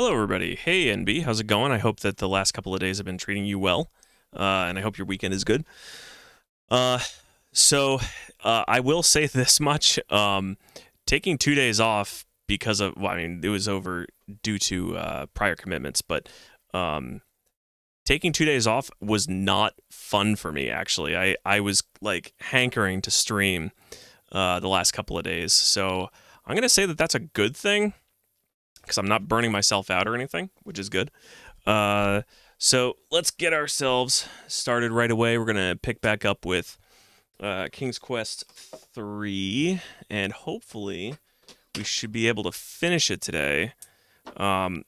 Hello, everybody. Hey, NB, how's it going? I hope that the last couple of days have been treating you well, and I hope your weekend is good. Uh, I will say this much: taking 2 days off because of, well, I mean, it was over due to prior commitments, but taking 2 days off was not fun for me. Actually, I was like hankering to stream the last couple of days, so I'm gonna say that that's a good thing, because I'm not burning myself out or anything, which is good. So let's get ourselves started right away. We're going to pick back up with King's Quest 3, and hopefully we should be able to finish it today. I'm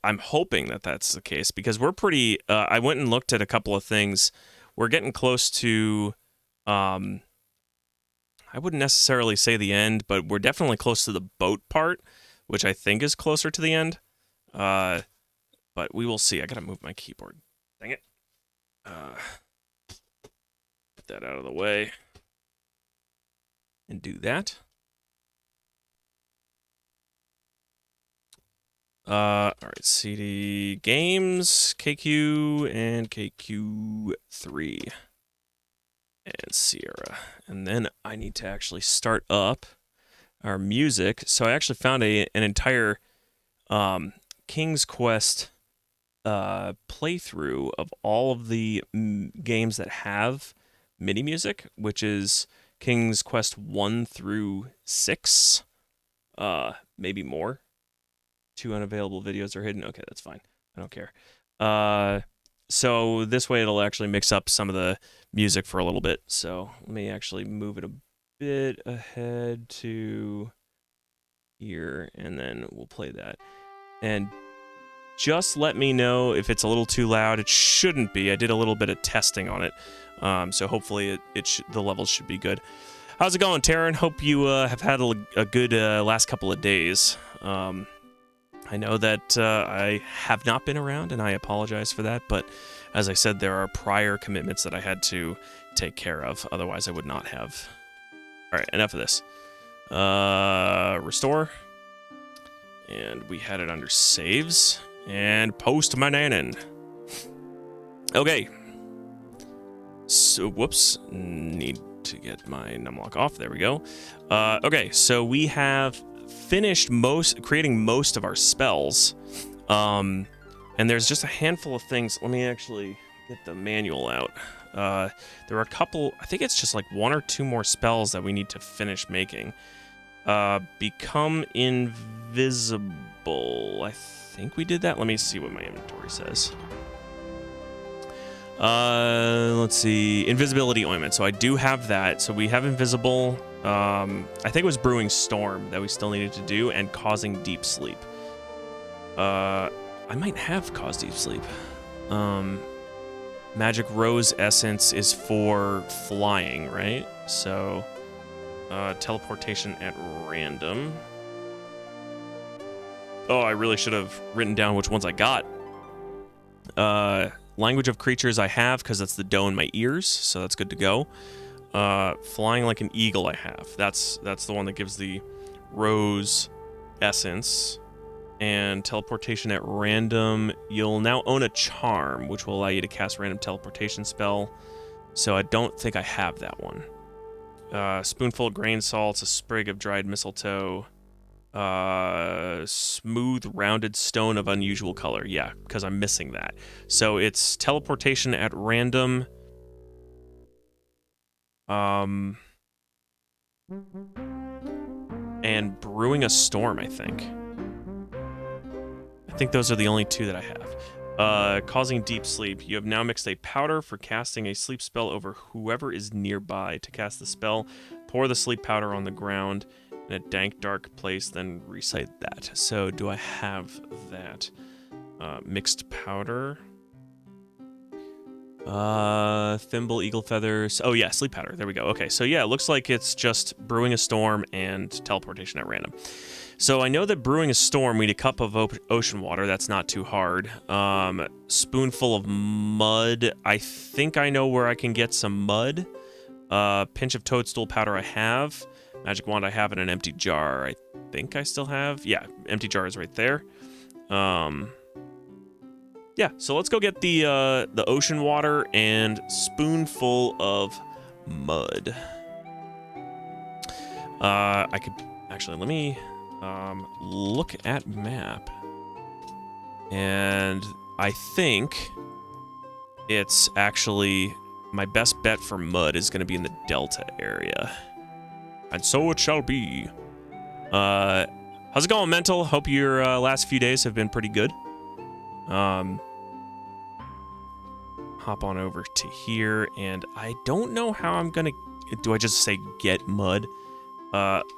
hoping that that's the case, because we're pretty... I went and looked at a couple of things. We're getting close to... I wouldn't necessarily say the end, but we're definitely close to the boat part, which I think is closer to the end. But we will see. I gotta move my keyboard. Dang it. Get that out of the way. And do that. Alright, CD Games, KQ, and KQ3. And Sierra. And then I need to actually start up our music. So I actually found an entire King's Quest playthrough of all of the games that have MIDI music, which is King's Quest 1 through 6, maybe more. 2 unavailable videos are hidden. Okay, that's fine. I don't care. So this way it'll actually mix up some of the music for a little bit. So let me actually move it a bit ahead to here, and then we'll play that. And just let me know if it's a little too loud. It shouldn't be. I did a little bit of testing on it, so hopefully the levels should be good. How's it going, Taryn? Hope you have had a good last couple of days. I know that I have not been around, and I apologize for that, but as I said, there are prior commitments that I had to take care of. Otherwise, I would not have. All right, enough of this. Restore. And we had it under saves. And post Mananan. Okay. So, whoops. Need to get my numlock off. There we go. Okay, so we have finished creating most of our spells. And there's just a handful of things. Let me actually get the manual out. There are a couple, I think it's just like 1 or 2 more spells that we need to finish making. Become invisible. I think we did that. Let me see what my inventory says. Let's see. Invisibility ointment. So I do have that. So we have invisible. I think it was brewing storm that we still needed to do, and causing deep sleep. I might have caused deep sleep. Magic Rose Essence is for flying, right? So, teleportation at random. Oh, I really should have written down which ones I got. Language of creatures I have, because that's the dough in my ears, so that's good to go. Flying like an eagle I have. That's the one that gives the Rose Essence. And teleportation at random. You'll now own a charm, which will allow you to cast random teleportation spell. So I don't think I have that one. Spoonful of grain salts, a sprig of dried mistletoe, smooth rounded stone of unusual color. Yeah, because I'm missing that. So it's teleportation at random. And brewing a storm, I think. I think those are the only 2 that I have. Causing deep sleep. You have now mixed a powder for casting a sleep spell over whoever is nearby. To cast the spell, pour the sleep powder on the ground in a dank, dark place, then recite that. So, do I have that? Mixed powder. Thimble, eagle feathers. Oh, yeah, sleep powder. There we go. Okay, so yeah, it looks like it's just brewing a storm and teleportation at random. So I know that brewing a storm, we need a cup of ocean water. That's not too hard. Spoonful of mud. I think I know where I can get some mud. Pinch of toadstool powder I have. Magic wand I have in an empty jar. I think I still have. Yeah, empty jar is right there. Yeah, so let's go get the ocean water and spoonful of mud. I could actually, let me look at map. And I think it's actually my best bet for mud is going to be in the Delta area. And so it shall be. How's it going, Mental? Hope your last few days have been pretty good. Hop on over to here, and I don't know how I'm gonna... Do I just say get mud?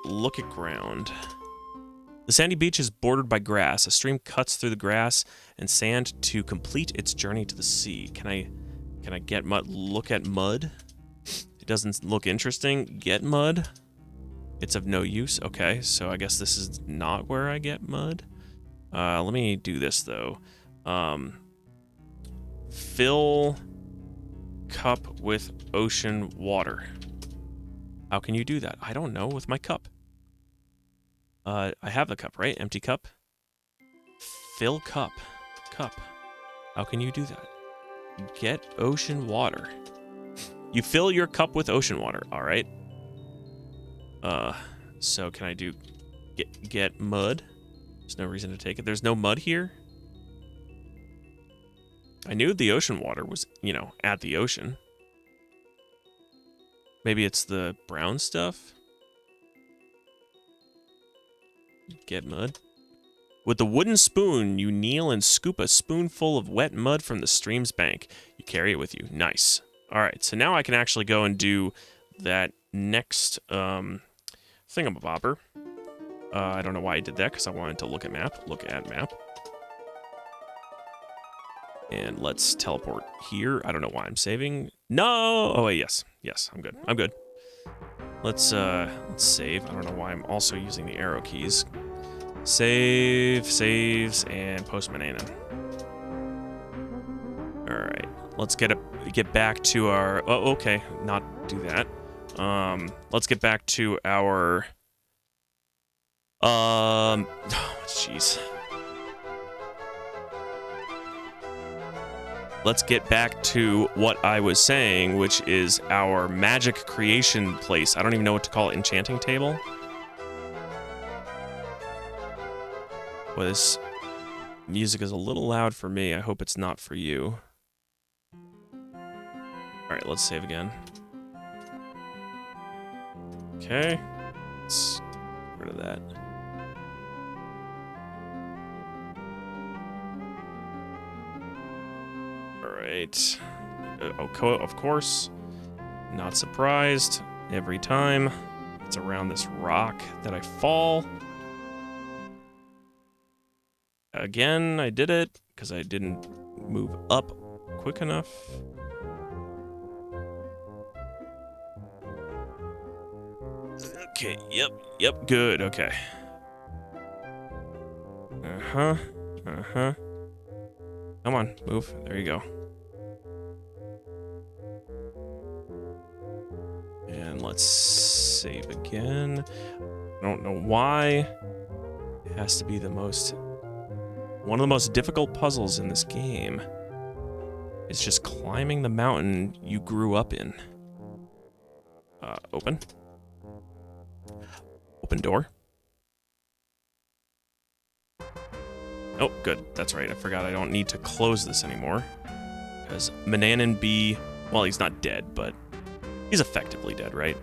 Look at ground. The sandy beach is bordered by grass. A stream cuts through the grass and sand to complete its journey to the sea. Can I get mud? Look at mud? It doesn't look interesting. Get mud? It's of no use. Okay, so I guess this is not where I get mud. Let me do this, though. Fill cup with ocean water. How can you do that? I don't know, with my cup. I have the cup, right? Empty cup. Fill cup. Cup. How can you do that? Get ocean water. You fill your cup with ocean water, all right? So can I do get mud? There's no reason to take it. There's no mud here? I knew the ocean water was, you know, at the ocean. Maybe it's the brown stuff? Get mud. With the wooden spoon, you kneel and scoop a spoonful of wet mud from the stream's bank. You carry it with you. Nice. All right, so now I can actually go and do that next thingamabobber. I don't know why I did that, because I wanted to look at map. Look at map. And let's teleport here. I don't know why I'm saving. No! Oh, wait, yes. Yes, I'm good. I'm good. Let's save. I don't know why I'm also using the arrow keys. Save, saves, and post banana. All right, let's get back to our. Oh, okay, not do that. Let's get back to our. Jeez. Let's get back to what I was saying, which is our magic creation place. I don't even know what to call it. Enchanting table? Well, this music is a little loud for me. I hope it's not for you. Alright, let's save again. Okay. Let's get rid of that. Alright. Of course. Not surprised. Every time it's around this rock that I fall. Again, I did it because I didn't move up quick enough. Okay, yep, good, okay. Come on, move. There you go. And let's save again. I don't know why. It has to be one of the most difficult puzzles in this game. It's just climbing the mountain you grew up in. Open. Open door. Oh, good. That's right. I forgot I don't need to close this anymore. Because Mananan B... Well, he's not dead, but... He's effectively dead, right?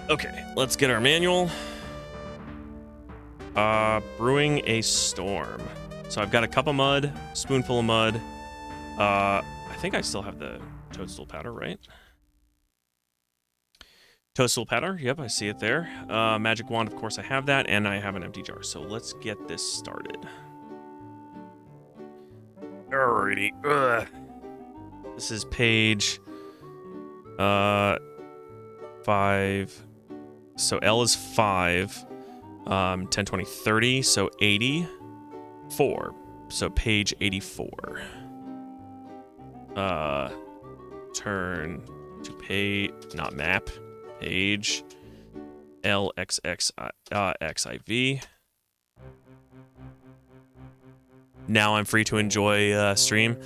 Okay, let's get our manual. Brewing a storm. So I've got a cup of mud, spoonful of mud. I think I still have the toadstool powder, right? Toadstool powder, yep, I see it there. Magic wand, of course I have that, and I have an empty jar. So let's get this started. Alrighty. Ugh. This is page 5. So L is 5. 10, 20, 30. So 84. So page 84. Turn not map, page, LXXXIV. Now I'm free to enjoy stream.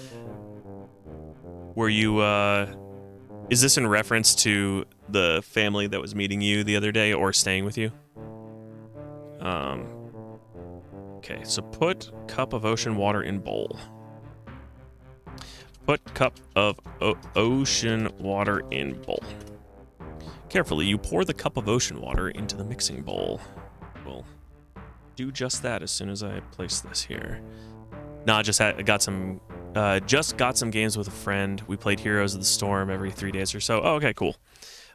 Were you, is this in reference to the family that was meeting you the other day or staying with you? Okay, so put cup of ocean water in bowl. Put cup of ocean water in bowl. Carefully, you pour the cup of ocean water into the mixing bowl. We'll do just that as soon as I place this here. Nah, just got some games with a friend. We played Heroes of the Storm every 3 days or so. Oh, okay, cool.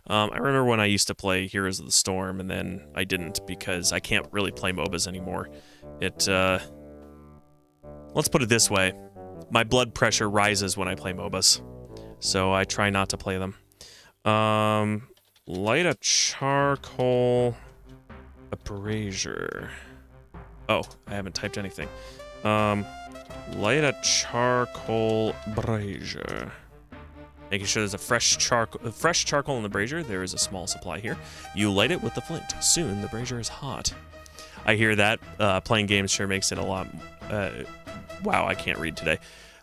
I remember when I used to play Heroes of the Storm, and then I didn't because I can't really play MOBAs anymore. Let's put it this way. My blood pressure rises when I play MOBAs, so I try not to play them. Light a charcoal brazier. Oh, I haven't typed anything. Light a charcoal brazier. Making sure there's a fresh charcoal in the brazier. There is a small supply here. You light it with the flint. Soon the brazier is hot. I hear that. Playing games sure makes it a lot... wow, I can't read today.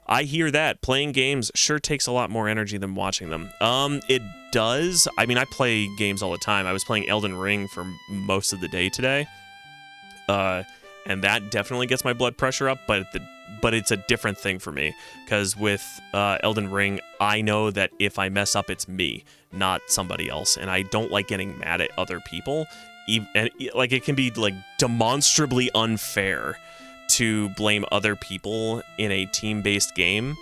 I hear that. Playing games sure takes a lot more energy than watching them. It does. I mean, I play games all the time. I was playing Elden Ring for most of the day today. And that definitely gets my blood pressure up, but it's a different thing for me. Because with Elden Ring, I know that if I mess up, it's me, not somebody else. And I don't like getting mad at other people. And like, it can be like demonstrably unfair to blame other people in a team-based game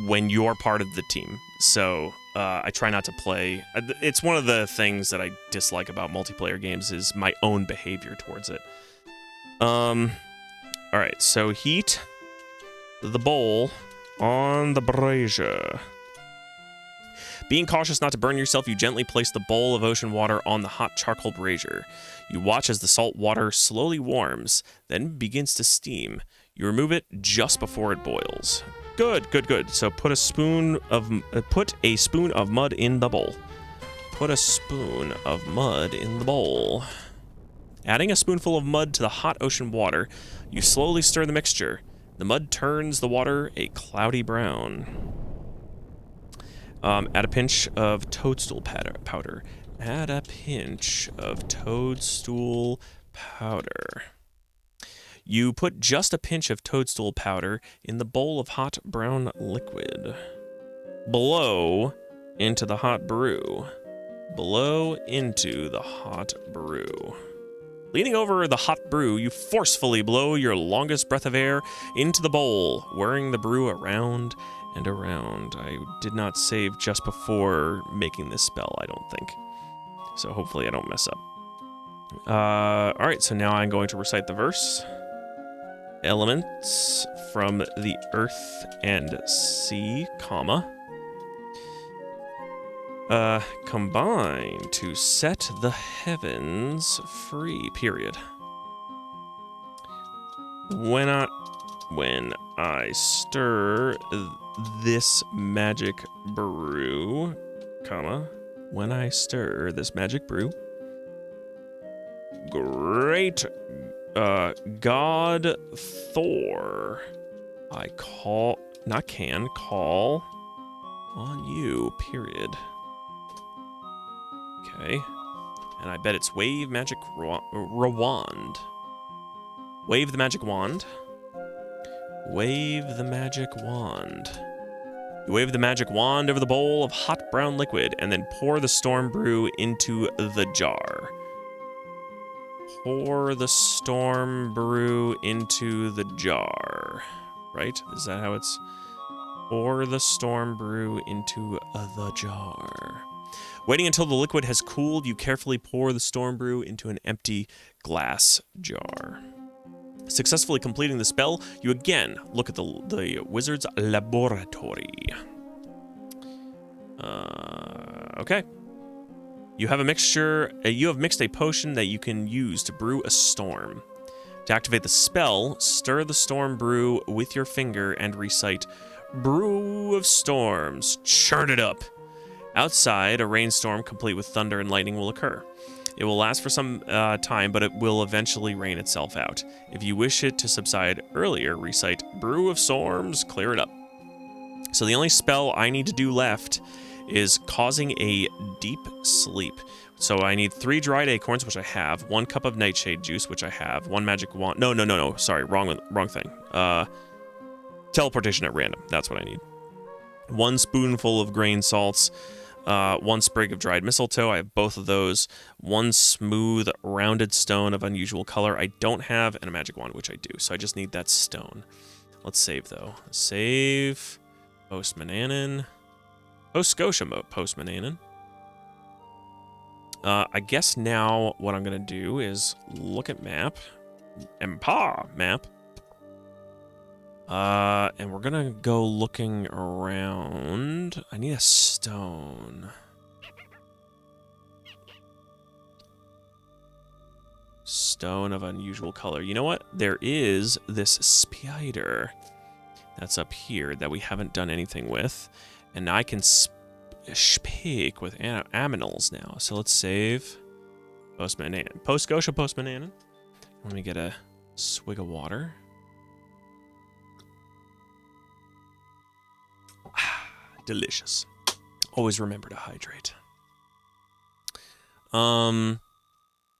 when you're part of the team. So I try not to play. It's one of the things that I dislike about multiplayer games is my own behavior towards it. All right, so heat the bowl on the brazier. Being cautious not to burn yourself, you gently place the bowl of ocean water on the hot charcoal brazier. You watch as the salt water slowly warms, then begins to steam. You remove it just before it boils. Good, good, good. So put a spoon of mud in the bowl. Put a spoon of mud in the bowl. Adding a spoonful of mud to the hot ocean water, you slowly stir the mixture. The mud turns the water a cloudy brown. Add a pinch of toadstool powder. Add a pinch of toadstool powder. You put just a pinch of toadstool powder in the bowl of hot brown liquid. Blow into the hot brew. Blow into the hot brew. Leaning over the hot brew, you forcefully blow your longest breath of air into the bowl, whirring the brew around and around. I did not save just before making this spell, I don't think. So hopefully I don't mess up. Alright, so now I'm going to recite the verse. Elements from the earth and sea, comma. Combine to set the heavens free, period. When I stir this magic brew, comma, when I stir this magic brew, great God Thor, I call on you, period. Okay, and I bet it's wave magic wand. Wave the magic wand. Wave the magic wand. You wave the magic wand over the bowl of hot brown liquid and then pour the storm brew into the jar. Pour the storm brew into the jar. Right? Is that how it's... Pour the storm brew into the jar. Waiting until the liquid has cooled, you carefully pour the storm brew into an empty glass jar. Successfully completing the spell, you again look at the wizard's laboratory. Okay. You have mixed a potion that you can use to brew a storm. To activate the spell, stir the storm brew with your finger and recite, "Brew of storms, churn it up." Outside, a rainstorm complete with thunder and lightning will occur. It will last for some time, but it will eventually rain itself out. If you wish it to subside earlier, recite Brew of Storms, clear it up. So the only spell I need to do left is causing a deep sleep. So I need 3 dried acorns, which I have, 1 cup of nightshade juice, which I have, 1 magic wand. No. Sorry, wrong thing. Teleportation at random. That's what I need. 1 spoonful of grain salts, 1 sprig of dried mistletoe. I have both of those. 1 smooth, rounded stone of unusual color I don't have, and a magic wand, which I do. So I just need that stone. Let's save, though. Save. Post Mananan. Post Scotia Post Mananan. I guess now what I'm going to do is look at map. Map. And we're going to go looking around. I need a stone. Stone of unusual color. You know what? There is this spider that's up here that we haven't done anything with. And I can speak with aminals now. So let's save Post Scotia Post Mananan. Let me get a swig of water. Delicious. Always remember to hydrate. All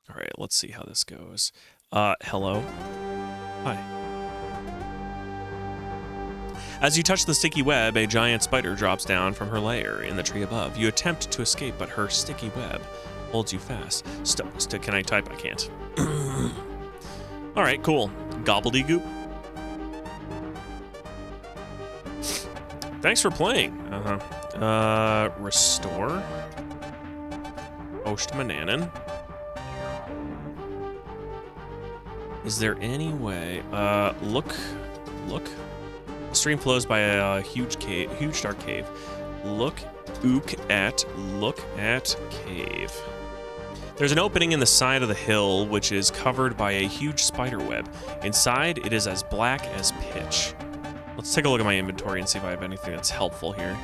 right, let's see how this goes. Hello. Hi. As you touch the sticky web, a giant spider drops down from her lair in the tree above. You attempt to escape, but her sticky web holds you fast. Can I type? I can't. All right, cool. Gobbledygook. Thanks for playing. Restore. Post Mananan. Is there any way? Look. The stream flows by a huge dark cave. Look at cave. There's an opening in the side of the hill which is covered by a huge spider web. Inside, it is as black as pitch. Let's take a look at my inventory and see if I have anything that's helpful here.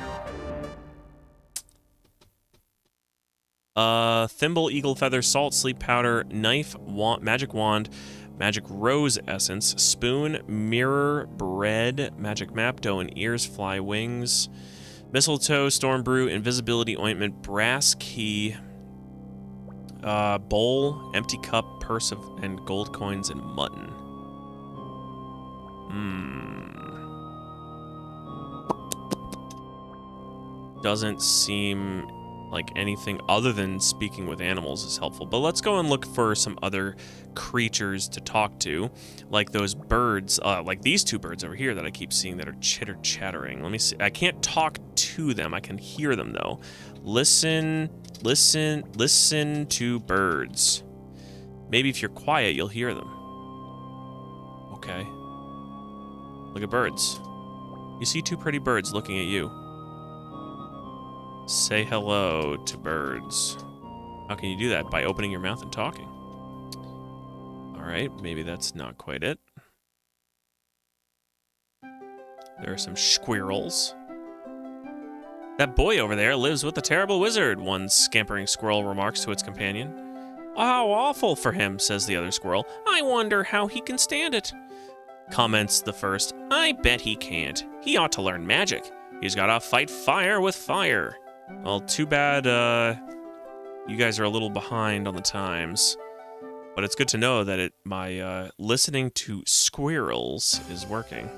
Thimble, eagle feather, salt, sleep powder, knife, magic wand, magic rose essence, spoon, mirror, bread, magic map, dough and ears, fly wings, mistletoe, storm brew, invisibility ointment, brass key, bowl, empty cup, purse and gold coins, and mutton. Doesn't seem like anything other than speaking with animals is helpful. But let's go and look for some other creatures to talk to, like those birds, like these 2 birds over here that I keep seeing that are chattering. Let me see. I can't talk to them. I can hear them though. Listen to birds. Maybe if you're quiet, you'll hear them. Okay. Look at birds. You see 2 pretty birds looking at you. Say hello to birds. How can you do that? By opening your mouth and talking. Alright, maybe that's not quite it. There are some squirrels. That boy over there lives with the terrible wizard, one scampering squirrel remarks to its companion. How awful for him, says the other squirrel. I wonder how he can stand it. Comments the first. I bet he can't. He ought to learn magic. He's gotta fight fire with fire. Well, too bad, you guys are a little behind on the times. But it's good to know that my listening to squirrels is working.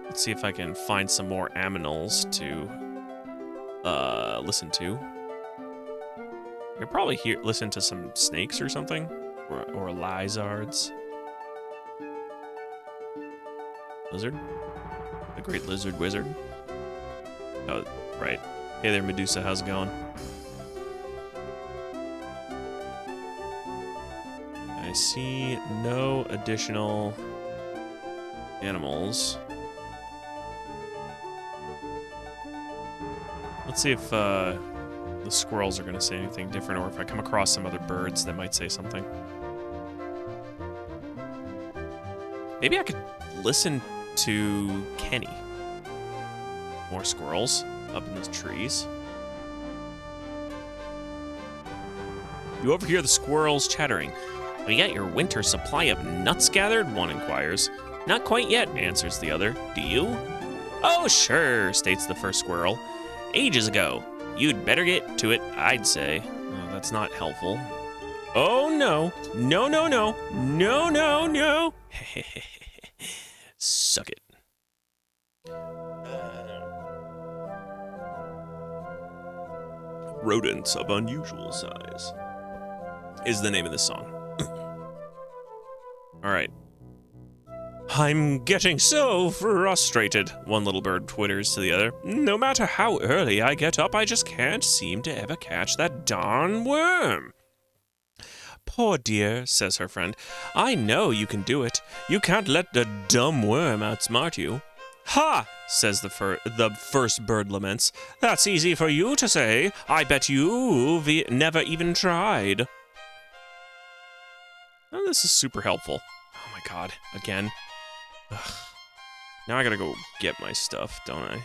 Let's see if I can find some more aminals to listen to. I could probably listen to some snakes or something, or lizards. Lizard? The great lizard wizard? Oh, right. Hey there, Medusa. How's it going? I see no additional animals. Let's see if the squirrels are going to say anything different, or if I come across some other birds that might say something. Maybe I could listen to Kenny. More squirrels. up in the trees. You overhear the squirrels chattering. Have you got your winter supply of nuts gathered? One inquires. Not quite yet, answers the other. Do you? Oh, sure, states the first squirrel. Ages ago. You'd better get to it, I'd say. Oh, that's not helpful. Oh, no. No, no, no. No, no, no. Suck it. Rodents of unusual size is the name of this song. All right. I'm getting so frustrated, one little bird twitters to the other. No matter how early I get up, I just can't seem to ever catch that darn worm. Poor dear, says her friend. I know you can do it. You can't let the dumb worm outsmart you. Ha! Says the first bird laments. That's easy for you to say. I bet you've never even tried. Oh, this is super helpful. Oh my god, again. Ugh. Now I gotta go get my stuff, don't I?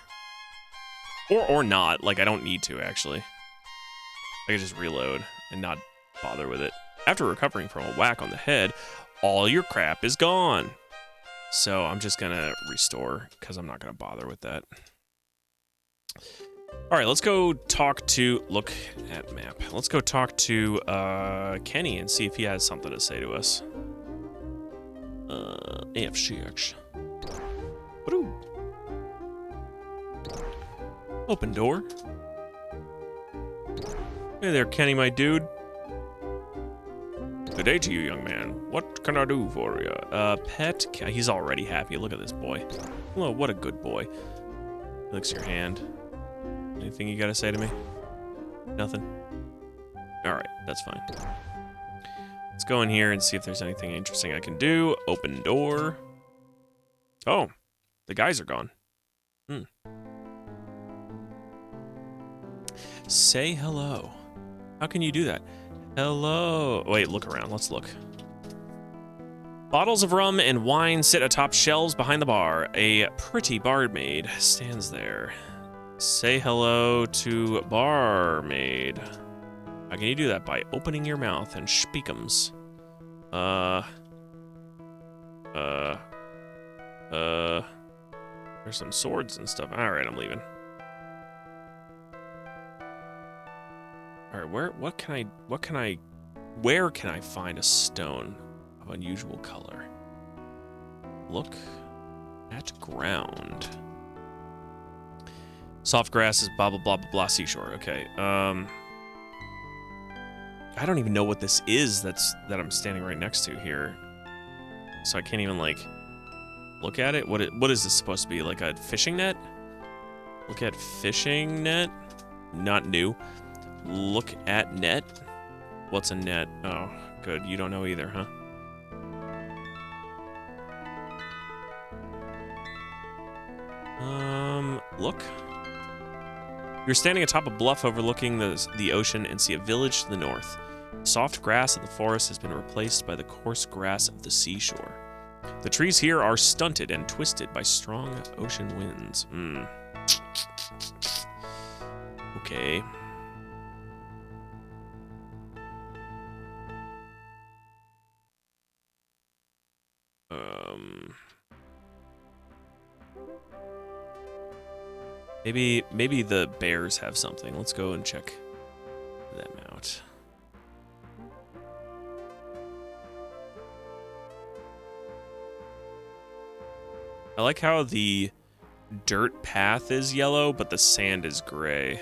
Or not, like I don't need to actually. I can just reload and not bother with it. After recovering from a whack on the head, all your crap is gone. So I'm just gonna restore, because I'm not gonna bother with that. Alright, let's go talk to, look at map. Let's go talk to Kenny and see if he has something to say to us. AFCX. Open door. Hey there, Kenny, my dude. Good day to you, young man. What can I do for you? Pet? He's already happy. Look at this boy. Oh, what a good boy. He licks your hand. Anything you gotta say to me? Nothing? Alright, that's fine. Let's go in here and see if there's anything interesting I can do. Open door. Oh, the guys are gone. Say hello. How can you do that? Hello. Wait, look around. Let's look. Bottles of rum and wine sit atop shelves behind the bar. A pretty barmaid stands there. Say hello to barmaid. How can you do that? By opening your mouth and speakums. There's some swords and stuff. All right, I'm leaving. All right, where can I find a stone of unusual color? Look at ground. Soft grasses, blah blah blah blah blah. Seashore. Okay. I don't even know what this is that I'm standing right next to here. So I can't even like look at it. What is this supposed to be? Like a fishing net? Look at fishing net. Not new. Look at net. What's a net? Oh, good. You don't know either, huh? Look. You're standing atop a bluff overlooking the ocean and see a village to the north. Soft grass of the forest has been replaced by the coarse grass of the seashore. The trees here are stunted and twisted by strong ocean winds. Okay. Maybe the bears have something. Let's go and check them out. I like how the dirt path is yellow, but the sand is gray.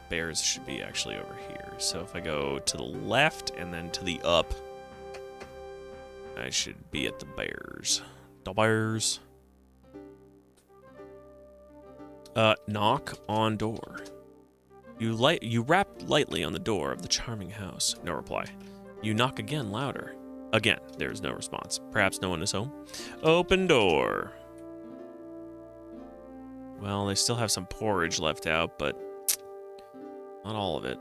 Bears should be actually over here. So if I go to the left and then to the up, I should be at the bears. The bears. Knock on door. You rap lightly on the door of the charming house. No reply. You knock again, louder. Again, there is no response. Perhaps no one is home. Open door. Well, they still have some porridge left out, but not all of it.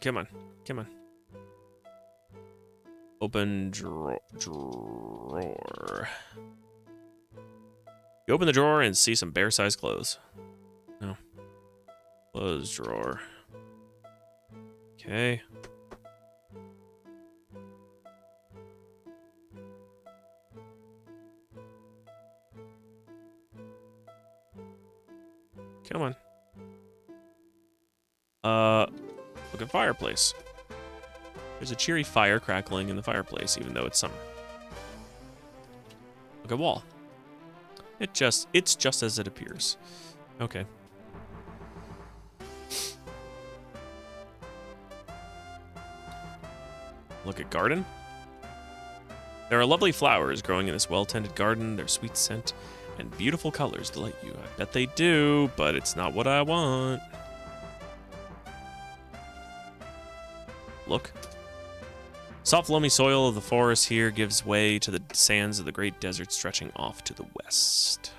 Come on. Come on. Open drawer. You open the drawer and see some bear-sized clothes. No. Clothes drawer. Okay. Come on. Look at fireplace. There's a cheery fire crackling in the fireplace, even though it's summer. Look at wall. It's just as it appears. Okay. Look at garden. There are lovely flowers growing in this well-tended garden. Their sweet scent and beautiful colors delight you. I bet they do, but it's not what I want. Look. Soft, loamy soil of the forest here gives way to the sands of the great desert stretching off to the west.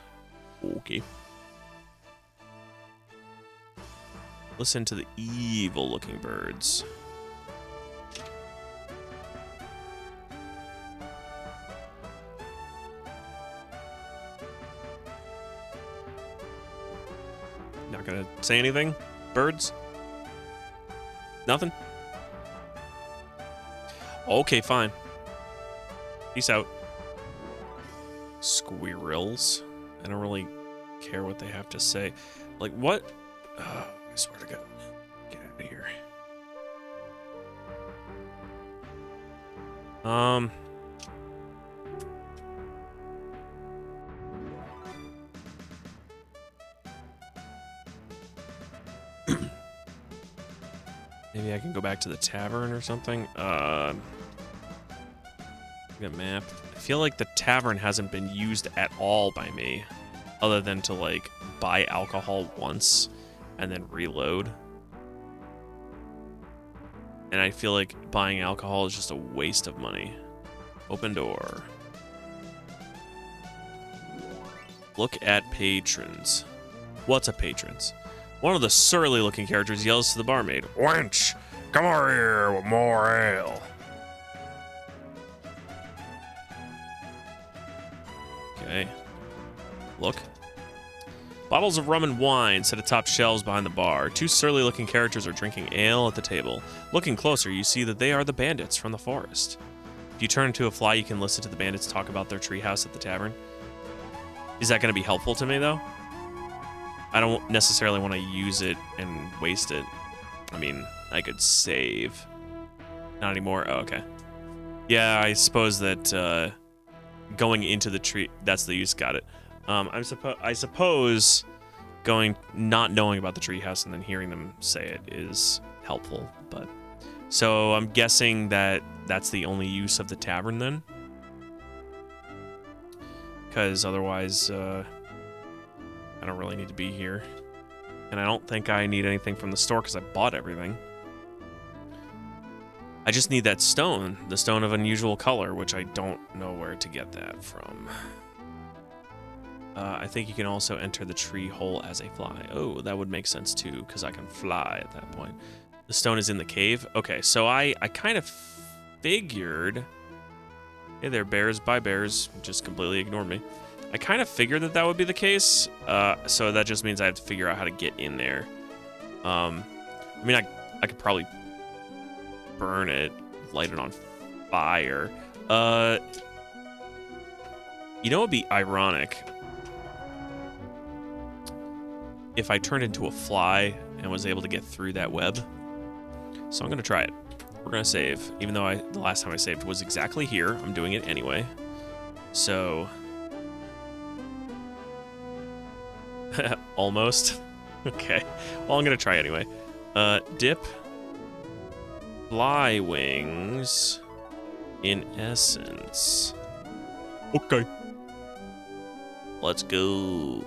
Okay. Listen to the evil-looking birds. Not gonna say anything? Birds? Nothing? Okay, fine. Peace out. Squirrels. I don't really care what they have to say. Like, what? Oh, I swear to God. Get out of here. Maybe I can go back to the tavern or something. Get map. I feel like the tavern hasn't been used at all by me, other than to like buy alcohol once and then reload. And I feel like buying alcohol is just a waste of money. Open door. Look at patrons. What's a patrons? One of the surly-looking characters yells to the barmaid, "Wench, come over here with more ale." Okay. Look. Bottles of rum and wine set atop shelves behind the bar. Two surly-looking characters are drinking ale at the table. Looking closer, you see that they are the bandits from the forest. If you turn into a fly, you can listen to the bandits talk about their treehouse at the tavern. Is that going to be helpful to me, though? I don't necessarily want to use it and waste it. I mean, I could save. Not anymore? Oh, okay. Yeah, I suppose that going into the tree... That's the use. Got it. I suppose not knowing about the treehouse and then hearing them say it is helpful. But so I'm guessing that that's the only use of the tavern then. Because otherwise... I don't really need to be here. And I don't think I need anything from the store because I bought everything. I just need that stone, the stone of unusual color, which I don't know where to get that from. I think you can also enter the tree hole as a fly. Oh, that would make sense too, because I can fly at that point. The stone is in the cave. Okay, so I kind of figured... Hey there, bears. Bye, bears. Just completely ignored me. I kind of figured that would be the case, so that just means I have to figure out how to get in there. I mean, I could probably burn it, light it on fire. You know what would be ironic? If I turned into a fly and was able to get through that web. So I'm going to try it. We're going to save, even though the last time I saved was exactly here. I'm doing it anyway. So... Almost. Okay. Well, I'm gonna try anyway. Dip fly wings in essence. Okay. Let's go.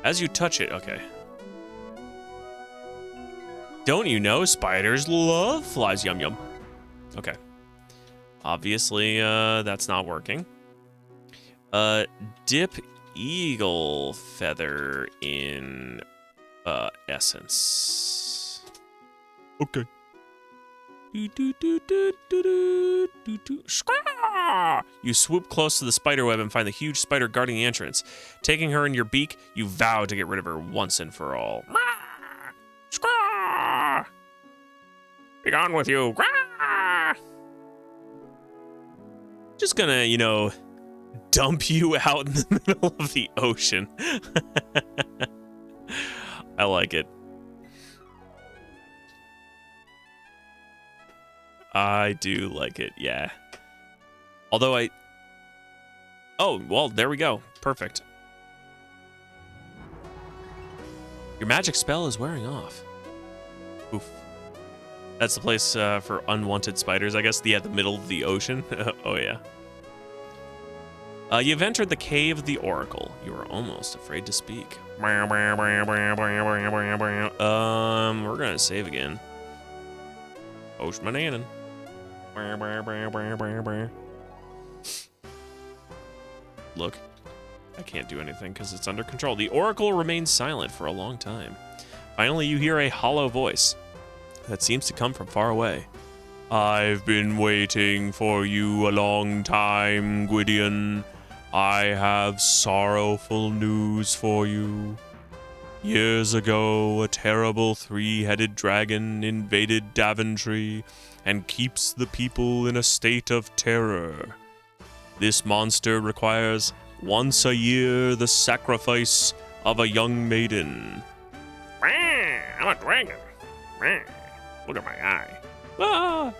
As you touch it, okay. Don't you know spiders love flies? Yum yum. Okay. Obviously, that's not working. Dip eagle feather in essence. Okay. You swoop close to the spider web and find the huge spider guarding the entrance. Taking her in your beak, you vow to get rid of her once and for all. Be gone with you. Just gonna, you know, dump you out in the middle of the ocean. I like it. I do like it, yeah. Although oh, well, there we go. Perfect. Your magic spell is wearing off. Oof. That's the place for unwanted spiders, I guess. Yeah, the middle of the ocean. Oh, yeah. You've entered the cave of the Oracle. You are almost afraid to speak. We're gonna save again. Oshmananan. Look, I can't do anything because it's under control. The Oracle remains silent for a long time. Finally, you hear a hollow voice that seems to come from far away. I've been waiting for you a long time, Gwydion. I have sorrowful news for you. Years ago, a terrible three-headed dragon invaded Daventry and keeps the people in a state of terror. This monster requires once a year the sacrifice of a young maiden. I'm a dragon. Look at my eye. Ah.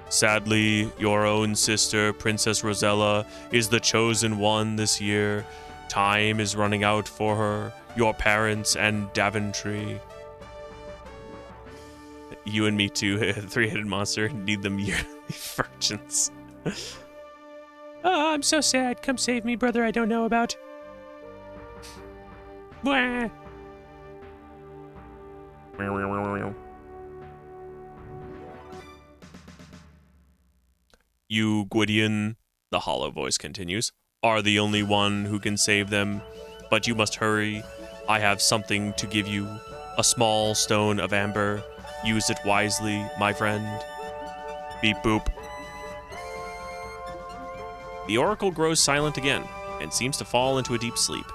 Sadly, your own sister, Princess Rosella, is the chosen one this year. Time is running out for her, your parents, and Daventry. You and me too, three-headed monster, need them yearly virgins. Oh, I'm so sad. Come save me, brother I don't know about. Blah. You, Gwydion, the hollow voice continues, are the only one who can save them, but you must hurry. I have something to give you, a small stone of amber. Use it wisely, my friend. Beep boop. The Oracle grows silent again, and seems to fall into a deep sleep.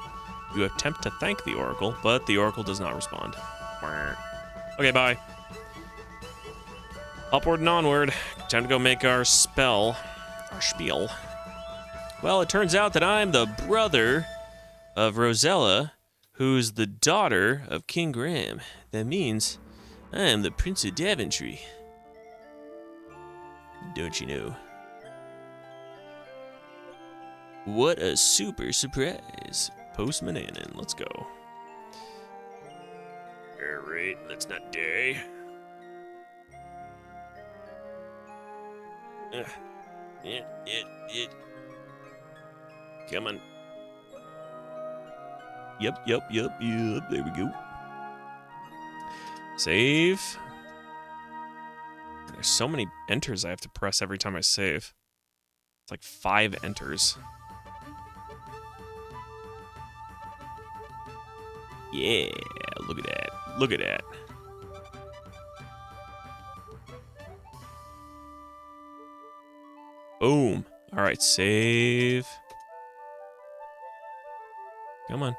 You attempt to thank the Oracle, but the Oracle does not respond. Okay, bye. Upward and onward. Time to go make our spell. Our spiel. Well, it turns out that I'm the brother of Rosella, who's the daughter of King Graham. That means I am the Prince of Daventry. Don't you know? What a super surprise. Postman Annan, let's go. Alright, let's not die. Come on. Yep. There we go. Save. There's so many enters I have to press every time I save. It's like 5 enters. Yeah, look at that. Look at that. Boom. All right, save. Come on.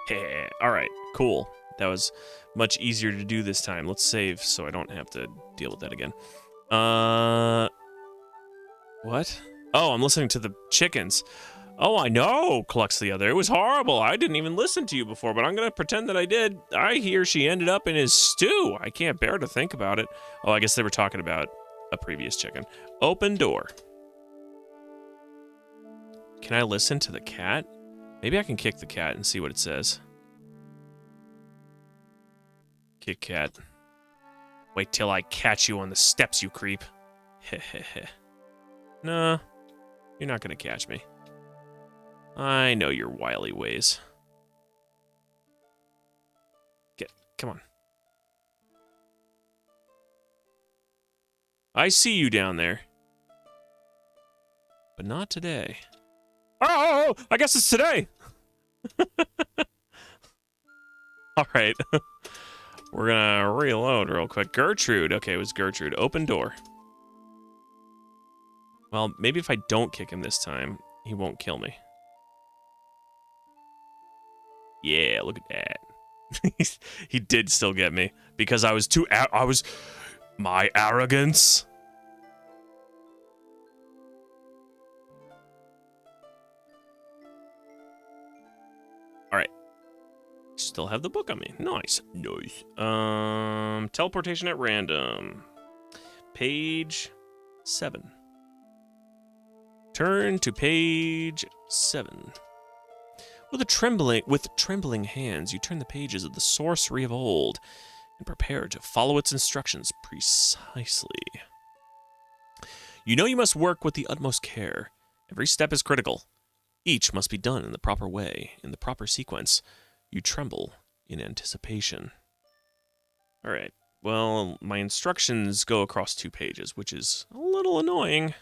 Yeah, all right, cool. That was much easier to do this time. Let's save so I don't have to deal with that again. What? Oh, I'm listening to the chickens. Oh, I know, clucks the other. It was horrible. I didn't even listen to you before, but I'm going to pretend that I did. I hear she ended up in his stew. I can't bear to think about it. Oh, I guess they were talking about a previous chicken. Open door. Can I listen to the cat? Maybe I can kick the cat and see what it says. Kick cat. Wait till I catch you on the steps, you creep. Heh. Nah, you're not going to catch me. I know your wily ways. Come on. I see you down there. But not today. Oh, I guess it's today. All right. We're gonna reload real quick. Gertrude. Okay, it was Gertrude. Open door. Well, maybe if I don't kick him this time, he won't kill me. Yeah, look at that. He did still get me because I was too. My arrogance. All right. Still have the book on me. Nice. Nice. Teleportation at random. Page 7. Turn to page 7. With trembling hands, you turn the pages of the sorcery of old and prepare to follow its instructions precisely. You know you must work with the utmost care. Every step is critical. Each must be done in the proper way, in the proper sequence. You tremble in anticipation. All right. Well, my instructions go across 2 pages, which is a little annoying.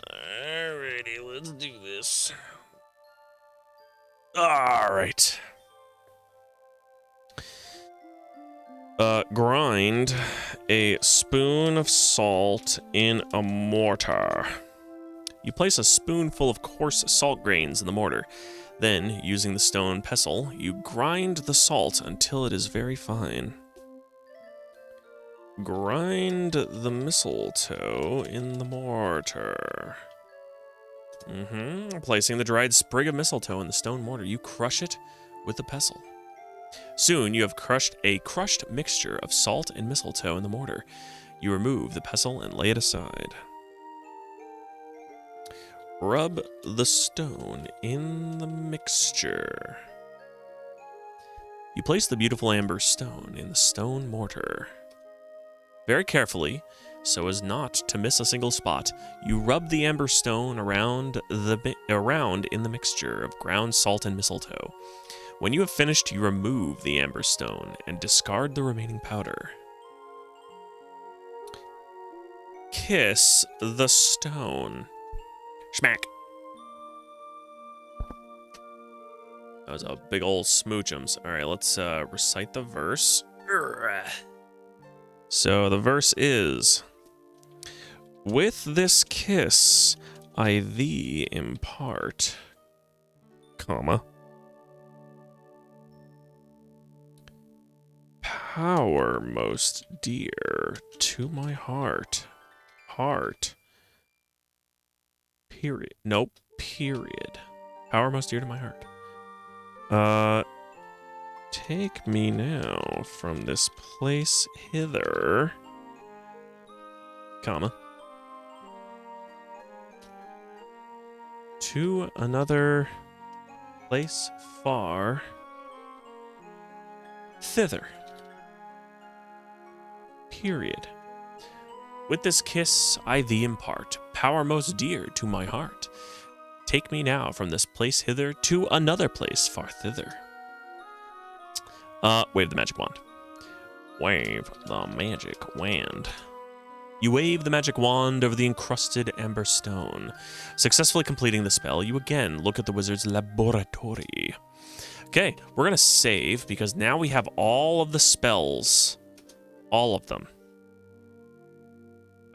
Alrighty, let's do this. Alright. Grind a spoon of salt in a mortar. You place a spoonful of coarse salt grains in the mortar. Then, using the stone pestle, you grind the salt until it is very fine. Grind the mistletoe in the mortar. Placing the dried sprig of mistletoe in the stone mortar, you crush it with the pestle. Soon you have crushed a crushed mixture of salt and mistletoe in the mortar. You remove the pestle and lay it aside. Rub the stone in the mixture. You place the beautiful amber stone in the stone mortar. Very carefully, so as not to miss a single spot, you rub the amber stone around in the mixture of ground salt and mistletoe. When you have finished, you remove the amber stone and discard the remaining powder. Kiss the stone. Schmack. That was a big old smoochums. All right, let's recite the verse. So the verse is, with this kiss I thee impart, comma, power most dear to my heart. Heart. Period. Nope. Period. Power most dear to my heart. Take me now from this place hither, comma, to another place far thither. Period. With this kiss I thee impart, power most dear to my heart. Take me now from this place hither to another place far thither. Wave the magic wand. Wave the magic wand. You wave the magic wand over the encrusted amber stone. Successfully completing the spell, you again look at the wizard's laboratory. Okay, we're gonna save because now we have all of the spells. All of them.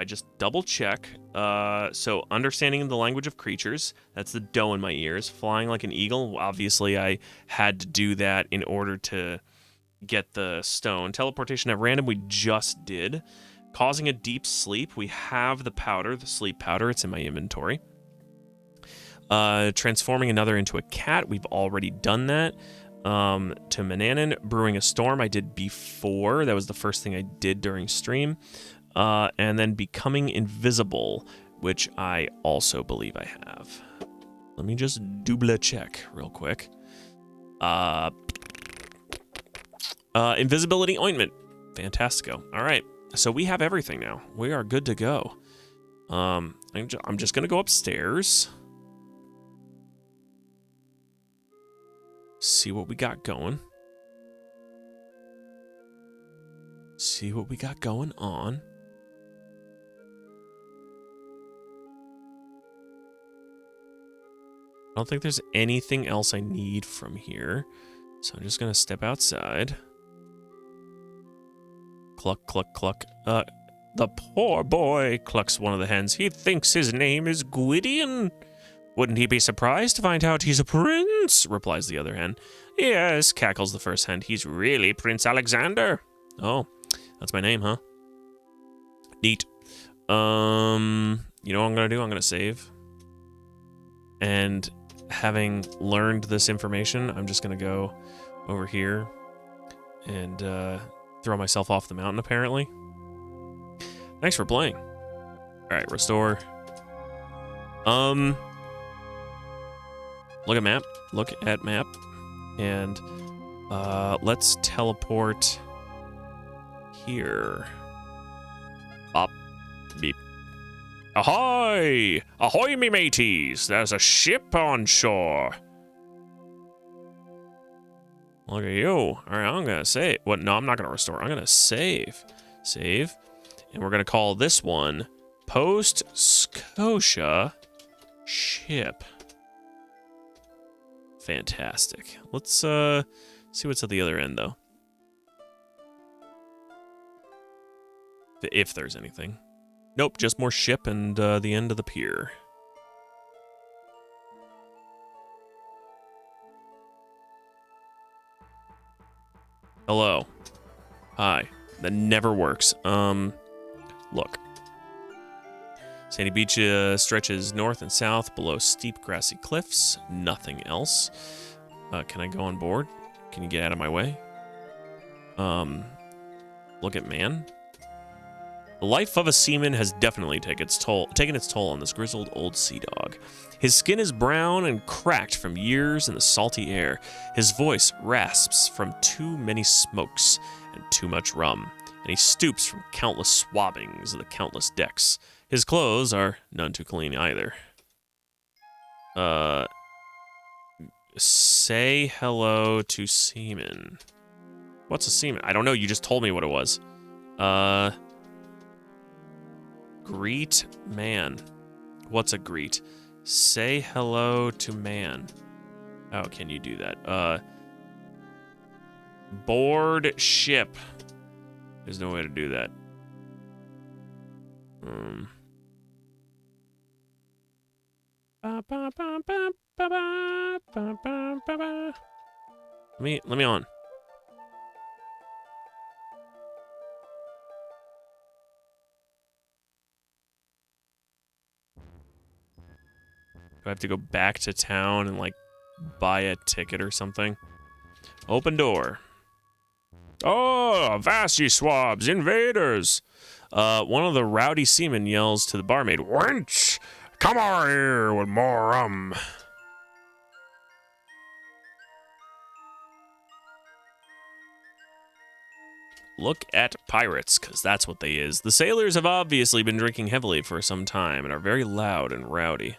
I just double check. So understanding the language of creatures, that's the doe in my ears. Flying like an eagle, obviously I had to do that in order to get the stone. Teleportation at random, we just did. Causing a deep sleep, we have the powder, the sleep powder, it's in my inventory. Transforming another into a cat, we've already done that. To Mananan, brewing a storm, I did before. That was the first thing I did during stream. And then becoming invisible, which I also believe I have. Let me just double check real quick. Invisibility ointment. Fantastico. All right. So we have everything now. We are good to go. I'm just going to go upstairs. See what we got going. See what we got going on. I don't think there's anything else I need from here. So I'm just going to step outside. Cluck, cluck, cluck. The poor boy, clucks one of the hens. He thinks his name is Gwydion. Wouldn't he be surprised to find out he's a prince? Replies the other hen. Yes, cackles the first hen. He's really Prince Alexander. Oh, that's my name, huh? Neat. You know what I'm gonna do? I'm gonna save. And having learned this information, I'm just gonna go over here and throw myself off the mountain, apparently. Thanks for playing. Alright, restore. Look at map. Look at map. And let's teleport here. Up. Beep. Ahoy! Ahoy, me mateys! There's a ship on shore. Look at you. All right, I'm gonna save. What? No, I'm not gonna restore. I'm gonna save. Save. And we're gonna call this one Post Scotia Ship. Fantastic. Let's see what's at the other end, though. If there's anything. Nope, just more ship and the end of the pier. Hello. Hi. That never works. Look. Sandy Beach stretches north and south below steep grassy cliffs. Nothing else. Can I go on board? Can you get out of my way? Look at man. The life of a seaman has definitely taken its toll on this grizzled old sea dog. His skin is brown and cracked from years in the salty air. His voice rasps from too many smokes and too much rum, and he stoops from countless swabbings of the countless decks. His clothes are none too clean either. Say hello to seaman. What's a seaman? I don't know, you just told me what it was. Greet man. What's a greet? Say hello to man. Oh, can you do that? Board ship. There's no way to do that. Let me on. Do I have to go back to town and, like, buy a ticket or something? Open door. Oh, avast ye swabs, invaders! One of the rowdy seamen yells to the barmaid, Wench, come over here with more rum. Look at pirates, because that's what they is. The sailors have obviously been drinking heavily for some time and are very loud and rowdy.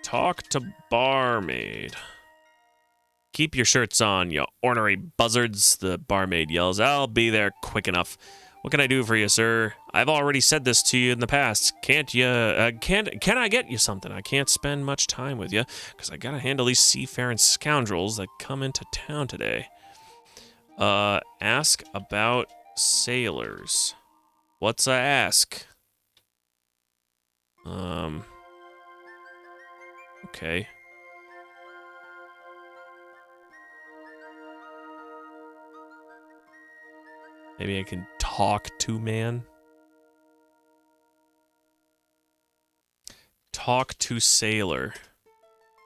Talk to barmaid. Keep your shirts on, you ornery buzzards, the barmaid yells. I'll be there quick enough. What can I do for you, sir? I've already said this to you in the past. Can't you, can I get you something? I can't spend much time with you, because I gotta handle these seafaring scoundrels that come into town today. Ask about sailors. What's a ask? Okay. Maybe I can talk to man. Talk to sailor.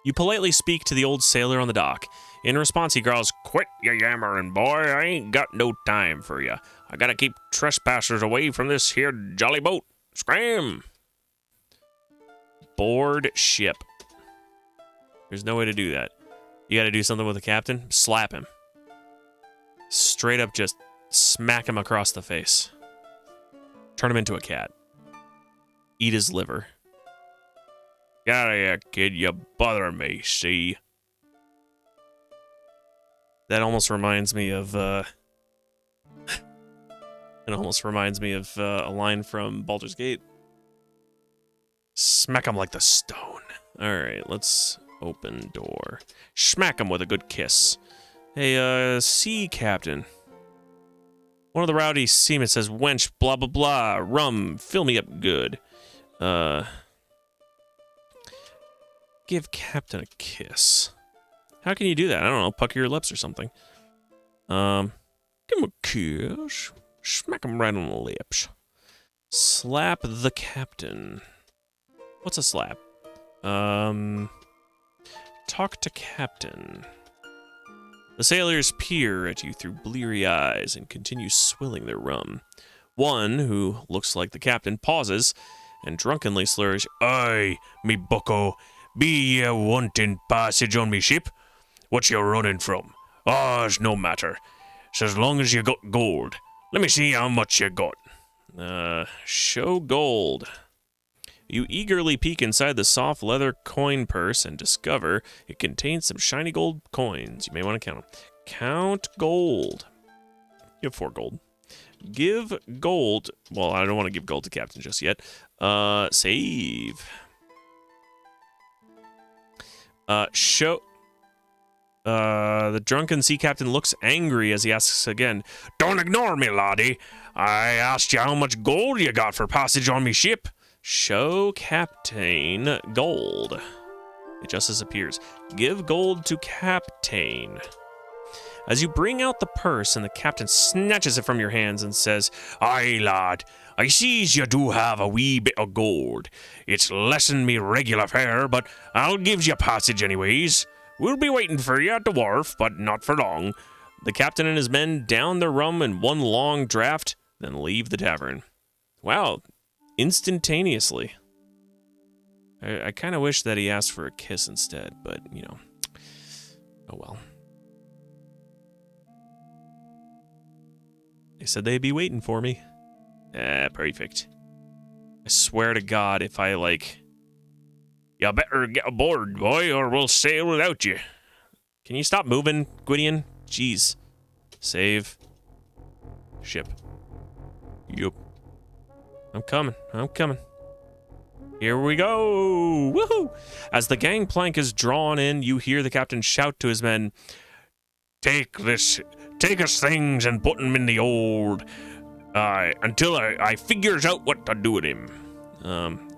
You politely speak to the old sailor on the dock. In response, he growls, Quit your yammering, boy. I ain't got no time for you. I gotta keep trespassers away from this here jolly boat. Scram! Board ship. There's no way to do that. You gotta do something with the captain. Slap him. Straight up just smack him across the face. Turn him into a cat. Eat his liver. Get out of here, kid. You bother me, see? That almost reminds me of, it almost reminds me of a line from Baldur's Gate. Smack him like the stone. Alright, let's open door. Smack him with a good kiss. Hey, sea captain. One of the rowdy seamen says, wench, blah, blah, blah, rum, fill me up good. Give captain a kiss. How can you do that? I don't know, pucker your lips or something. Give him a kiss. Smack him right on the lips. Slap the captain. What's a slap? Talk to captain. The sailors peer at you through bleary eyes and continue swilling their rum. One, who looks like the captain, pauses and drunkenly slurs, "Aye, me bucko, be ye wanting passage on me ship? What you running from? It's no matter. So as long as you got gold. Let me see how much you got." Show gold. You eagerly peek inside the soft leather coin purse and discover it contains some shiny gold coins. You may want to count them. Count gold. You have 4 gold. Give gold. Well, I don't want to give gold to captain just yet. Save. Show. The drunken sea captain looks angry as he asks again, "Don't ignore me, laddie. I asked you how much gold you got for passage on me ship." Show captain gold. It just disappears. Give gold to captain. As you bring out the purse and the captain snatches it from your hands and says, "Aye, lad, I sees you do have a wee bit of gold. It's lessen me regular fare, but I'll give you passage anyways. We'll be waiting for you at the wharf, but not for long." The captain and his men down their rum in one long draught, then leave the tavern. Wow. Instantaneously. I kind of wish that he asked for a kiss instead, but, you know. Oh well. They said they'd be waiting for me. Perfect. I swear to God, if I, like... You better get aboard, boy, or we'll sail without you. Can you stop moving, Gwydion? Jeez. Save. Ship. Yup. I'm coming. Here we go! Woohoo! As the gangplank is drawn in, you hear the captain shout to his men, Take us things and put 'em in the old, until I figures out what to do with him."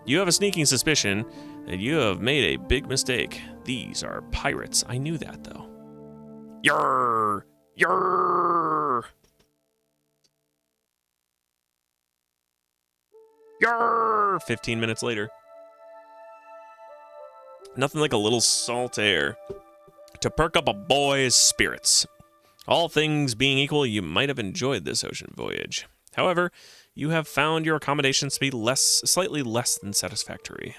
You have a sneaking suspicion that you have made a big mistake. These are pirates. I knew that, though. Yarr! Yarr! Yarr! 15 minutes later. Nothing like a little salt air to perk up a boy's spirits. All things being equal, you might have enjoyed this ocean voyage. However, you have found your accommodations to be slightly less than satisfactory.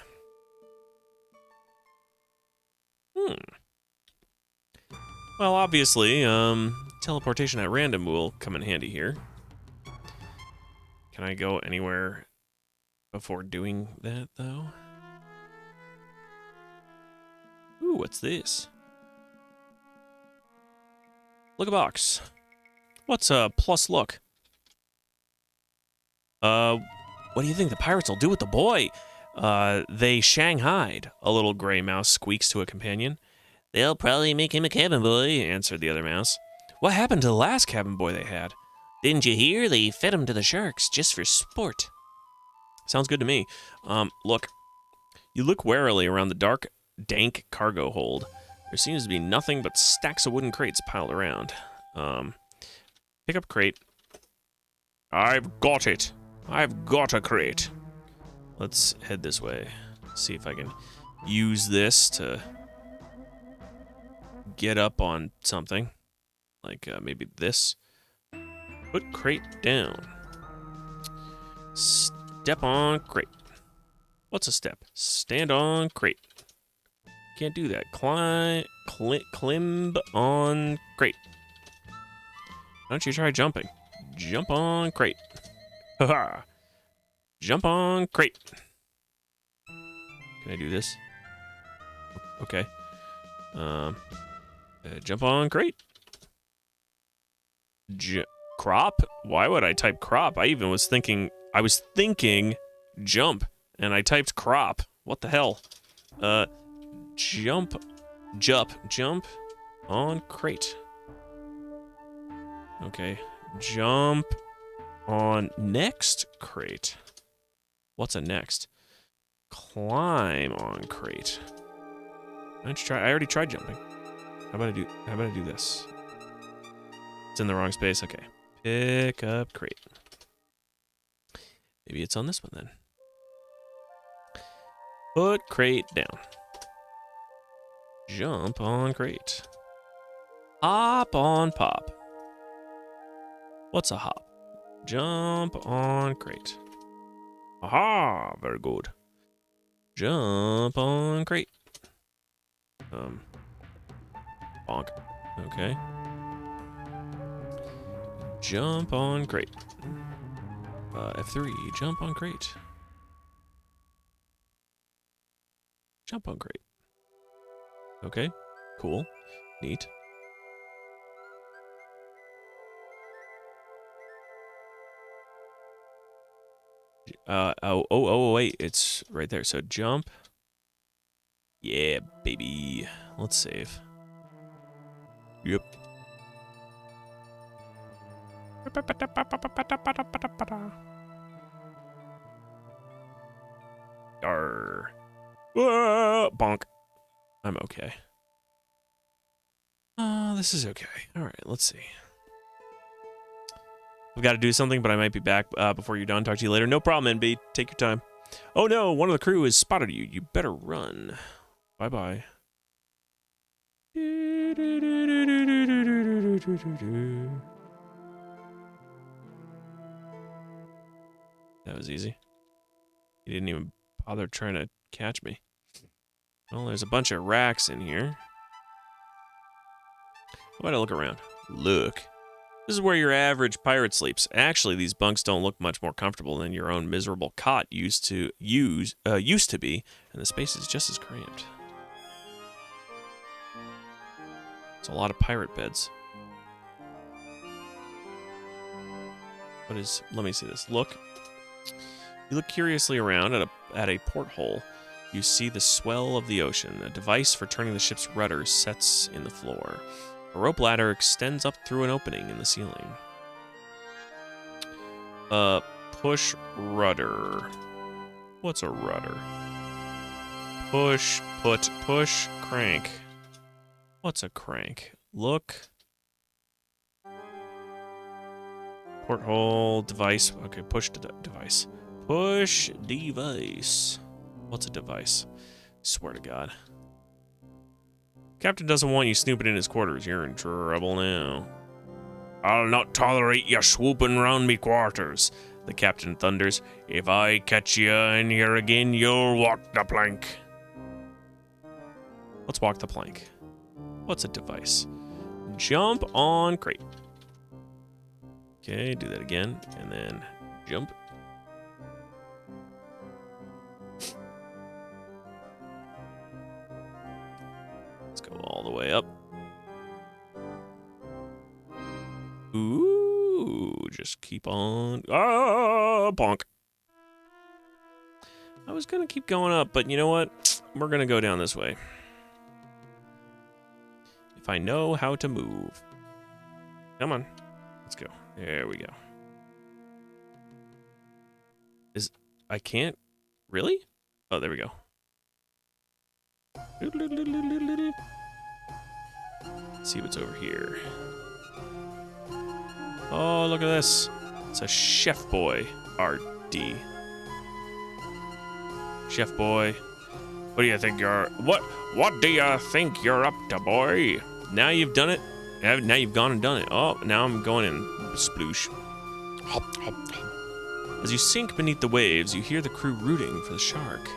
Well, obviously, teleportation at random will come in handy here. Can I go anywhere before doing that, though? Ooh, what's this? Look a box. What's a plus look? What do you think the pirates will do with the boy? They shanghaied, a little gray mouse squeaks to a companion. "They'll probably make him a cabin boy," answered the other mouse. "What happened to the last cabin boy they had?" "Didn't you hear? They fed him to the sharks just for sport." Sounds good to me. Look. You look warily around the dark, dank cargo hold. There seems to be nothing but stacks of wooden crates piled around. Pick up crate. I've got it. I've got a crate. Let's head this way. See if I can use this to get up on something. Like maybe this. Put crate down. Step on crate. What's a step? Stand on crate. Can't do that. Climb on crate. Why don't you try jumping? Jump on crate. Haha. Jump on crate. Can I do this? Okay. Jump on crate. Crop? Why would I type crop? I was thinking jump, and I typed crop. What the hell? Jump on crate. Okay. Jump on next crate. What's a next? Climb on crate. Let's try. I already tried jumping. How about I do this? It's in the wrong space. Okay. Pick up crate. Maybe it's on this one then. Put crate down. Jump on crate. Hop on pop. What's a hop? Jump on crate. Aha! Very good. Jump on crate. Bonk. Okay. Jump on crate. F3. Jump on crate. Jump on crate. Okay. Cool. Neat. Wait. It's right there. So jump. Yeah, baby. Let's save. Yep. Arr. Bonk. I'm okay. This is okay. All right, let's see. I've got to do something, but I might be back before you're done. Talk to you later. No problem, NB. Take your time. Oh no, one of the crew has spotted you. You better run. Bye-bye. That was easy. He didn't even bother trying to catch me. Well, there's a bunch of racks in here. How about I look around? Look. This is where your average pirate sleeps. Actually, these bunks don't look much more comfortable than your own miserable cot used to be, and the space is just as cramped. It's a lot of pirate beds. What is... Let me see this. Look. You look curiously around at a porthole. You see the swell of the ocean. A device for turning the ship's rudder sets in the floor. A rope ladder extends up through an opening in the ceiling. Push rudder. What's a rudder? Push, put, push, crank. What's a crank? Look. Porthole, device. Okay, push device. Push device. What's a device? Swear to God. Captain doesn't want you snooping in his quarters. You're in trouble now. I'll not tolerate you swooping round me quarters, the captain thunders. If I catch you in here again, you'll walk the plank. Let's walk the plank. What's a device? Jump on crate. Okay, do that again, and then jump. Let's go all the way up. Ooh, just keep on. Ah, bonk. I was gonna keep going up, but you know what? We're gonna go down this way. If I know how to move. Come on. Let's go. There we go. I can't? Really? Oh, there we go. Let's see what's over here. Oh, look at this. It's a chef boy. RD. Chef boy. What do you think you're... What do you think you're up to, boy? Now you've done it. Now you've gone and done it. Oh, now I'm going in. Sploosh. Hop, hop, hop. As you sink beneath the waves, you hear the crew rooting for the shark.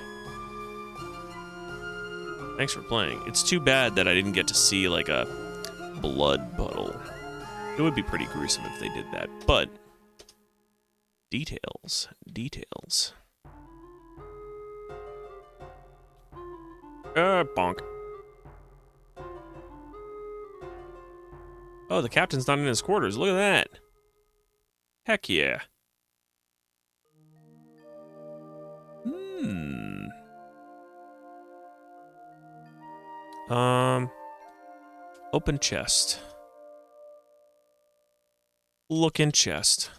Thanks for playing. It's too bad that I didn't get to see, like, a blood puddle. It would be pretty gruesome if they did that, but... Details. Details. Bonk. Oh, the captain's not in his quarters. Look at that. Heck yeah. Open chest. Look in chest.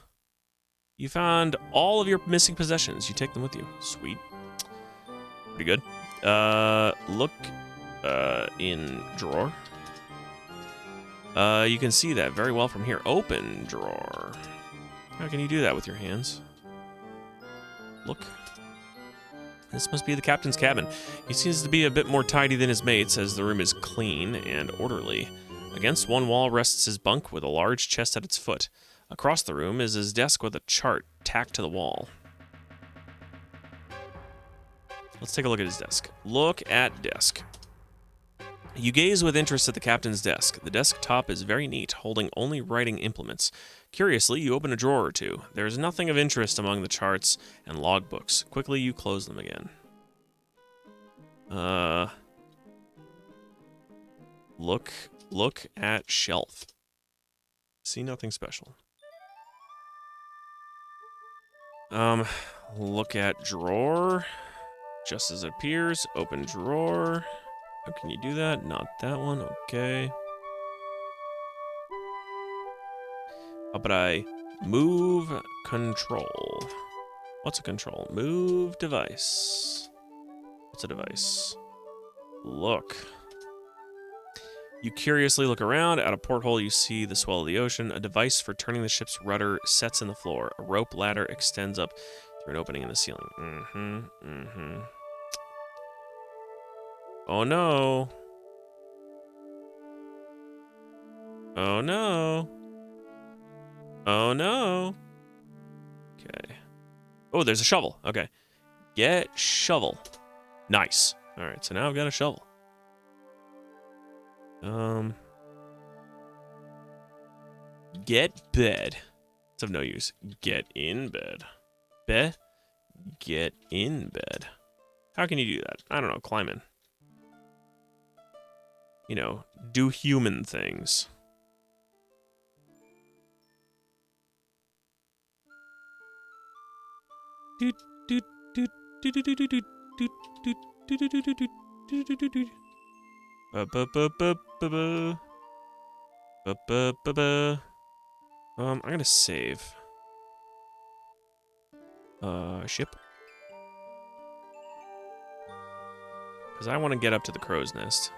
You found all of your missing possessions. You take them with you. Sweet. Pretty good. Look in drawer. You can see that very well from here. Open drawer. How can you do that with your hands? Look. This must be the captain's cabin. He seems to be a bit more tidy than his mates, as the room is clean and orderly. Against one wall rests his bunk with a large chest at its foot. Across the room is his desk with a chart tacked to the wall. Let's take a look at his desk. Look at desk. You gaze with interest at the captain's desk. The desktop is very neat, holding only writing implements. Curiously, you open a drawer or two. There is nothing of interest among the charts and logbooks. Quickly, you close them again. Look at shelf. See nothing special. Look at drawer. Just as it appears, open drawer. How can you do that? Not that one, okay. How about I move control? What's a control? Move device. What's a device? Look. You curiously look around. At a porthole, you see the swell of the ocean. A device for turning the ship's rudder sets in the floor. A rope ladder extends up through an opening in the ceiling. Oh no. Oh no. Oh no. Okay. Oh, there's a shovel. Okay. Get shovel. Nice. Alright, so now I've got a shovel. Get bed. It's of no use. Get in bed. Get in bed. How can you do that? I don't know. Climb in. You know, do human things. I'm gonna save. Ship. Because I want to get up to the crow's nest.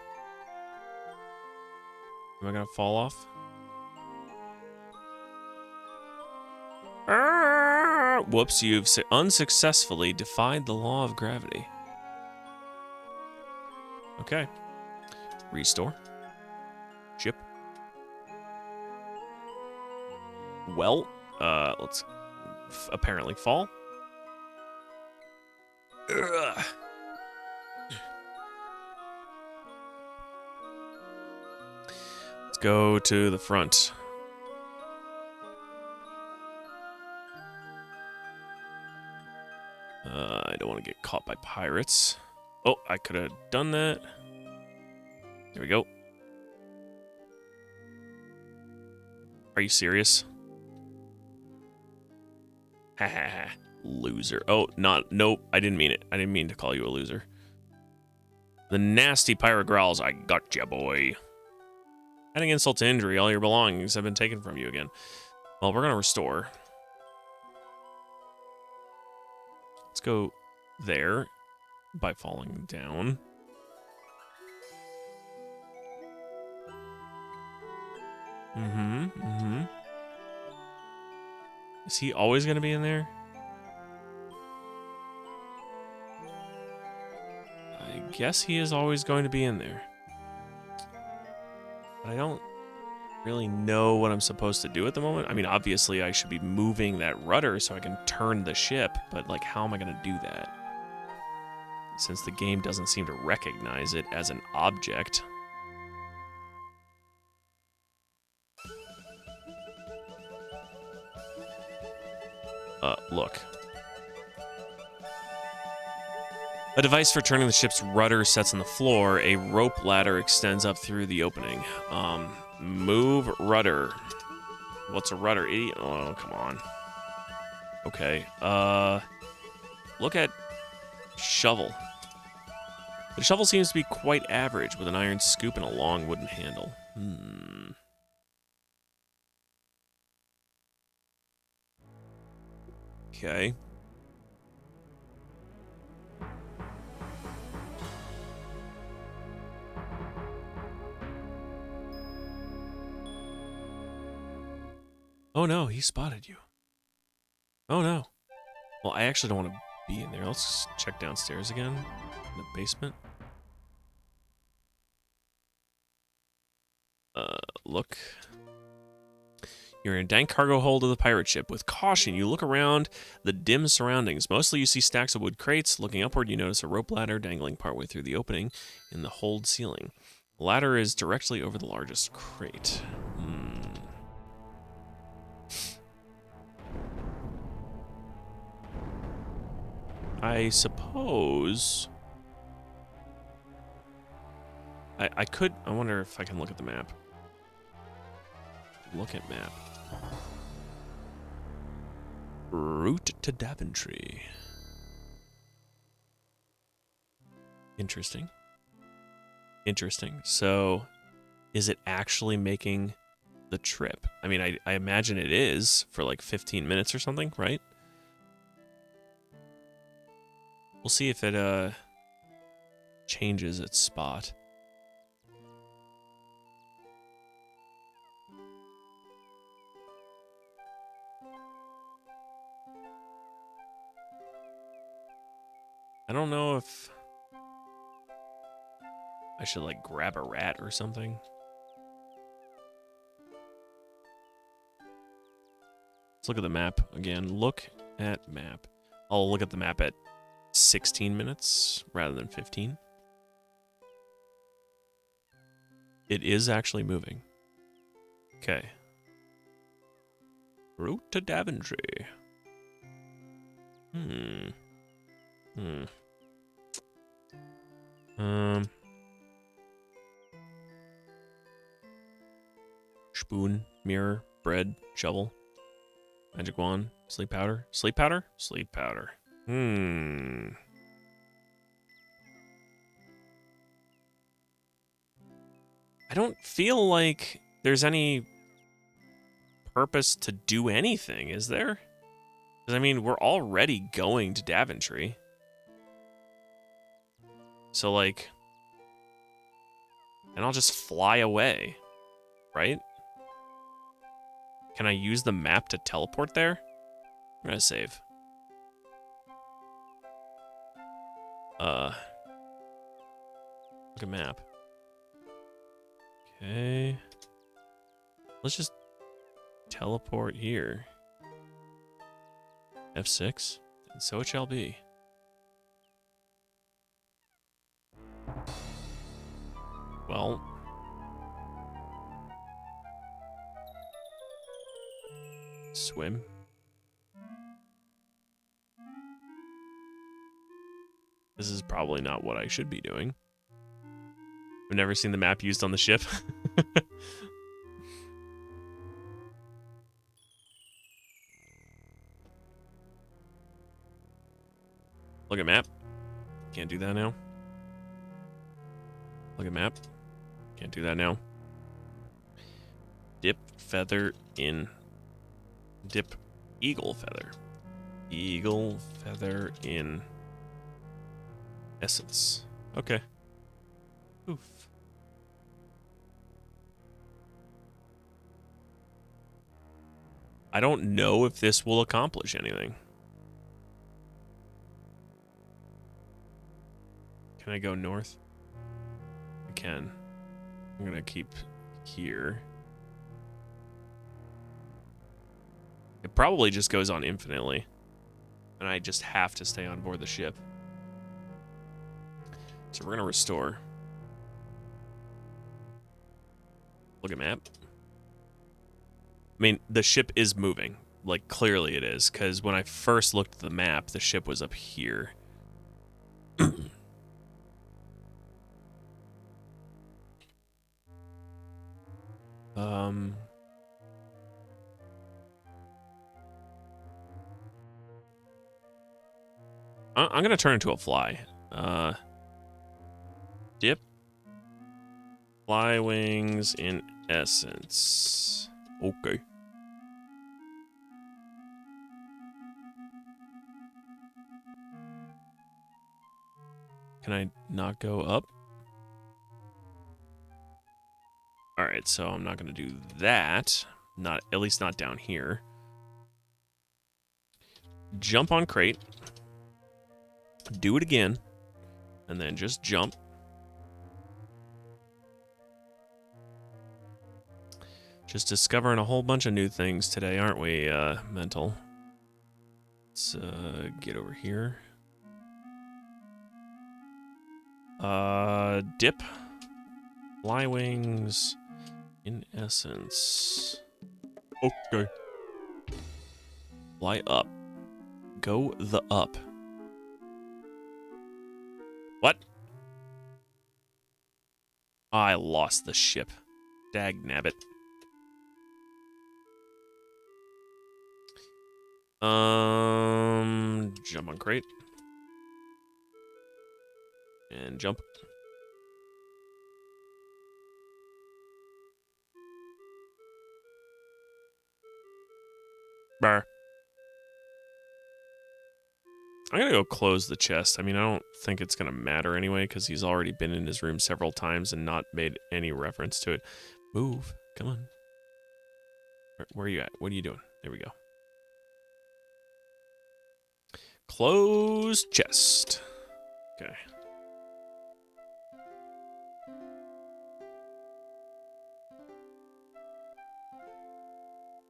Am I gonna fall off? Whoops, you've unsuccessfully defied the law of gravity. Okay. Restore. Ship. Well, let's apparently fall. Ugh. Let's go to the front. I don't want to get caught by pirates. Oh, I could have done that. There we go. Are you serious? Ha ha ha. Loser. Oh, nope, I didn't mean it. I didn't mean to call you a loser. The nasty pirate growls, I gotcha, boy. Adding insult to injury, all your belongings have been taken from you again. Well, we're gonna restore. Let's go there by falling down. Is he always gonna be in there? I guess he is always going to be in there. But I don't really know what I'm supposed to do at the moment. I mean, obviously I should be moving that rudder so I can turn the ship, but like, how am I going to do that? Since the game doesn't seem to recognize it as an object. Look. A device for turning the ship's rudder sets on the floor. A rope ladder extends up through the opening. Move rudder. What's a rudder, idiot? Oh, come on. Okay. Look at shovel. The shovel seems to be quite average, with an iron scoop and a long wooden handle. Okay. Oh no, he spotted you. Oh no. Well, I actually don't want to be in there. Let's check downstairs again. In the basement. Look. You're in a dank cargo hold of the pirate ship. With caution, you look around the dim surroundings. Mostly you see stacks of wood crates. Looking upward, you notice a rope ladder dangling partway through the opening in the hold ceiling. The ladder is directly over the largest crate. I suppose... I could... I wonder if I can look at the map. Look at map. Route to Daventry. Interesting. Interesting. So, is it actually making the trip? I mean, I imagine it is for like 15 minutes or something, right? We'll see if it changes its spot. I don't know if I should like grab a rat or something. Let's look at the map again. Look at map. I'll look at the map at 16 minutes rather than 15. It is actually moving. Okay. Route to Daventry. Spoon, mirror, bread, shovel, magic wand, sleep powder. Sleep powder? Sleep powder. I don't feel like there's any purpose to do anything, is there? Because, I mean, we're already going to Daventry. So, like... And I'll just fly away, right? Can I use the map to teleport there? I'm gonna save. Look at map. Okay. Let's just teleport here. F6, and so it shall be. Well. Swim. This is probably not what I should be doing. I've never seen the map used on the ship. Look at map. Can't do that now. Look at map. Can't do that now. Dip feather in. Dip eagle feather. Eagle feather in essence. Okay. Oof. I don't know if this will accomplish anything. Can I go north? I can. I'm gonna keep here. It probably just goes on infinitely. And I just have to stay on board the ship. So we're gonna restore. Look at map. I mean, the ship is moving. Like, clearly it is. Because when I first looked at the map, the ship was up here. I'm gonna turn into a fly. Dip. Fly wings in essence. Okay. Can I not go up? Alright, so I'm not going to do that. Not, at least not down here. Jump on crate. Do it again. And then just jump. Just discovering a whole bunch of new things today, aren't we, Mental? Let's get over here. Dip. Fly wings in essence. Okay. Fly up. Go the up. What? I lost the ship. Dag nabbit. Jump on crate. And jump. Brr. I'm gonna go close the chest. I mean, I don't think it's gonna matter anyway, because he's already been in his room several times and not made any reference to it. Move. Come on. Where are you at? What are you doing? There we go. Close chest. Okay.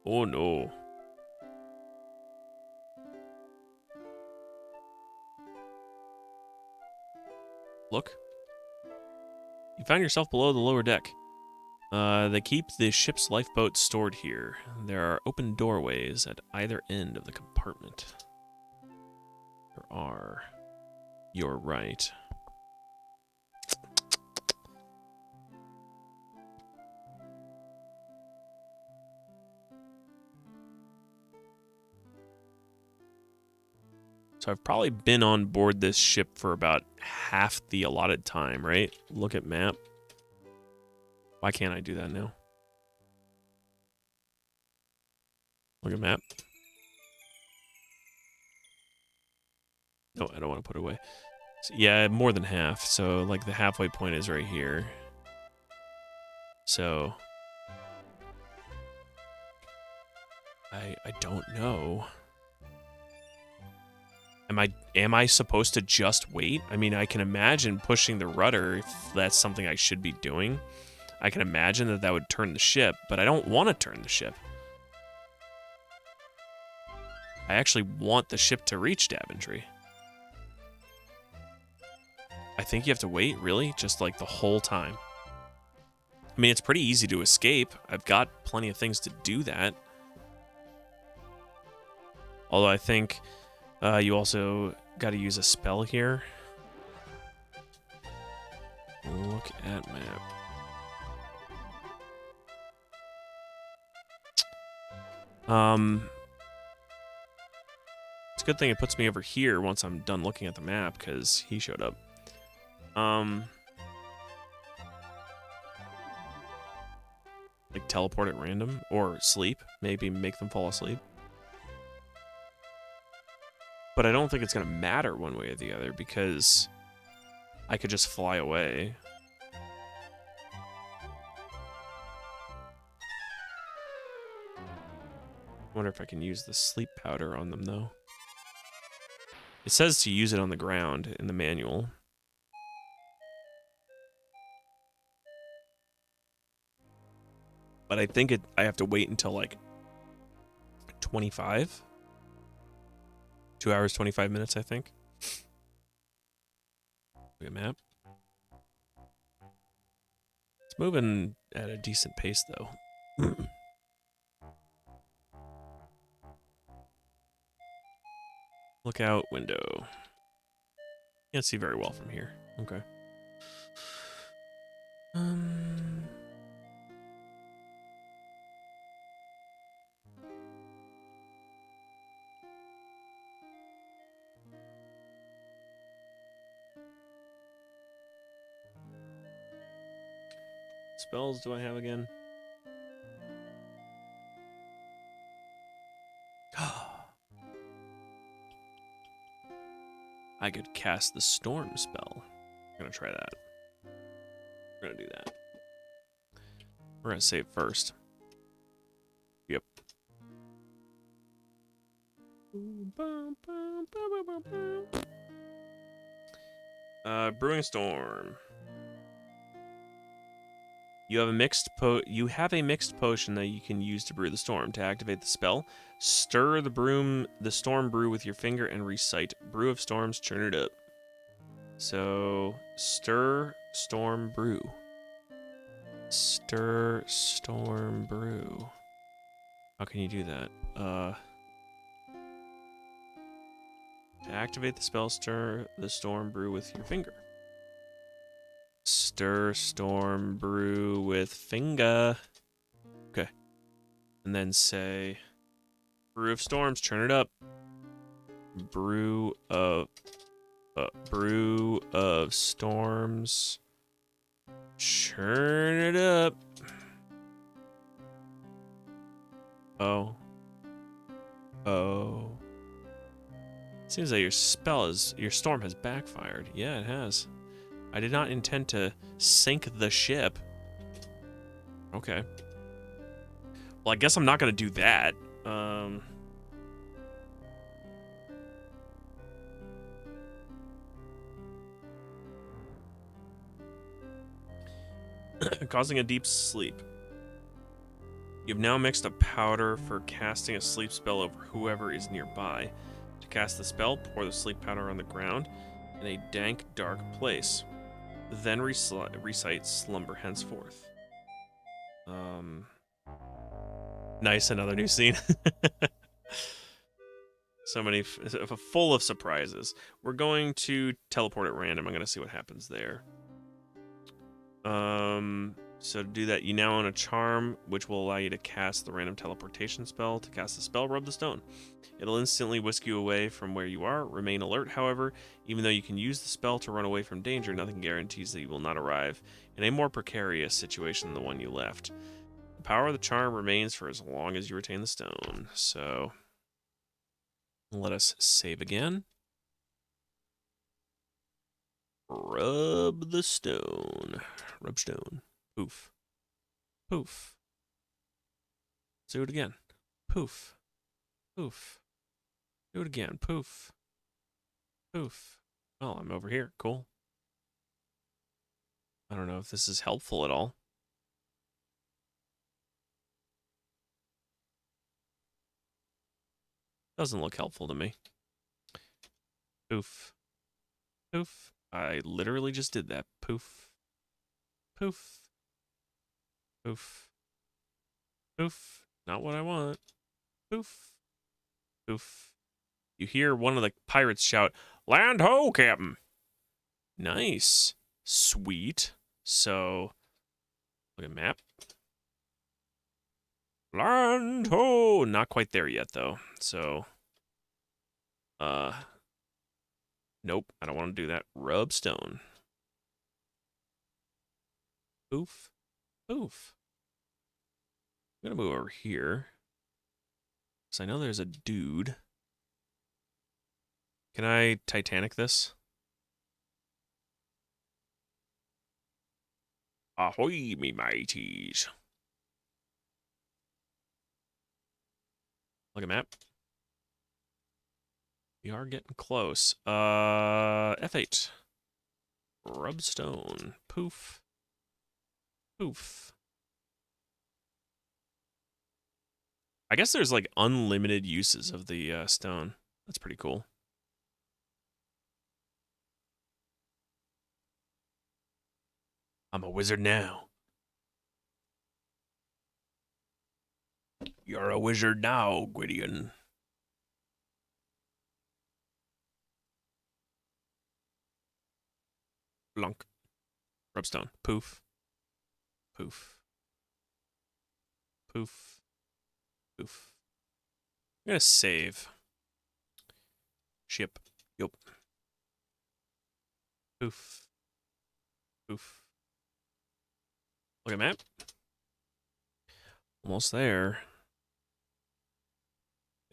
Oh no. Look. You found yourself below the lower deck. They keep the ship's lifeboat stored here. There are open doorways at either end of the compartment. There are. You're right. So I've probably been on board this ship for about half the allotted time, right? Look at map. Why can't I do that now? Look at map. No, I don't want to put it away. So, yeah, more than half. So, like, the halfway point is right here. So... I don't know. Am I supposed to just wait? I mean, I can imagine pushing the rudder if that's something I should be doing. I can imagine that that would turn the ship, but I don't want to turn the ship. I actually want the ship to reach Daventry. I think you have to wait, really? Just like the whole time. I mean, it's pretty easy to escape. I've got plenty of things to do that. Although I think you also got to use a spell here. Look at map. It's a good thing it puts me over here once I'm done looking at the map, because he showed up. Like teleport at random, or sleep. Maybe make them fall asleep. But I don't think it's going to matter one way or the other, because I could just fly away. I wonder if I can use the sleep powder on them, though. It says to use it on the ground in the manual. But I think I have to wait until, like, 25? 2 hours, 25 minutes, I think. Look at map. It's moving at a decent pace, though. Lookout window. Can't see very well from here. Okay. spells do I have again? I could cast the storm spell. I'm gonna try that. We're gonna do that. We're gonna save first. Yep. Brewing storm. You have a mixed potion that you can use to brew the storm. To activate the spell, stir the storm brew with your finger and recite Brew of Storms, churn it up. So, stir storm brew. Stir storm brew. How can you do that? To activate the spell, stir the storm brew with your finger. Stir storm brew with finger. Okay. And then say Brew of Storms, churn it up. Brew of Storms, churn it up. Oh. Seems like your storm has backfired. Yeah, it has. I did not intend to sink the ship. Okay. Well, I guess I'm not gonna do that. Causing a deep sleep. You've now mixed a powder for casting a sleep spell over whoever is nearby. To cast the spell, pour the sleep powder on the ground in a dank, dark place. Then recite Slumber Henceforth. Nice, another new scene. So many, full of surprises. We're going to teleport at random. I'm going to see what happens there. So to do that, you now own a charm, which will allow you to cast the random teleportation spell. To cast the spell, rub the stone. It'll instantly whisk you away from where you are. Remain alert, however. Even though you can use the spell to run away from danger, nothing guarantees that you will not arrive in a more precarious situation than the one you left. The power of the charm remains for as long as you retain the stone. So, let us save again. Rub the stone. Rub stone. Poof. Poof. Let's do it again. Poof. Poof. Do it again. Poof. Poof. Oh, I'm over here. Cool. I don't know if this is helpful at all. Doesn't look helpful to me. Poof. Poof. I literally just did that. Poof. Poof. Poof. Poof. Not what I want. Poof. Poof. You hear one of the pirates shout, "Land ho, Captain!" Nice. Sweet. So, look at map. Land ho! Not quite there yet, though. So, nope. I don't want to do that. Rub stone. Poof. Poof. I'm gonna move over here. Because I know there's a dude. Can I Titanic this? Ahoy, me mateys. Look at map. We are getting close. F8. Rub stone. Poof. Poof. I guess there's like unlimited uses of the stone. That's pretty cool. I'm a wizard now. You're a wizard now, Gwydion. Blunk. Rubstone. Poof. Poof. Poof. Poof. I'm gonna save. Ship. Yup. Poof. Poof. Look at map. Almost there.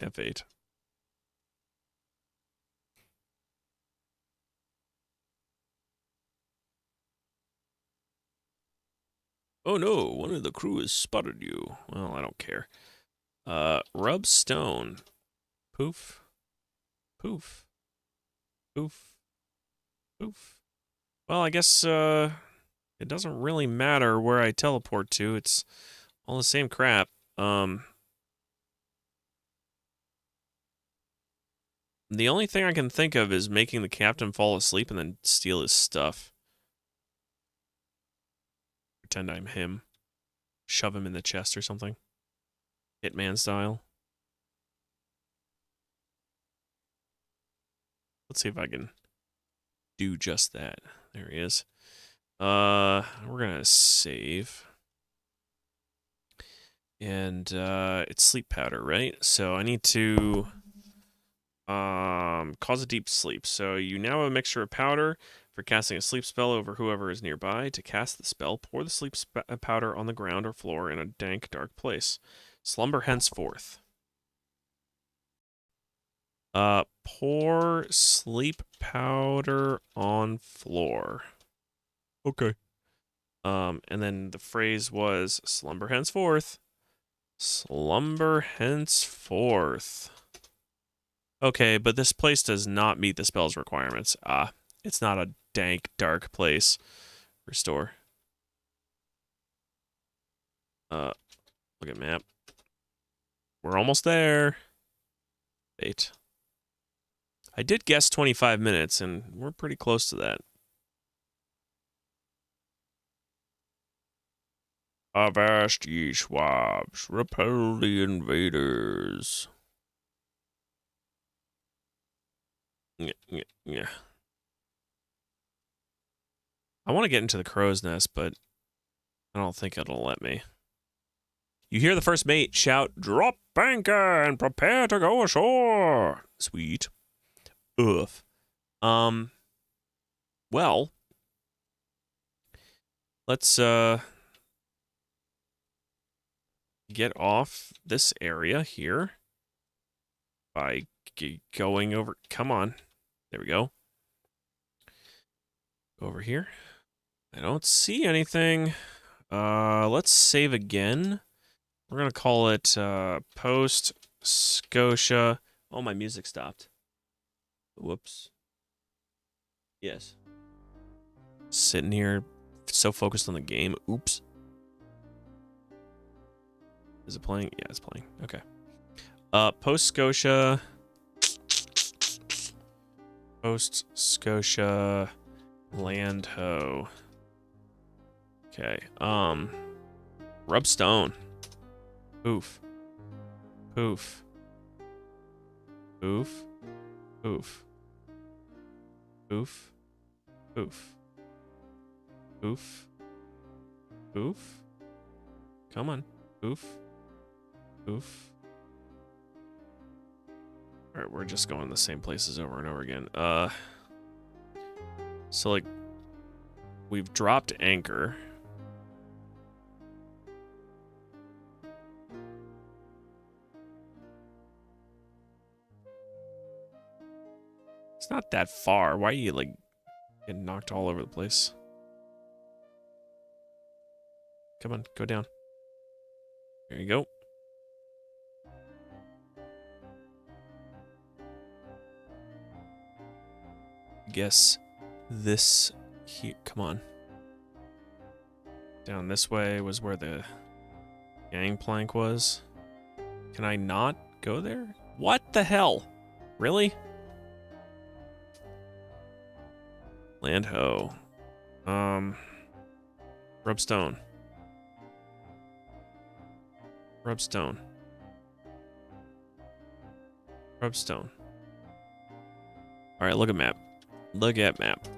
F8. Oh no, one of the crew has spotted you. Well, I don't care. Rub stone. Poof. Poof. Poof. Poof. Well, I guess, it doesn't really matter where I teleport to. It's all the same crap. The only thing I can think of is making the captain fall asleep and then steal his stuff. Pretend I'm him. Shove him in the chest or something. Hitman style. Let's see if I can do just that. There he is. We're gonna save. And it's sleep powder, right? So I need to cause a deep sleep. So you now have a mixture of powder for casting a sleep spell over whoever is nearby. To cast the spell, pour the sleep powder on the ground or floor in a dank, dark place. Slumber henceforth. Pour sleep powder on floor. Okay. And then the phrase was slumber henceforth. Slumber henceforth. Okay, but this place does not meet the spell's requirements. It's not a dank, dark place. Restore. Look at map. We're almost there. 8. I did guess 25 minutes, and we're pretty close to that. Avast ye swabs, repel the invaders. Yeah. I want to get into the crow's nest, but I don't think it'll let me. You hear the first mate shout, "Drop anchor and prepare to go ashore." Sweet. Oof. Well, let's get off this area here by going over. Come on. There we go. Over here. I don't see anything. Let's save again. We're gonna call it Post Scotia. Oh, my music stopped. Whoops. Yes. Sitting here, so focused on the game. Oops. Is it playing? Yeah, it's playing. Okay. Post Scotia. Post Scotia Land Ho. Okay. Rub stone. Poof. Poof. Poof. Poof. Poof. Poof. Poof. Poof. Come on. Poof. Poof. Alright, we're just going the same places over and over again. So, like, we've dropped anchor. It's not that far. Why are you, like, getting knocked all over the place? Come on, go down. There you go. Guess this here. Come on. Down this way was where the gangplank was. Can I not go there? What the hell? Really? Land ho. Rub stone. Rub stone. Rub stone. Alright, look at map. Look at map.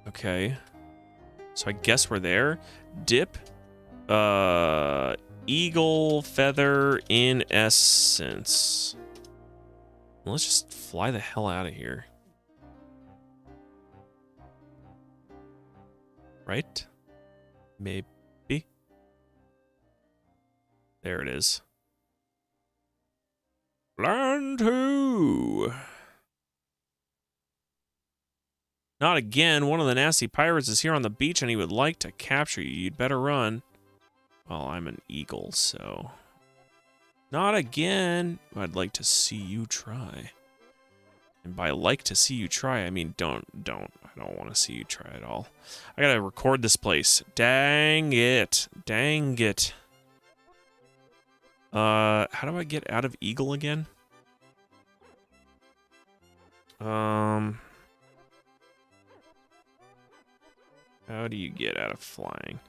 Okay. So I guess we're there. Dip. Eagle feather in essence. Well, let's just fly the hell out of here. Right? Maybe. There it is. Land who? Not again. One of the nasty pirates is here on the beach and he would like to capture you. You'd better run. Well, I'm an eagle, so... Not again. I'd like to see you try. And by like to see you try, I mean don't. I don't want to see you try at all. I gotta record this place. Dang it. Dang it. How do I get out of eagle again? How do you get out of flying?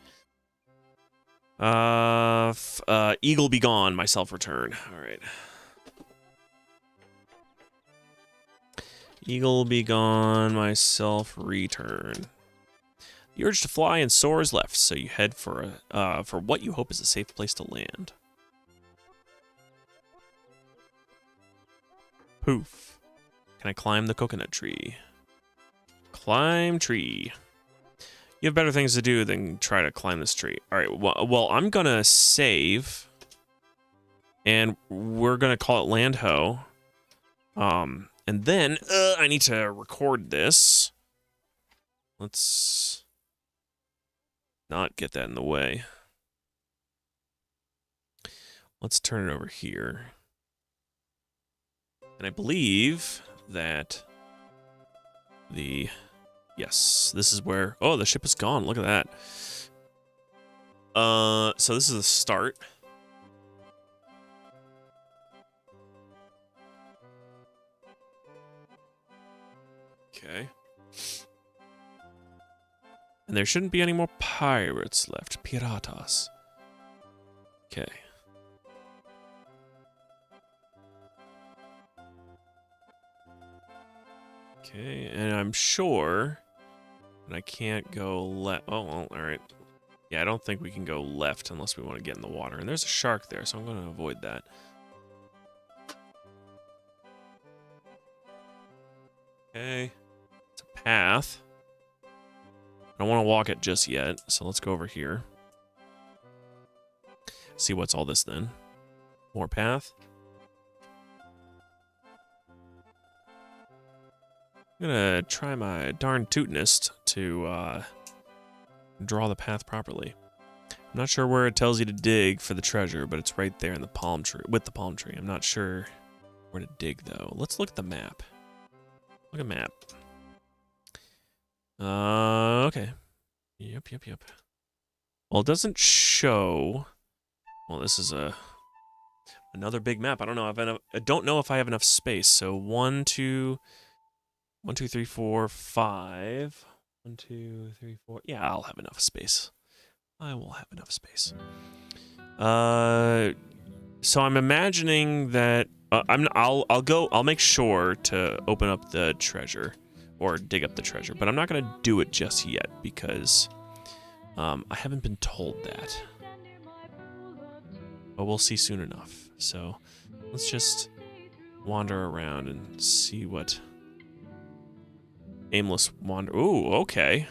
Eagle be gone, myself return. All right. Eagle be gone, myself return. The urge to fly and soar is left, so you head for what you hope is a safe place to land. Poof. Can I climb the coconut tree? Climb tree. You have better things to do than try to climb this tree. All right, well, I'm gonna save, and we're gonna call it Land Ho. And then I need to record this. Let's not get that in the way. Let's turn it over here. And I believe that yes, this is where, oh, the ship is gone. Look at that. So this is the start. Okay. And there shouldn't be any more pirates left. Piratas. Okay. Okay, and I'm sure that I can't go left. Oh, well, all right. Yeah, I don't think we can go left unless we want to get in the water. And there's a shark there, so I'm going to avoid that. Okay. It's a path. I don't want to walk it just yet, so let's go over here. See what's all this then. More path. I'm gonna try my darn tootinest to draw the path properly. I'm not sure where it tells you to dig for the treasure, but it's right there in the palm tree, with the palm tree. I'm not sure where to dig though. Let's look at the map. Look at map. Okay. Yep. Well, it doesn't show. Well, this is another big map. I don't know if I have enough space. So 1, 2, 3, 4, 5. 1, 2, 3, 4. Yeah, I'll have enough space. I will have enough space. So I'm imagining that I'll make sure to open up the treasure or dig up the treasure, but I'm not gonna do it just yet because I haven't been told that. But we'll see soon enough. So let's just wander around and see what aimless wander. Ooh, okay.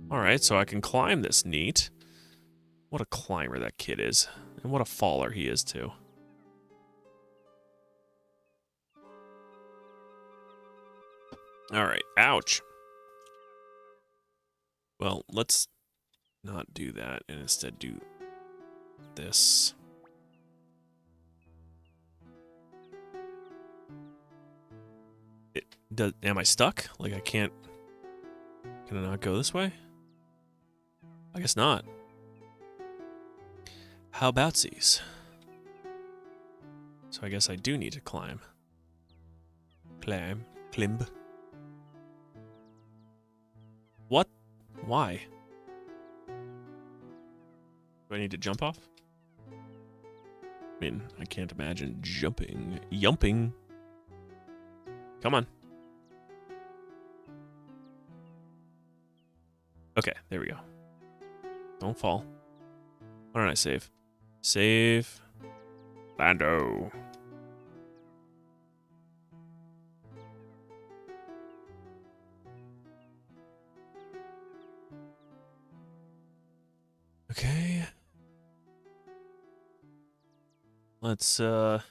All right, so I can climb this. Neat. What a climber that kid is, and what a faller he is too. All right, ouch. Well, let's not do that and instead do this. Am I stuck? Like I can't... Can I not go this way? I guess not. How aboutsies? So I guess I do need to climb. Climb. What? Why? Do I need to jump off? I mean, I can't imagine jumping. Yumping. Come on. Okay, there we go. Don't fall. Why don't I save? Save. Lando. Let's mark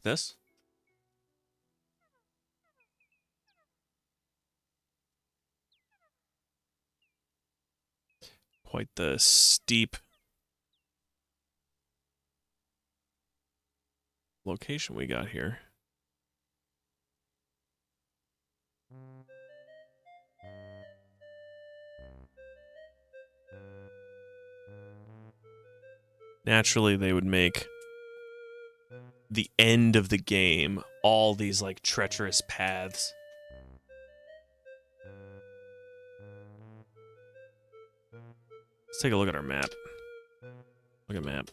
this. Quite the steep location we got here. Naturally, they would make the end of the game all these like treacherous paths. Let's take a look at our map. Look at map.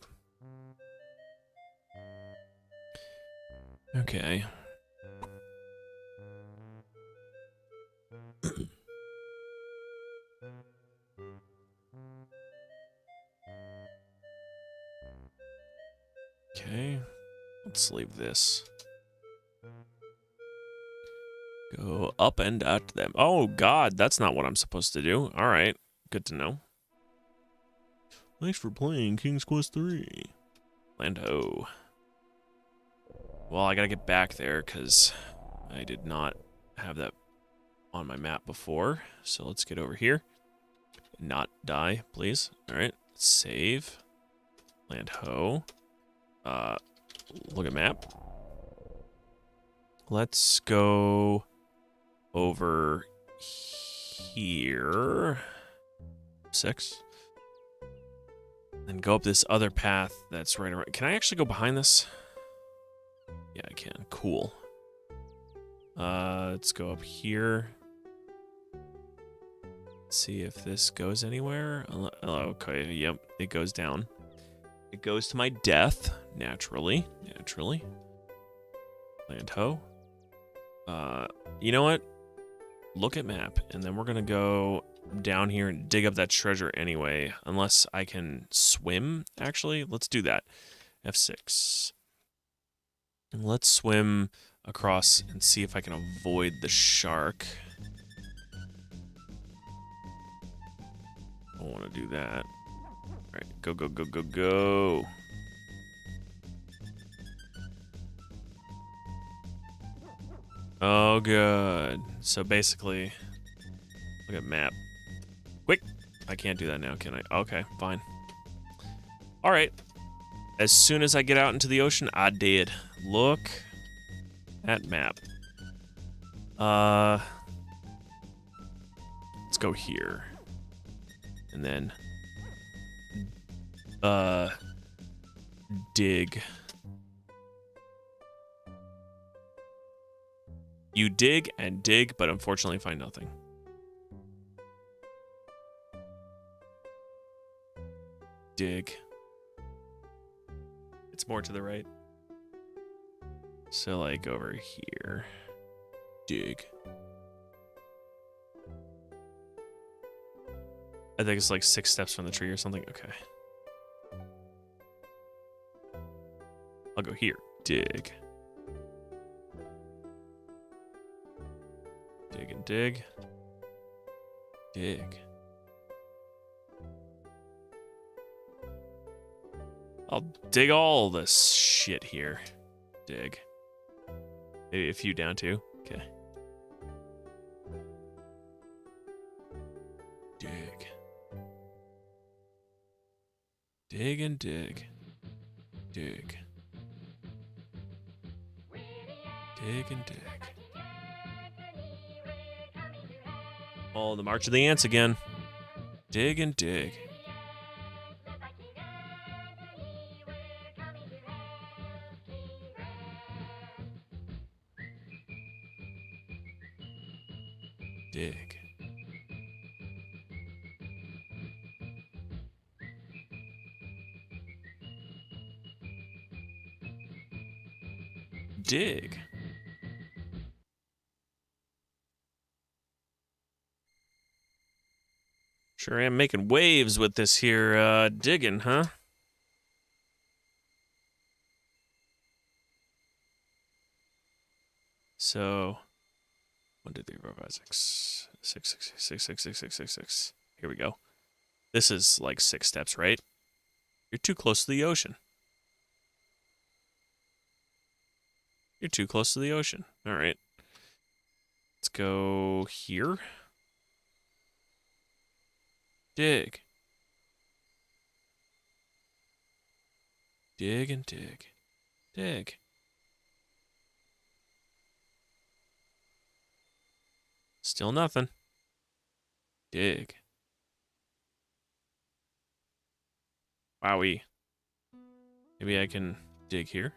Okay. Okay. Let's leave this. Go up and at them. Oh, God, that's not what I'm supposed to do. All right. Good to know. Thanks for playing King's Quest 3. Land ho. Well, I gotta get back there because I did not have that on my map before. So let's get over here. Not die, please. All right. Save. Land ho. Look at map. Let's go over here. 6. Then go up this other path that's right around. Can I actually go behind this? Yeah, I can. Cool. Let's go up here. See if this goes anywhere. Oh, okay, yep, it goes down. It goes to my death, naturally. Naturally. Land ho. You know what? Look at map, and then we're gonna go down here and dig up that treasure anyway. Unless I can swim, actually. Let's do that. F6. And let's swim across and see if I can avoid the shark. I don't want to do that. Alright, go, go, go, go, go. Oh, good. So basically, look at map. Quick! I can't do that now, can I? Okay, fine. Alright. As soon as I get out into the ocean, I did. Look at map. Let's go here. And then dig. You dig and dig, but unfortunately find nothing. Dig. It's more to the right. So like over here. Dig. I think it's like 6 steps from the tree or something. Okay. I'll go here. Dig. Dig and dig. Dig. I'll dig all this shit here. Dig. Maybe a few down too. Okay. Dig. Dig and dig. Dig. Dig and dig. Oh, the March of the Ants again. Dig and dig. Dig. Dig. Sure am making waves with this here digging, huh? So 1, 2, 3, 4, 5, 6, 6, 6, 6, 6, 6, 6, 6, 6. Here we go. This is like 6 steps, right? You're too close to the ocean. You're too close to the ocean. All right. Let's go here. Dig. Dig and dig. Dig. Still nothing. Dig. Wowie. Maybe I can dig here.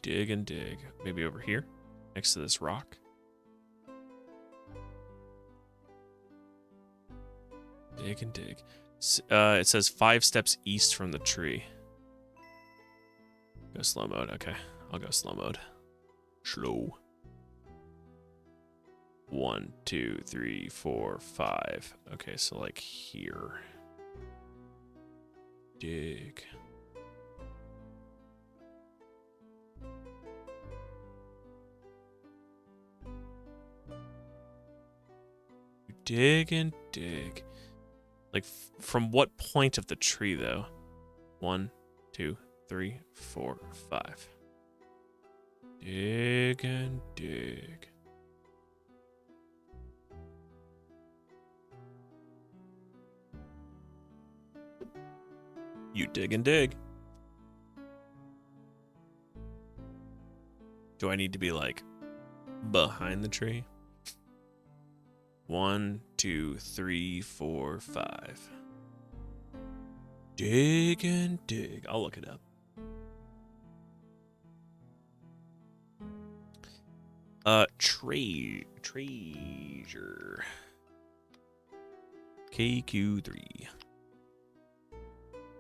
Dig and dig. Maybe over here, next to this rock. Dig and dig. It says 5 steps east from the tree. Go slow mode. Okay, I'll go slow mode. Slow. 1, 2, 3, 4, 5. Okay, so like here. Dig. Dig and dig. Like, from what point of the tree, though? 1, 2, 3, 4, 5. Dig and dig. You dig and dig. Do I need to be, like, behind the tree? 1, 2, 3, 4, 5. Dig and dig. I'll look it up. Treasure. KQ3.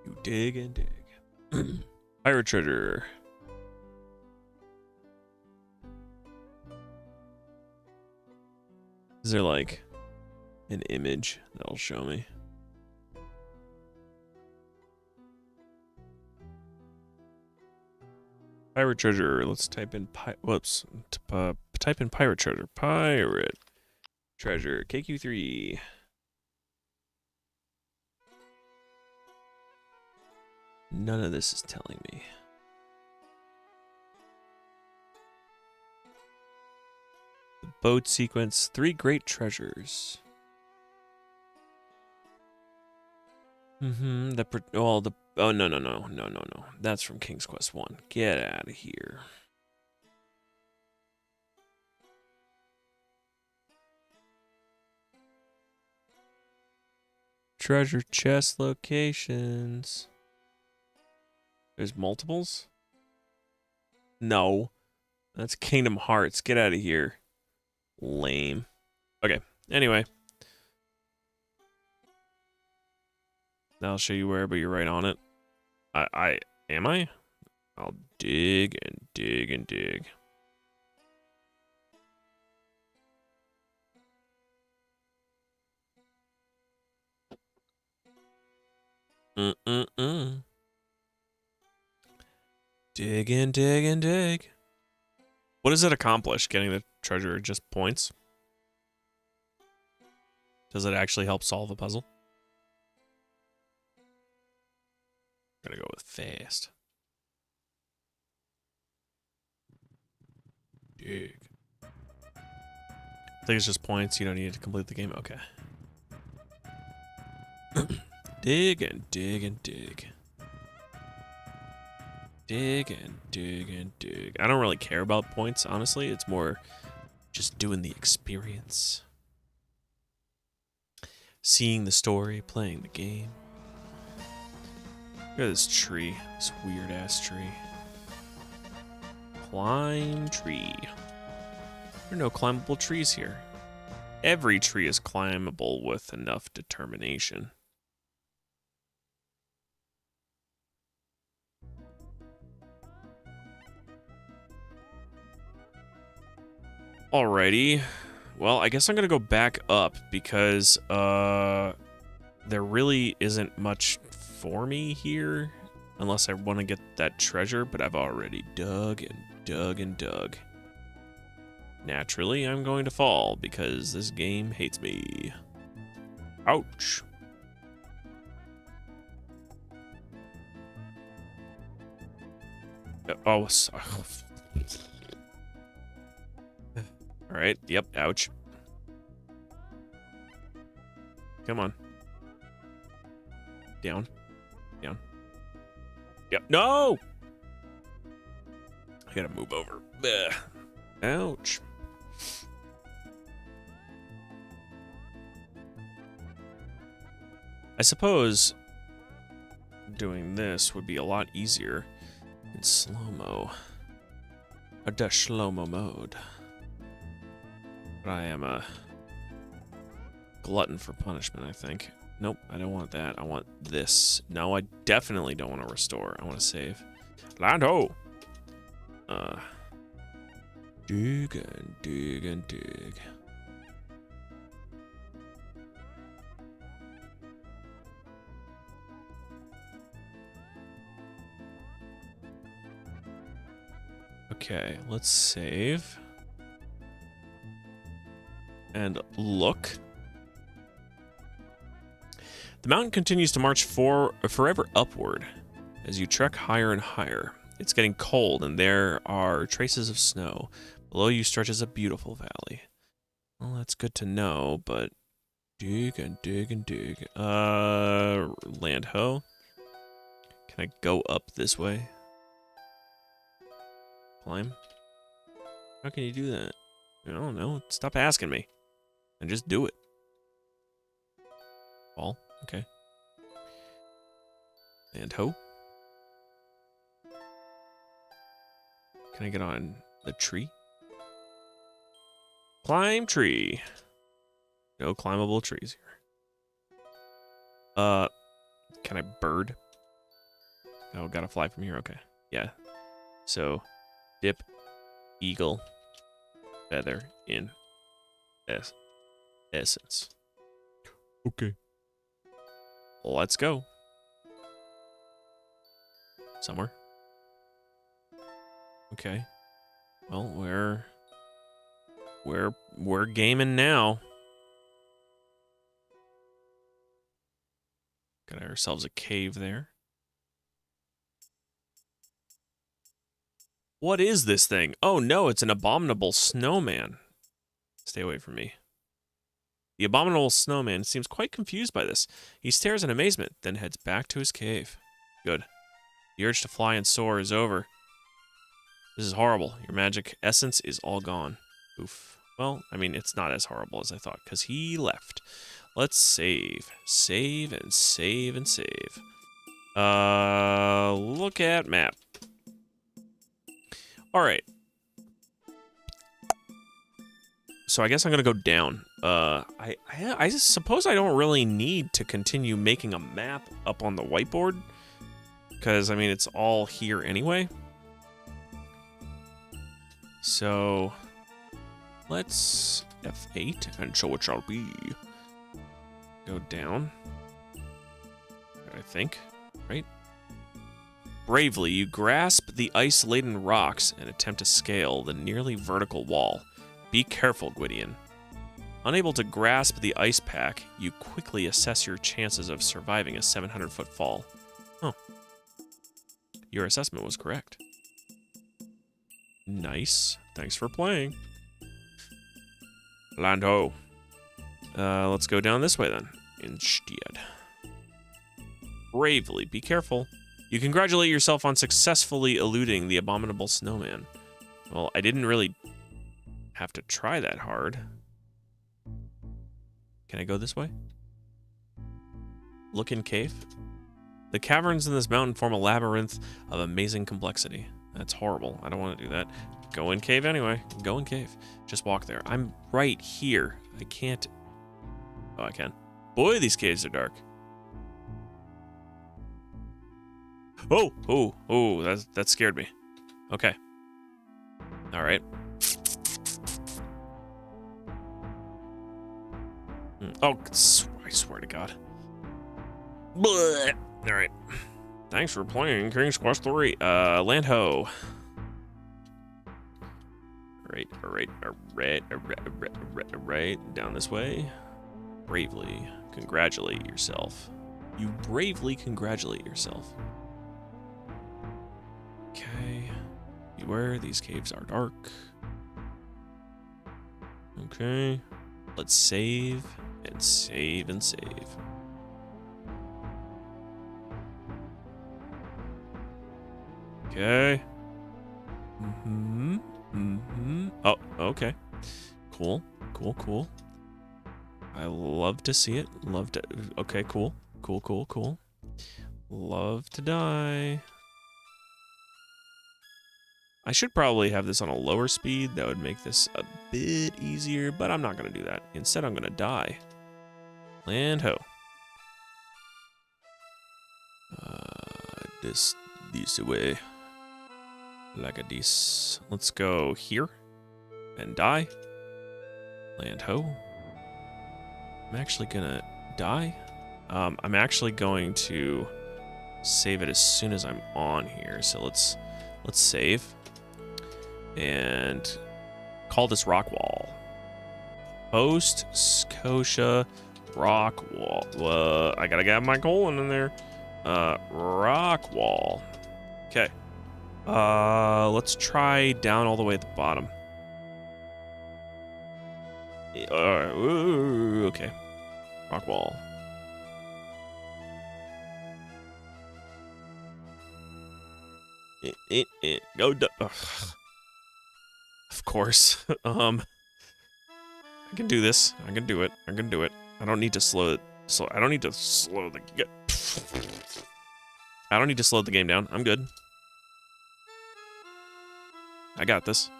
You dig and dig. Pirate treasure. Is there like an image that'll show me? Pirate treasure. Let's type in type in pirate treasure. Pirate treasure. KQ3. None of this is telling me. The boat sequence. 3 great treasures. Oh, no. That's from King's Quest 1. Get out of here. Treasure chest locations. There's multiples? No. That's Kingdom Hearts. Get out of here. Lame. Okay. Anyway. I'll show you where, but you're right on it. Am I? I'll dig and dig and dig. Dig and dig and dig. What does it accomplish, getting the treasure? Just points? Does it actually help solve a puzzle? I'm gonna go with fast. Dig. I think it's just points. You don't need to complete the game. Okay. Dig and dig and dig. Dig and dig and dig. I don't really care about points, honestly. It's more just doing the experience. Seeing the story, playing the game. Look at this tree. This weird-ass tree. Climb tree. There are no climbable trees here. Every tree is climbable with enough determination. Alrighty. Well, I guess I'm gonna go back up because there really isn't much for me here unless I want to get that treasure, but I've already dug and dug and dug. Naturally, I'm going to fall because this game hates me. Ouch. Oh, all right. Yep. Ouch. Come on. Down. Down. Yep. No! I gotta move over. Ugh. Ouch. I suppose doing this would be a lot easier in slow-mo. A slow-mo mode. But I am a glutton for punishment, I think. Nope, I don't want that. I want this. No, I definitely don't want to restore. I want to save. Lando! Dig and dig and dig. Okay, let's save. And look. The mountain continues to march forever upward as you trek higher and higher. It's getting cold, and there are traces of snow. Below you stretches a beautiful valley. Well, that's good to know, but dig and dig and dig. Land ho. Can I go up this way? Climb? How can you do that? I don't know. Stop asking me. And just do it. Fall? Okay. And ho. Can I get on the tree? Climb tree. No climbable trees here. Can I bird? Oh, gotta fly from here. Okay. Yeah. So, dip, eagle, feather in essence. Okay. Let's go. Somewhere. Okay. Well, we're gaming now. Got ourselves a cave there. What is this thing? Oh no, it's an abominable snowman. Stay away from me. The abominable snowman seems quite confused by this. He stares in amazement, then heads back to his cave. Good. The urge to fly and soar is over. This is horrible. Your magic essence is all gone. Oof. Well, I mean, it's not as horrible as I thought, because he left. Let's save. Save and save and save. Look at map. Alright. So I guess I'm gonna go down. I suppose I don't really need to continue making a map up on the whiteboard. Because, I mean, it's all here anyway. So, let's F8, and so it shall be. Go down. I think, right? Bravely, you grasp the ice-laden rocks and attempt to scale the nearly vertical wall. Be careful, Gwydion. Unable to grasp the ice pack, you quickly assess your chances of surviving a 700-foot fall. Oh. Your assessment was correct. Nice. Thanks for playing. Land ho. Let's go down this way then, instead. Bravely, be careful. You congratulate yourself on successfully eluding the abominable snowman. Well, I didn't really have to try that hard. Can I go this way? Look in cave. The caverns in this mountain form a labyrinth of amazing complexity. That's horrible. I don't want to do that. Go in cave anyway. Go in cave. Just walk there. I'm right here. I can't... Oh, I can. Boy, these caves are dark. Oh, oh, oh, that scared me. Okay. All right. Oh, I swear to God. Blech. All right. Thanks for playing King's Quest 3. Land ho. All right. Down this way. Bravely congratulate yourself. You bravely congratulate yourself. Okay. Beware, these caves are dark. Okay. Let's save and save and save. Okay. Oh, okay. Cool. Cool, cool. I love to see it. Love to... Okay, cool. Cool, cool, cool. Love to die. I should probably have this on a lower speed. That would make this a bit easier, but I'm not going to do that. Instead, I'm going to die. Land ho. This away. Like a this. Let's go here and die. Land ho. I'm actually gonna die. I'm actually going to save it as soon as I'm on here. So let's save and call this rock wall. Post Scotia rock wall. I gotta get my colon in there. Rock wall. Okay. Let's try down all the way at the bottom. Okay. Rock wall. Go. Of course. I can do this. I can do it. I can do it. I don't need to slow it. I don't need to slow the. I don't need to slow the game down. I'm good. I got this.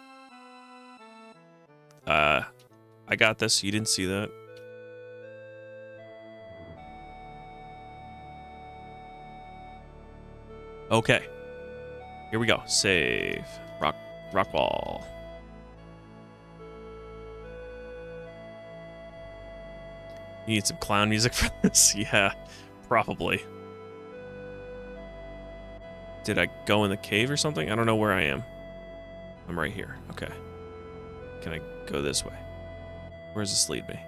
I got this. You didn't see that. Okay. Here we go. Save. Rock wall. You need some clown music for this? Yeah, probably. Did I go in the cave or something? I don't know where I am. I'm right here. Okay. Can I go this way? Where does this lead me?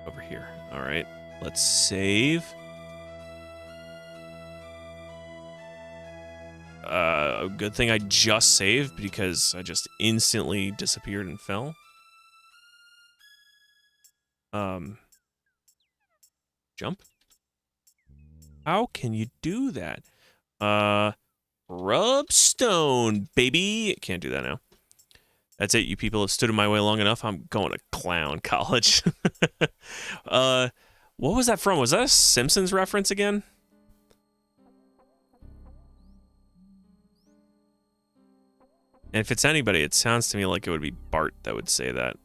Over here. All right. Let's save. Good thing I just saved because I just instantly disappeared and fell. Jump? How can you do that? Rub stone, baby. Can't do that now. That's it. You people have stood in my way long enough. I'm going to clown college. What was that from? Was that a Simpsons reference again? And if it's anybody, it sounds to me like it would be Bart that would say that.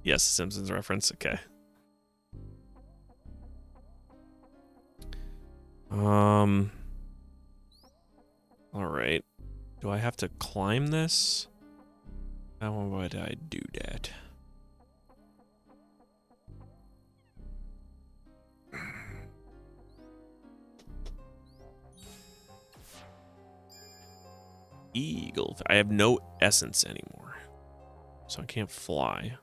Yes, Simpsons reference. Okay. All right. Do I have to climb this? How would I do that? Eagle. I have no essence anymore, so I can't fly.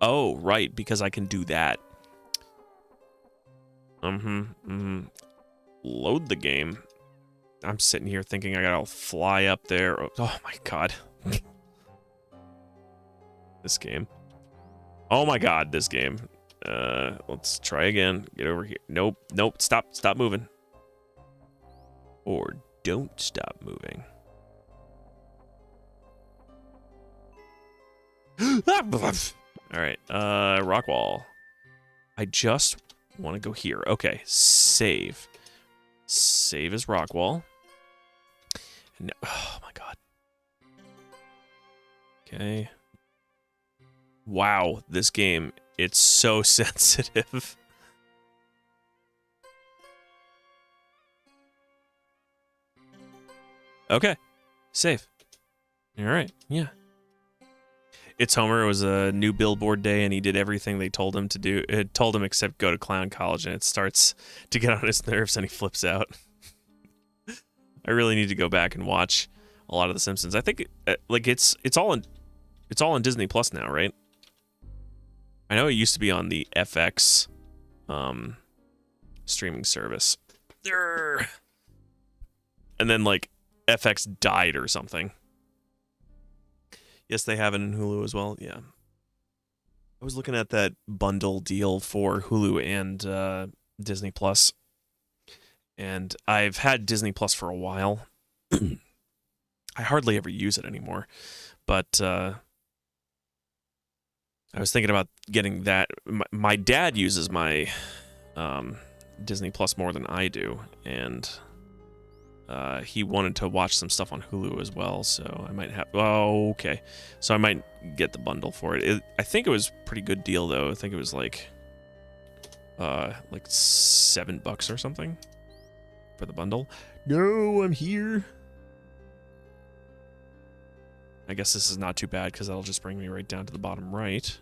Oh, right, because I can do that. Load the game. I'm sitting here thinking I gotta fly up there. Oh my god. This game. Oh my god, this game. Let's try again. Get over here. Nope, nope, stop moving. Or don't stop moving. Alright, rock wall. I just want to go here. Okay, save. Save as rock wall. No, oh my god. Okay. Wow, this game, it's so sensitive. Okay, save. Alright, yeah. It's Homer. It was a new billboard day, and he did everything they told him to do. It told him except go to clown college, and it starts to get on his nerves, and he flips out. I really need to go back and watch a lot of The Simpsons. I think like it's all in Disney Plus now, right? I know it used to be on the FX streaming service. Urgh. And then, like, FX died or something. Yes, they have it in Hulu as well. Yeah. I was looking at that bundle deal for Hulu and Disney Plus. And I've had Disney Plus for a while. I hardly ever use it anymore. But I was thinking about getting that. My dad uses my Disney Plus more than I do. And he wanted to watch some stuff on Hulu as well. So I might have... Oh, okay. So I might get the bundle for it. I think it was a pretty good deal, though. I think it was like $7 or something for the bundle. No, I'm here. I guess this is not too bad because that'll just bring me right down to the bottom right.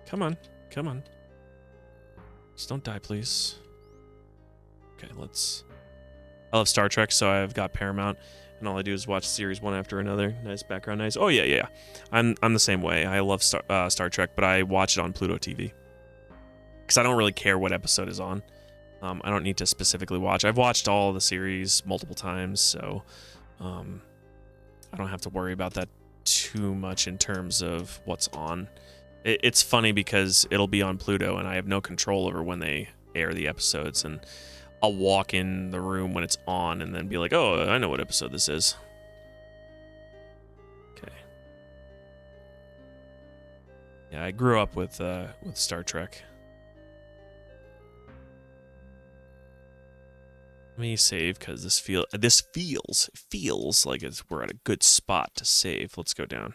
Come on. Come on. Just don't die, please. Okay, let's... I love Star Trek, so I've got Paramount, and all I do is watch series one after another. Nice background noise. Oh, yeah. I'm the same way. I love Star Trek, but I watch it on Pluto TV. Because I don't really care what episode is on. I don't need to specifically watch. I've watched all the series multiple times, so I don't have to worry about that too much in terms of what's on. It's funny because it'll be on Pluto, and I have no control over when they air the episodes, and I'll walk in the room when it's on and then be like, oh, I know what episode this is. Okay. Yeah, I grew up with Star Trek. Let me save because this feels like we're at a good spot to save. Let's go down.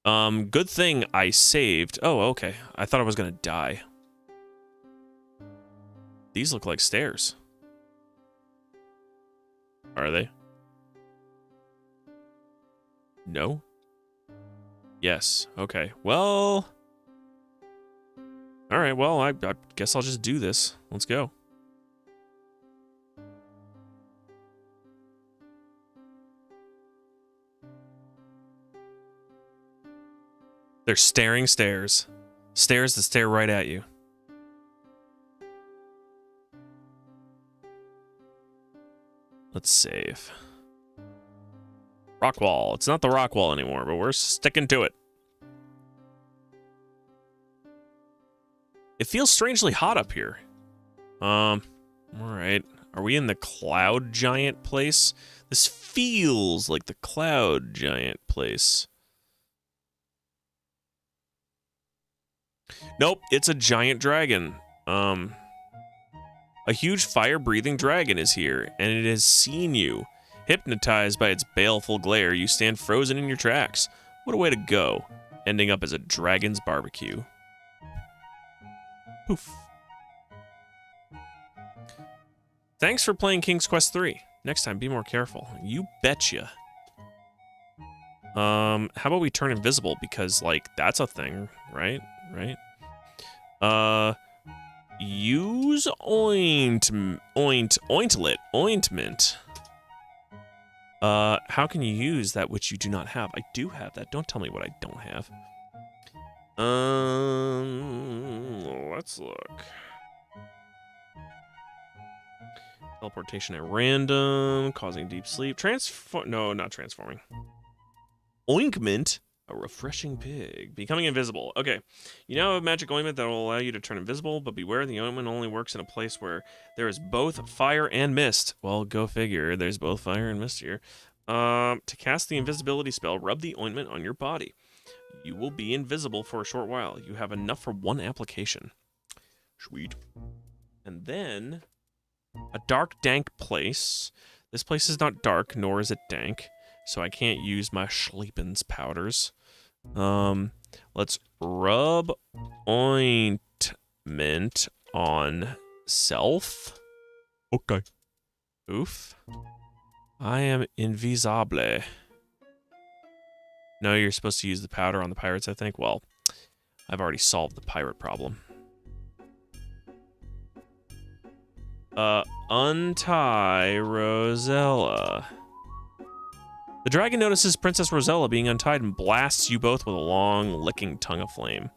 Good thing I saved. Oh, okay. I thought I was gonna die. These look like stairs. Are they? No? Yes. Okay. Well... Alright, well, I guess I'll just do this. Let's go. They're staring stairs. Stairs that stare right at you. Let's save. Rock wall. It's not the rock wall anymore, but we're sticking to it. It feels strangely hot up here. Alright. Are we in the cloud giant place? This feels like the cloud giant place. Nope, it's a giant dragon. A huge fire-breathing dragon is here, and it has seen you. Hypnotized by its baleful glare, you stand frozen in your tracks. What a way to go, ending up as a dragon's barbecue. Poof. Thanks for playing King's Quest 3. Next time, be more careful. You betcha. How about we turn invisible? Because, like, that's a thing, right? Right? Use ointment. How can you use that which you do not have? I do have that. Don't tell me what I don't have. Let's look. Teleportation at random, causing deep sleep. No, not transforming. Ointment. A refreshing pig. Becoming invisible. Okay. You now have a magic ointment that will allow you to turn invisible, but beware, the ointment only works in a place where there is both fire and mist. Well, go figure. There's both fire and mist here. To cast the invisibility spell, rub the ointment on your body. You will be invisible for a short while. You have enough for one application. Sweet. And then, a dark, dank place. This place is not dark, nor is it dank, so I can't use my Schleppens powders. Let's rub ointment on self. Okay. Oof. I am invisible. No, you're supposed to use the powder on the pirates, I think. Well, I've already solved the pirate problem. Untie Rosella. The dragon notices Princess Rosella being untied and blasts you both with a long, licking tongue of flame.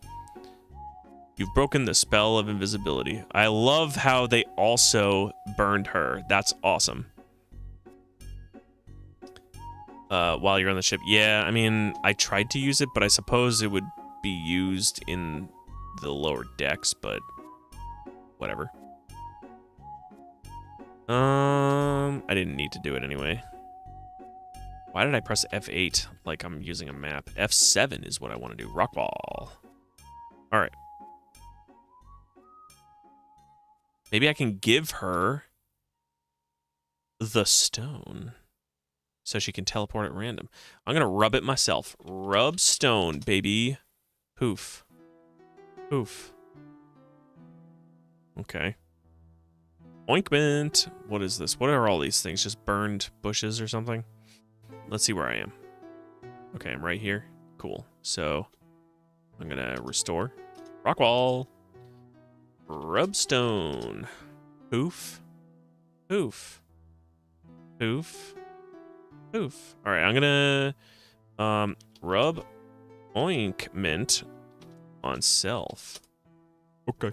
You've broken the spell of invisibility. I love how they also burned her. That's awesome. While you're on the ship. Yeah, I mean, I tried to use it, but I suppose it would be used in the lower decks, but whatever. I didn't need to do it anyway. Why did I press F8 like I'm using a map? F7 is what I want to do. Rockball. All right. Maybe I can give her the stone so she can teleport at random. I'm going to rub it myself. Rub stone, baby. Poof. Poof. Okay. Ointment. What is this? What are all these things? Just burned bushes or something? Let's see where I am. Okay, I'm right here. Cool. So I'm going to restore. Rockwall. Rub stone. Poof. Poof. Poof. Poof. All right, I'm going to rub ointment on self. Okay.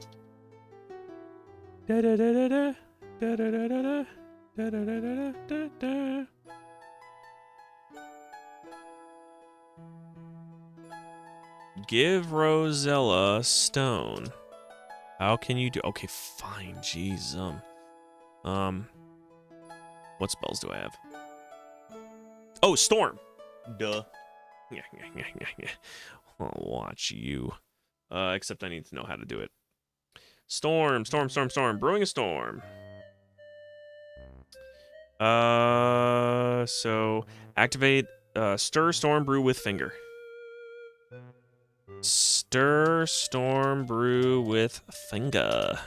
Da da da da da da da da da da da da da da. Give Rosella stone. How can you do? Okay, fine. Jeez. What spells do I have? Oh, storm. Duh. I'll watch you. Except I need to know how to do it. Storm, storm, storm, storm. Brewing a storm. So activate stir storm brew with finger. Stir storm brew with finger.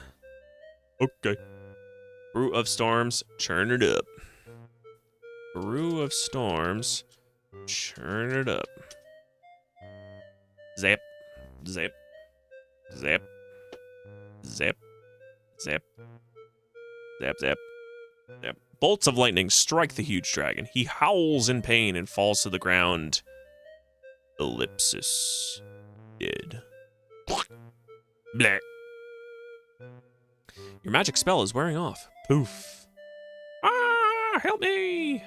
Okay. Brew of storms, churn it up. Brew of storms, churn it up. Zap, zap, zap, zap, zap, zap, zap, zap. Bolts of lightning strike the huge dragon. He howls in pain and falls to the ground. Ellipsis. Dead. Blech. Your magic spell is wearing off. Poof. Ah, help me!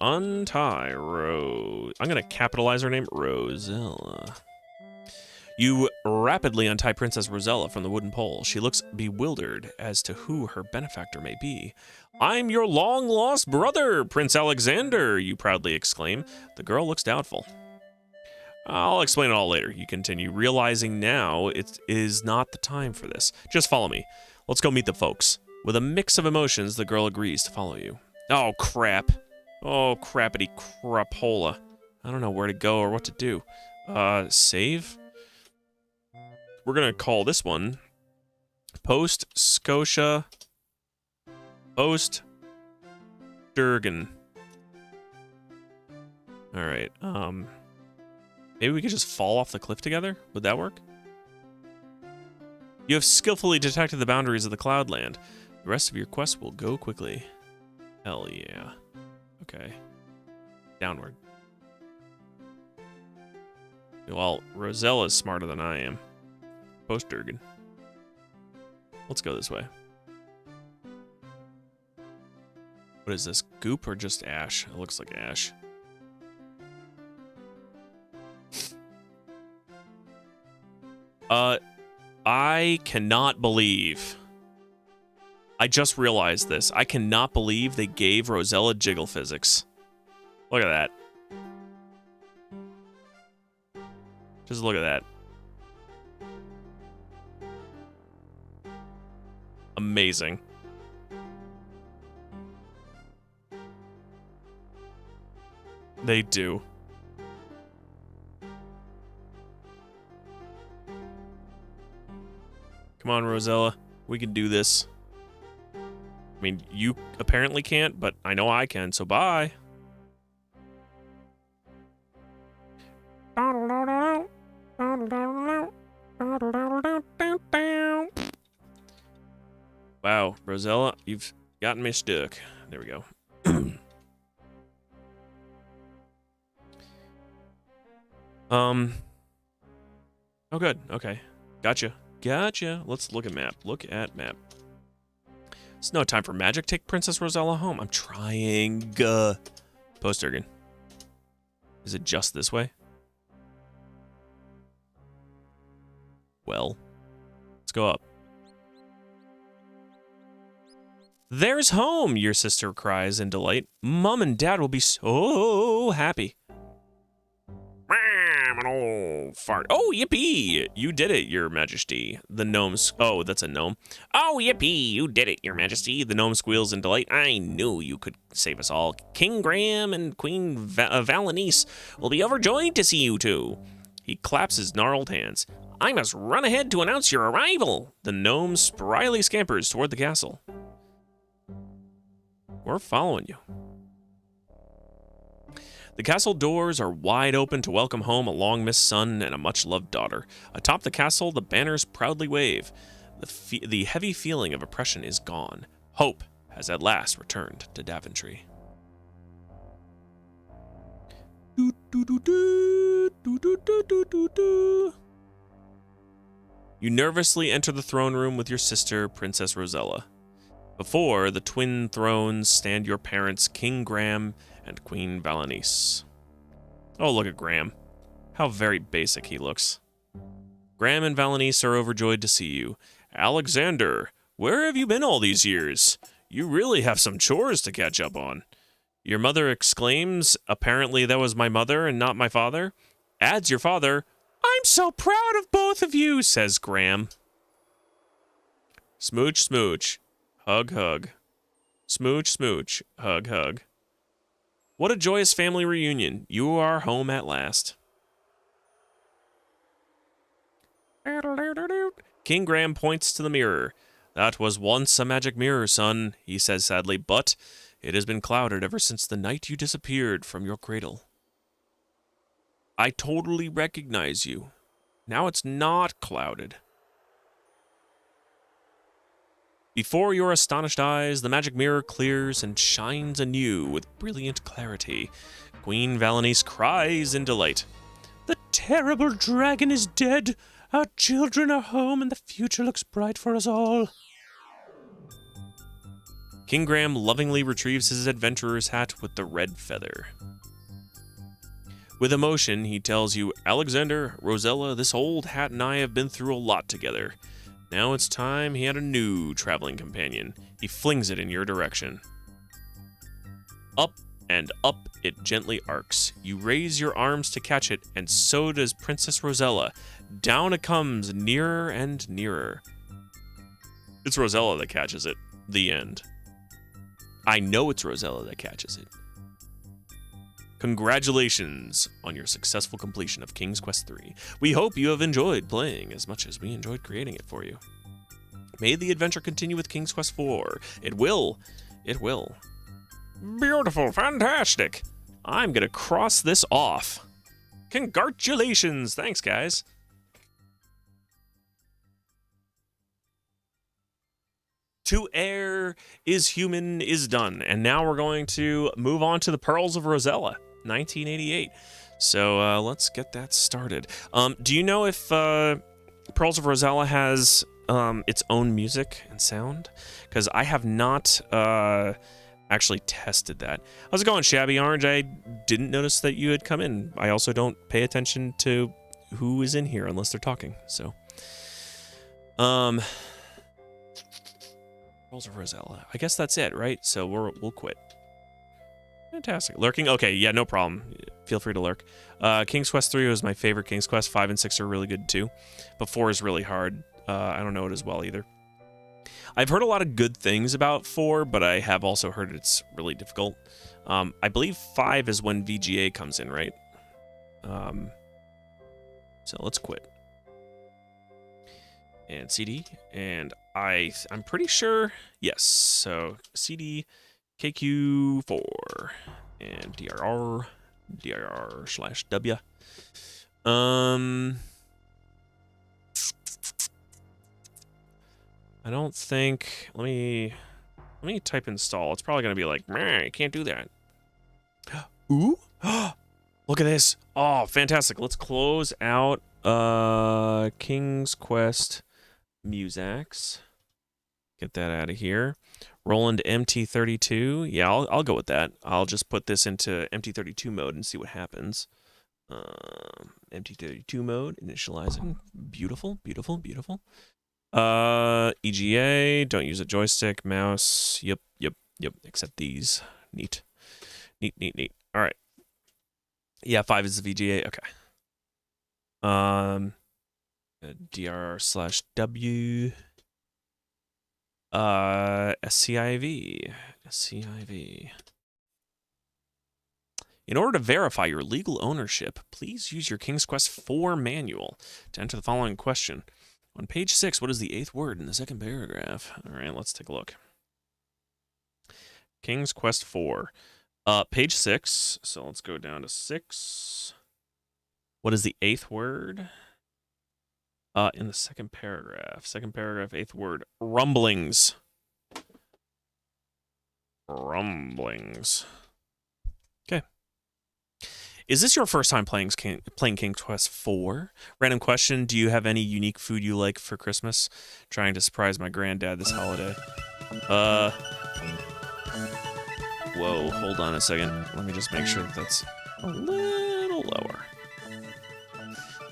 Untie Rose. I'm gonna capitalize her name, Rosella. You rapidly untie Princess Rosella from the wooden pole. She looks bewildered as to who her benefactor may be. I'm your long-lost brother, Prince Alexander, you proudly exclaim. The girl looks doubtful. I'll explain it all later, you continue, realizing now it is not the time for this. Just follow me. Let's go meet the folks. With a mix of emotions, the girl agrees to follow you. Oh, crap. Oh, crappity crapola. I don't know where to go or what to do. Save? We're gonna call this one Post Scotia Post Durgan. Alright, maybe we could just fall off the cliff together? Would that work? You have skillfully detected the boundaries of the Cloudland. The rest of your quest will go quickly. Hell yeah. Okay. Downward. Well, Rosella's smarter than I am. Post Durgan. Let's go this way. What is this? Goop or just ash? It looks like ash. I cannot believe. I just realized this. I cannot believe they gave Rosella jiggle physics. Look at that. Just look at that. Amazing. They do. Come on, Rosella. We can do this. I mean, you apparently can't, but I know I can, so bye. Wow, Rosella, you've gotten me stuck. There we go. Oh, good. Okay. Gotcha. Gotcha. Let's look at map. Look at map. It's no time for magic. Take Princess Rosella home. I'm trying. Post Ergen. Is it just this way? Well, let's go up. There's home, your sister cries in delight. Mom and Dad will be so happy. An old fart. Oh, yippee! You did it, your majesty. The gnomes. Oh, that's a gnome. Oh, yippee! You did it, your majesty. The gnome squeals in delight. I knew you could save us all. King Graham and Queen Valenice will be overjoyed to see you two. He claps his gnarled hands. I must run ahead to announce your arrival. The gnome spryly scampers toward the castle. We're following you. The castle doors are wide open to welcome home a long-missed son and a much-loved daughter. Atop the castle, the banners proudly wave. The heavy feeling of oppression is gone. Hope has at last returned to Daventry. You nervously enter the throne room with your sister, Princess Rosella. Before the twin thrones stand your parents, King Graham and Queen Valenice. Oh, look at Graham. How very basic he looks. Graham and Valenice are overjoyed to see you. Alexander, where have you been all these years? You really have some chores to catch up on. Your mother exclaims, apparently that was my mother and not my father. Adds your father, I'm so proud of both of you, says Graham. Smooch, smooch. Hug, hug. Smooch, smooch. Hug, hug. What a joyous family reunion. You are home at last. King Graham points to the mirror. That was once a magic mirror, son, he says sadly, but it has been clouded ever since the night you disappeared from your cradle. I totally recognize you. Now it's not clouded. Before your astonished eyes, the magic mirror clears and shines anew with brilliant clarity. Queen Valenice cries in delight. The terrible dragon is dead. Our children are home and the future looks bright for us all. King Graham lovingly retrieves his adventurer's hat with the red feather. With emotion, he tells you, Alexander, Rosella, this old hat and I have been through a lot together. Now it's time he had a new traveling companion. He flings it in your direction. Up and up it gently arcs. You raise your arms to catch it, and so does Princess Rosella. Down it comes, nearer and nearer. It's Rosella that catches it. The end. I know it's Rosella that catches it. Congratulations on your successful completion of King's Quest III. We hope you have enjoyed playing as much as we enjoyed creating it for you. May the adventure continue with King's Quest IV. It will. It will. Beautiful. Fantastic. I'm going to cross this off. Congratulations. Thanks, guys. To Heir is Human is done. And now we're going to move on to the Pearls of Rosella, 1988. So let's get that started. Do you know if Pearls of Rosella has its own music and sound? Because I have not actually tested that. How's it going, Shabby Orange? I didn't notice that you had come in. I also don't pay attention to who is in here unless they're talking. So, Pearls of Rosella. I guess that's it, right? So we'll quit. Fantastic. Lurking? Okay, yeah, no problem. Feel free to lurk. King's Quest 3 was my favorite King's Quest. 5 and 6 are really good too. But 4 is really hard. I don't know it as well either. I've heard a lot of good things about 4, but I have also heard it's really difficult. I believe 5 is when VGA comes in, right? So let's quit. And CD, and I'm pretty sure, yes, so CD, KQ4, and dir/W. I don't think, let me type install. It's probably gonna be like, meh, I can't do that. Ooh, Look at this. Oh, fantastic. Let's close out King's Quest Musax. Get that out of here. Roland MT32. Yeah, I'll go with that. I'll just put this into MT32 mode and see what happens. MT32 mode, initializing. Beautiful, beautiful, beautiful. EGA, don't use a joystick, mouse. Yep. Except these. Neat. Neat. All right. Yeah, 5 is the VGA. Okay. DR/W. SCIV. In order to verify your legal ownership, please use your King's Quest 4 manual to enter the following question. On page 6, what is the 8th word in the second paragraph? All right, let's take a look. King's Quest 4. Page 6. So let's go down to 6. What is the 8th word? In the second paragraph. Second paragraph, 8th word. Rumblings. Rumblings. Okay. Is this your first time playing King's Quest 4? Random question, do you have any unique food you like for Christmas? Trying to surprise my granddad this holiday. Whoa, hold on a second. Let me just make sure that that's a little lower.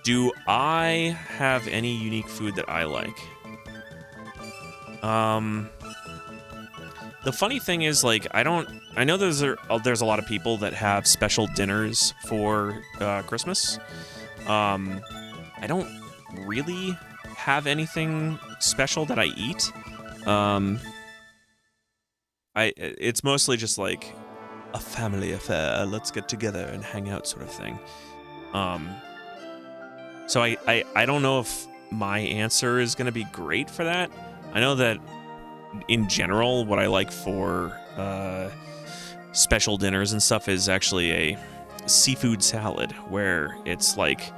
Do I have any unique food that I like? The funny thing is, like, I know there's a lot of people that have special dinners for Christmas. I don't really have anything special that I eat. It's mostly just like a family affair. Let's get together and hang out sort of thing. So I don't know if my answer is going to be great for that. I know that in general, what I like for special dinners and stuff is actually a seafood salad, where it's like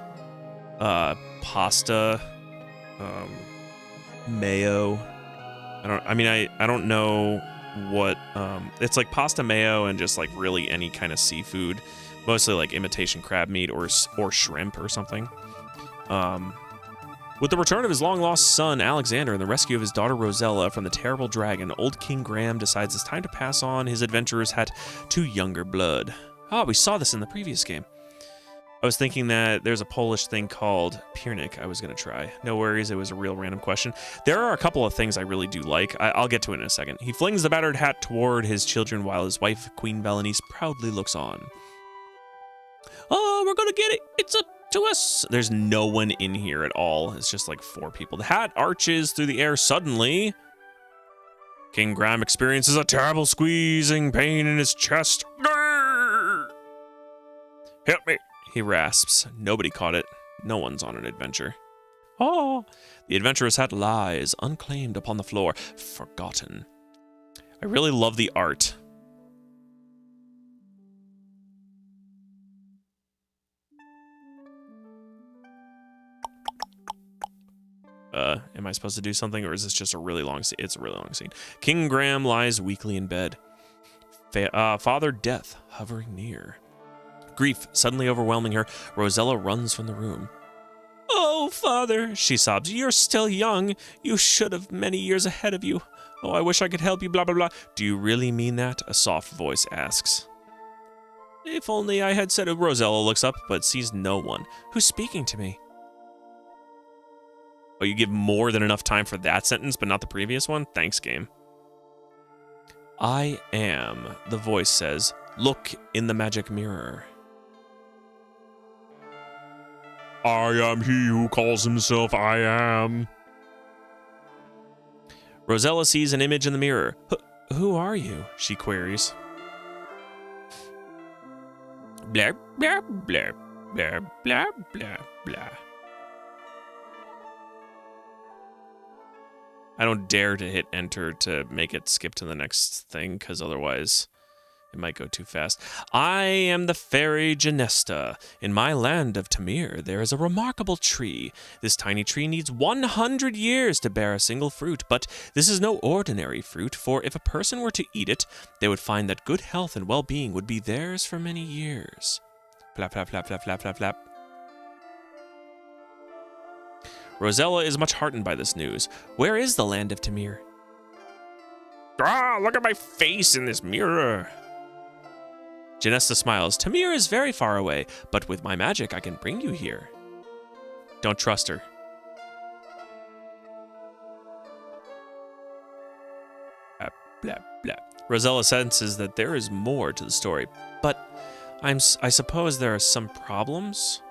pasta, mayo. I don't know what it's like, pasta, mayo, and just like really any kind of seafood, mostly like imitation crab meat or shrimp or something. With the return of his long-lost son, Alexander, and the rescue of his daughter, Rosella, from the terrible dragon, old King Graham decides it's time to pass on his adventurer's hat to younger blood. We saw this in the previous game. I was thinking that there's a Polish thing called piernik I was going to try. No worries, it was a real random question. There are a couple of things I really do like. I'll get to it in a second. He flings the battered hat toward his children while his wife, Queen Berenice, proudly looks on. Oh, we're going to get it! It's up to us! There's no one in here at all. It's just like 4 people. The hat arches through the air suddenly. King Graham experiences a terrible squeezing pain in his chest. Grrr! Help me! He rasps. Nobody caught it. No one's on an adventure. Oh! The adventurer's hat lies, unclaimed upon the floor, forgotten. I really love the art. Am I supposed to do something, or is this just a really long scene? It's a really long scene. King Graham lies weakly in bed. Father Death hovering near. Grief suddenly overwhelming her, Rosella runs from the room. Oh, Father, she sobs, you're still young. You should have many years ahead of you. Oh, I wish I could help you, blah, blah, blah. Do you really mean that? A soft voice asks. If only I had said it. Rosella looks up, but sees no one. Who's speaking to me? Oh, you give more than enough time for that sentence, but not the previous one? Thanks, game. I am, the voice says. Look in the magic mirror. I am he who calls himself I am. Rosella sees an image in the mirror. Who are you? She queries. Blah, blah, blah, blah, blah, blah, blah. I don't dare to hit enter to make it skip to the next thing, because otherwise it might go too fast. I am the fairy Genesta. In my land of Tamir, there is a remarkable tree. This tiny tree needs 100 years to bear a single fruit, but this is no ordinary fruit, for if a person were to eat it, they would find that good health and well-being would be theirs for many years. Flap, flap, flap, flap, flap, flap, flap. Rosella is much heartened by this news. Where is the land of Tamir? Ah, look at my face in this mirror. Genesta smiles. Tamir is very far away, but with my magic I can bring you here. Don't trust her. Blah, blah, blah. Rosella senses that there is more to the story, but I suppose there are some problems?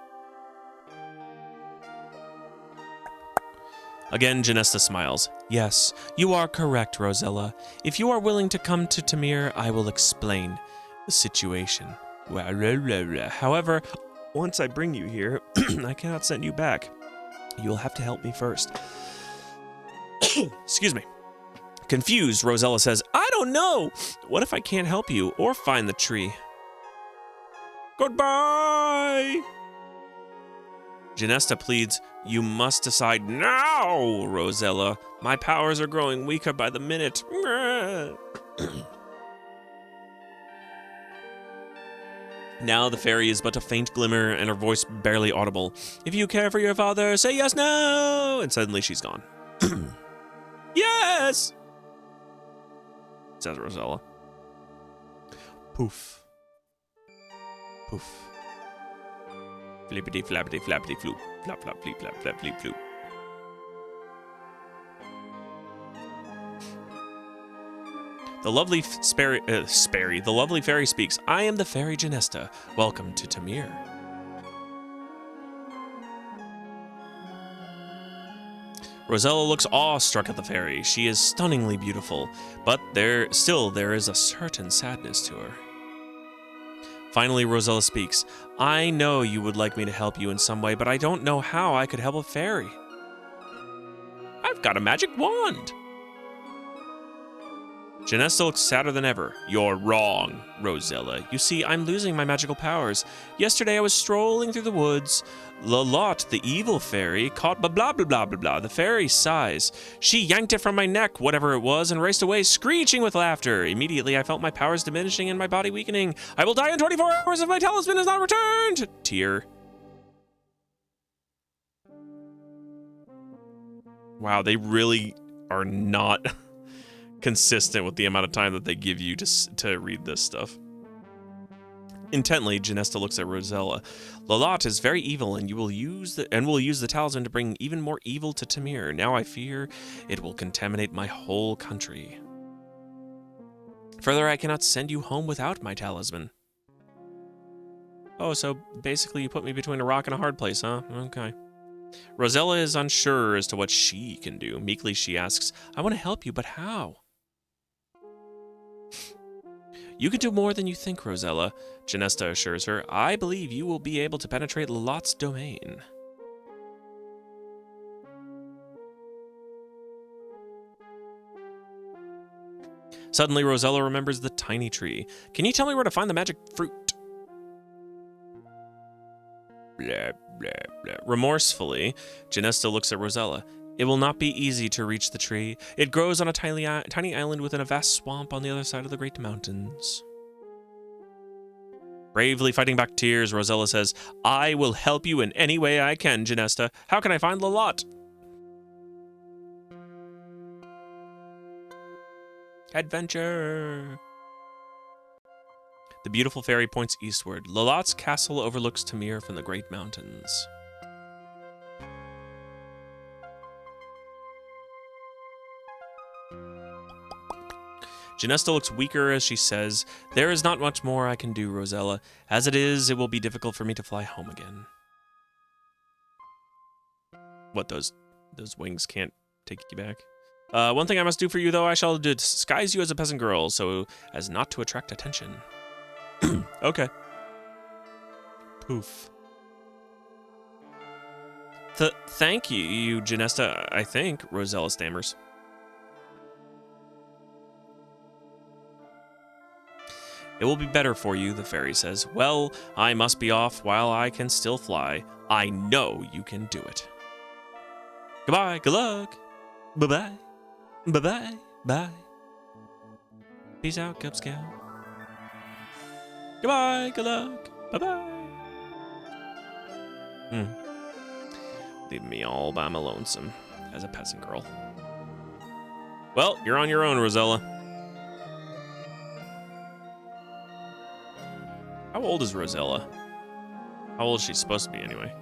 Again, Genesta smiles. Yes, you are correct, Rosella. If you are willing to come to Tamir, I will explain the situation. However, once I bring you here, I cannot send you back. You will have to help me first. Excuse me. Confused, Rosella says, I don't know. What if I can't help you or find the tree? Goodbye! Genesta pleads, you must decide now, Rosella. My powers are growing weaker by the minute. Now the fairy is but a faint glimmer and her voice barely audible. If you care for your father, say yes now! And suddenly she's gone. Yes! Says Rosella. Poof. Poof. Flippity flappity flappity floop. Flap flap fleep flap flap fleep floop. The lovely the lovely fairy speaks. I am the fairy Genesta. Welcome to Tamir. Rosella looks awestruck at the fairy. She is stunningly beautiful, but there is a certain sadness to her. Finally, Rosella speaks. I know you would like me to help you in some way, but I don't know how I could help a fairy. I've got a magic wand. Genesta looks sadder than ever. You're wrong, Rosella. You see, I'm losing my magical powers. Yesterday I was strolling through the woods. Lalotte, the evil fairy, caught blah blah blah blah blah blah. The fairy sighs. She yanked it from my neck, whatever it was, and raced away, screeching with laughter. Immediately I felt my powers diminishing and my body weakening. I will die in 24 hours if my talisman is not returned! Tear. Wow, they really are not consistent with the amount of time that they give you to read this stuff. Intently, Genesta looks at Rosella. Lalotte is very evil, and will use the talisman to bring even more evil to Tamir. Now I fear it will contaminate my whole country. Further, I cannot send you home without my talisman. Oh, so basically you put me between a rock and a hard place, huh? Okay. Rosella is unsure as to what she can do. Meekly, she asks, I want to help you, but how? You can do more than you think, Rosella, Genesta assures her. I believe you will be able to penetrate Lalotte's domain. Suddenly, Rosella remembers the tiny tree. Can you tell me where to find the magic fruit? Blah, blah, blah. Remorsefully, Genesta looks at Rosella. It will not be easy to reach the tree. It grows on a tiny island within a vast swamp on the other side of the Great Mountains. Bravely fighting back tears, Rosella says, I will help you in any way I can, Genesta. How can I find Lalotte? Adventure! The beautiful fairy points eastward. Lalotte's castle overlooks Tamir from the Great Mountains. Genesta looks weaker as she says, there is not much more I can do, Rosella. As it is, it will be difficult for me to fly home again. What, those wings can't take you back? One thing I must do for you, though, I shall disguise you as a peasant girl, so as not to attract attention. Okay. Poof. Thank you, Genesta, I think, Rosella stammers. It will be better for you, the fairy says. Well, I must be off while I can still fly. I know you can do it. Goodbye, good luck. Bye-bye. Bye-bye. Bye. Peace out, Cub Scout. Goodbye, good luck. Bye-bye. Hmm. Leave me all by my lonesome as a peasant girl. Well, you're on your own, Rosella. How old is Rosella? How old is she supposed to be, anyway?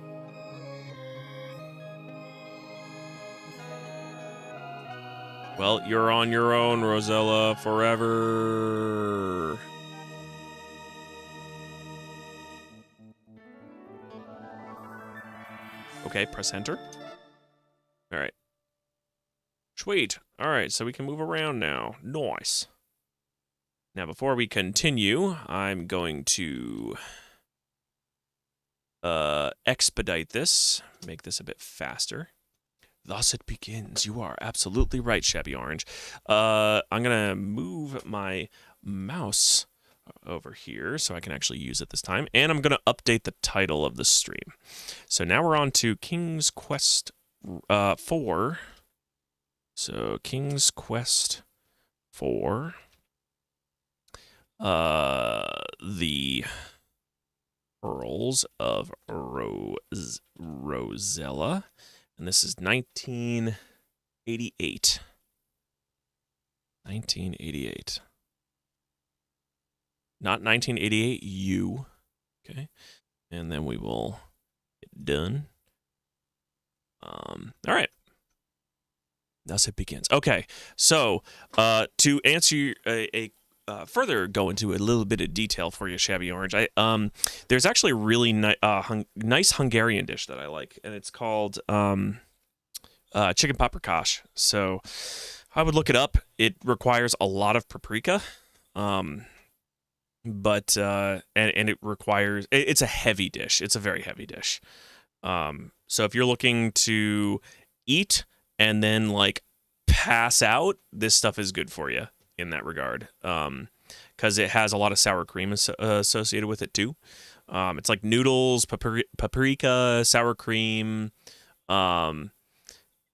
Well, you're on your own, Rosella, forever. Okay, press enter. All right. Sweet. All right, so we can move around now. Nice. Now, before we continue, I'm going to expedite this, make this a bit faster. Thus it begins. You are absolutely right, Shabby Orange. I'm going to move my mouse over here so I can actually use it this time. And I'm going to update the title of the stream. So now we're on to King's Quest 4. So King's Quest 4. The Pearls of Rosella. And this is 1988. 1988. Not 1988, you. Okay. And then we will get done. All right. Thus it begins. Okay. So, to answer further go into a little bit of detail for you, Shabby Orange. There's actually a really nice Hungarian dish that I like, and it's called chicken paprikash. So I would look it up. It requires a lot of paprika, but it requires it's a heavy dish. It's a very heavy dish. So if you're looking to eat and then like pass out, this stuff is good for you in that regard, because it has a lot of sour cream associated with it too. It's like noodles, paprika, sour cream. You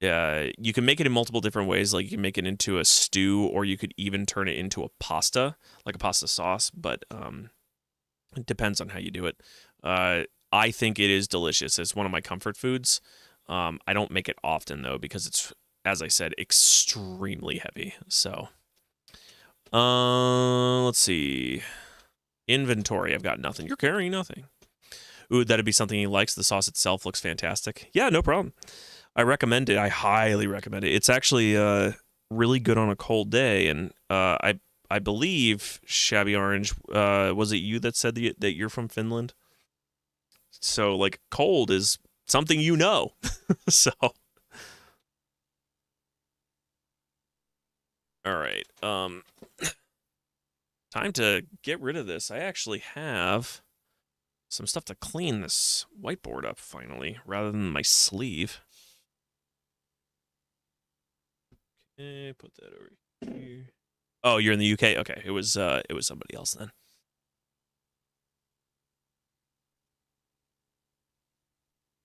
can make it in multiple different ways. Like you can make it into a stew, or you could even turn it into a pasta, like a pasta sauce. But it depends on how you do it. I think it is delicious. It's one of my comfort foods. I don't make it often though, because it's, as I said, extremely heavy. So. Let's see. Inventory. I've got nothing. You're carrying nothing. Ooh, that'd be something he likes. The sauce itself looks fantastic. Yeah, no problem. I recommend it. I highly recommend it. It's actually really good on a cold day. And I believe, Shabby Orange, was it you that said that you're from Finland? So, like, cold is something you know. So. All right. Time to get rid of this. I actually have some stuff to clean this whiteboard up finally, rather than my sleeve. Okay, put that over here. Oh, you're in the UK? Okay, it was somebody else then.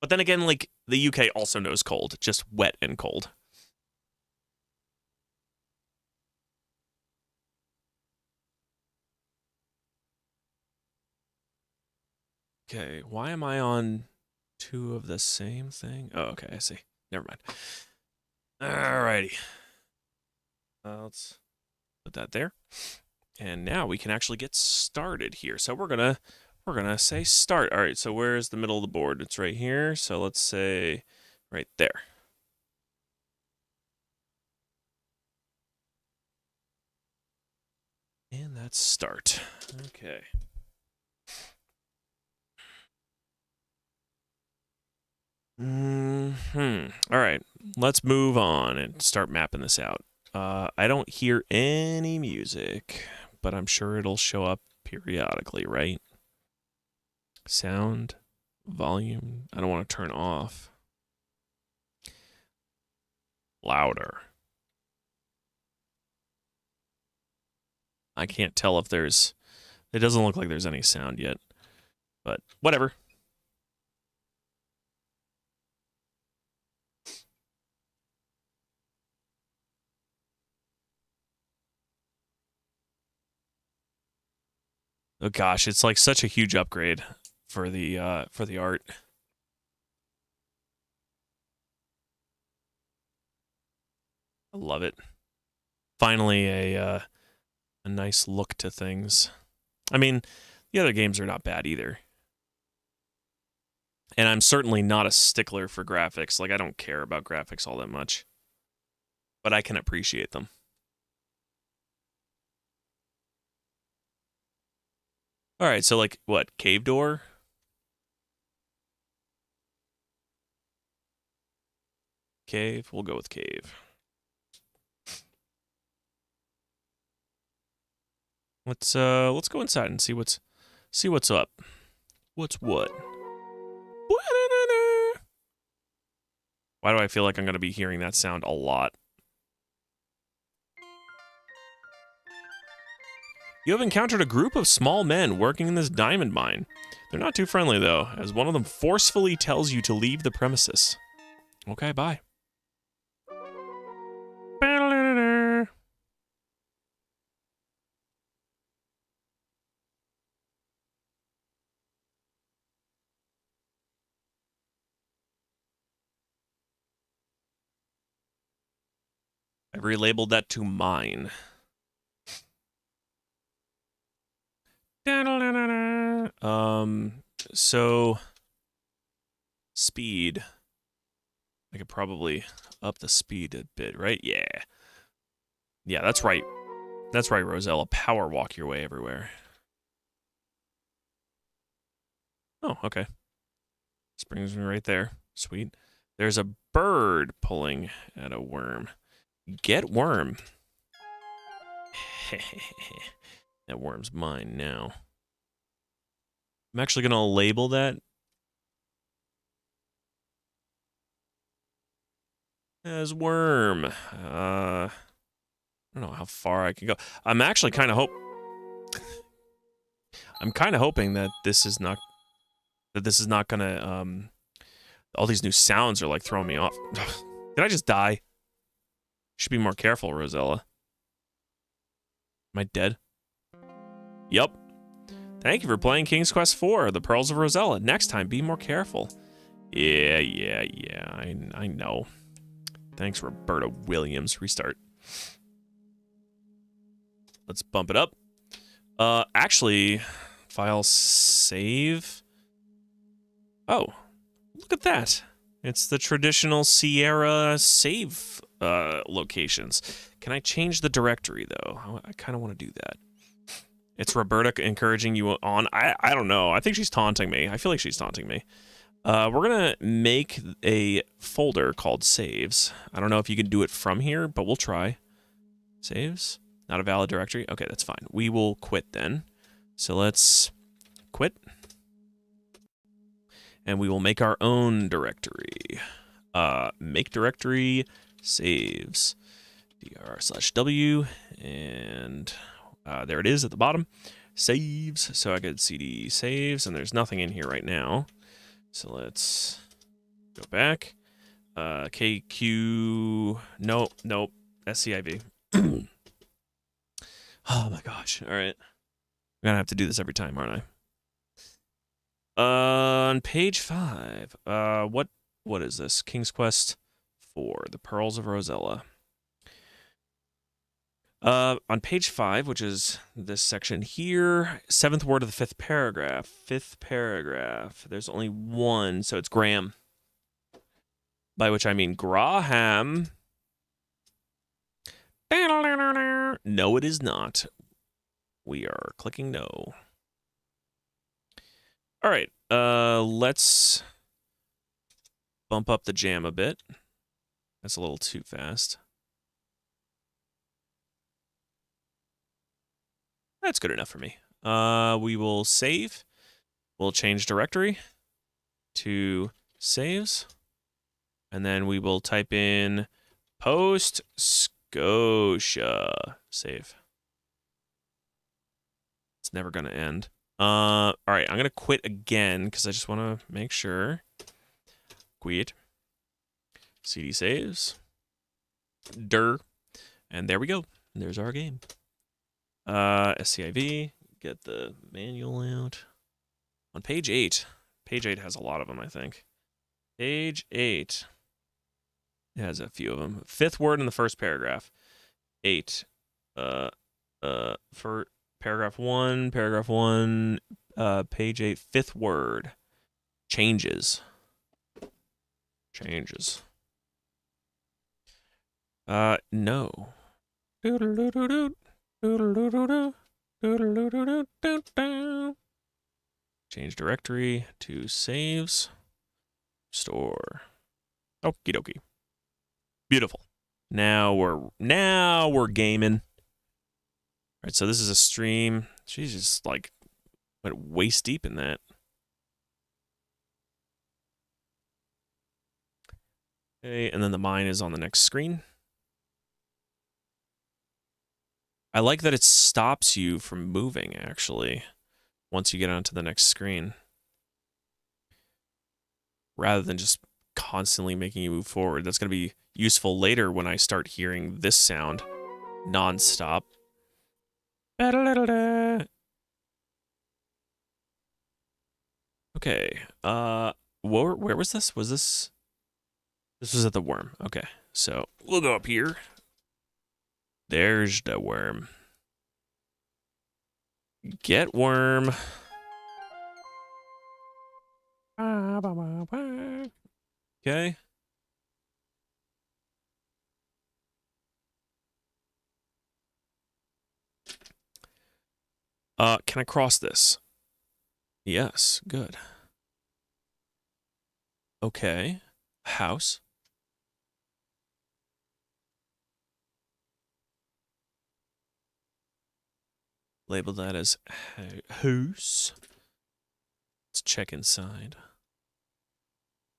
But then again, like, the UK also knows cold, just wet and cold. Okay, why am I on two of the same thing? Oh, okay, I see. Never mind. Alrighty. Let's put that there. And now we can actually get started here. So we're gonna say start. All right, so where's the middle of the board? It's right here. So let's say right there. And that's start. Okay. All right, let's move on and start mapping this out. I don't hear any music, but I'm sure it'll show up periodically, right? Sound, volume. I don't want to turn off. Louder. I can't tell if there's. It doesn't look like there's any sound yet, but whatever. Oh gosh, it's like such a huge upgrade for the art. I love it. Finally, a nice look to things. I mean, the other games are not bad either. And I'm certainly not a stickler for graphics. Like, I don't care about graphics all that much. But I can appreciate them. All right, so like, what, cave door? Cave? We'll go with cave. Let's go inside and see what's up. What's what? Why do I feel like I'm going to be hearing that sound a lot? You have encountered a group of small men working in this diamond mine. They're not too friendly, though, as one of them forcefully tells you to leave the premises. Okay, bye. I relabeled that to mine. So speed. I could probably up the speed a bit, right? Yeah. Yeah, that's right. That's right, Rosella. Power walk your way everywhere. Oh, okay. This brings me right there. Sweet. There's a bird pulling at a worm. Get worm. That worm's mine now. I'm actually going to label that as worm. I don't know how far I can go. I'm actually kind of hoping that this is not gonna all these new sounds are like throwing me off. Did I just die? Should be more careful, Rosella. Am I dead? Yup. Thank you for playing King's Quest IV, The Pearls of Rosella. Next time, be more careful. Yeah. I know. Thanks, Roberta Williams. Restart. Let's bump it up. Actually, file save. Oh, look at that. It's the traditional Sierra save locations. Can I change the directory, though? I kind of want to do that. It's Roberta encouraging you on. I don't know. I think she's taunting me. I feel like she's taunting me. We're going to make a folder called saves. I don't know if you can do it from here, but we'll try. Saves? Not a valid directory? Okay, that's fine. We will quit then. So let's quit. And we will make our own directory. Make directory saves. dr/w. And there it is at the bottom. Saves. So I could cd saves, and there's nothing in here right now. So let's go back. KQ. Nope. SCIV. Oh my gosh. All right. I'm going to have to do this every time, aren't I? On page 5. What is this? King's Quest 4, The Pearls of Rosella. On page 5, which is this section here, 7th word of the 5th paragraph. 5th paragraph. There's only one, so it's Graham. By which I mean Graham. No, it is not. We are clicking no. All right, let's bump up the jam a bit. That's a little too fast. That's good enough for me. We will save. We'll change directory to saves. And then we will type in Post Scotia. Save. It's never going to end. All right, I'm going to quit again because I just want to make sure. Quit. CD saves. And there we go. There's our game. SCIV. Get the manual out. On page 8. Page 8 has a lot of them, I think. Page 8. It has a few of them. Fifth word in the first paragraph. 8. For paragraph 1, page 8, fifth word. Changes. No. Change directory to saves. Store. Okie dokie. Beautiful. Now we're gaming. All right, so this is a stream. She's just like went waist deep in that. Okay, and then the mine is on the next screen. I like that it stops you from moving, actually, once you get onto the next screen. Rather than just constantly making you move forward. That's going to be useful later when I start hearing this sound non-stop. Okay, where was this? This was at the worm. Okay, so we'll go up here. There's the worm. Get worm. Okay. Can I cross this? Yes, good. Okay. House. Label that as house. Let's check inside.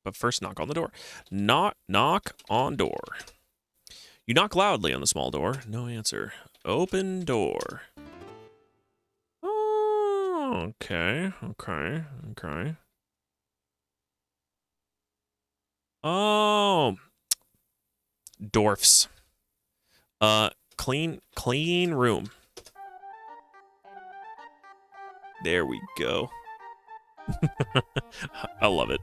But first, knock on the door. Knock on door. You knock loudly on the small door. No answer. Open door. Oh, okay. Oh. Dwarfs. Clean room. There we go. I love it.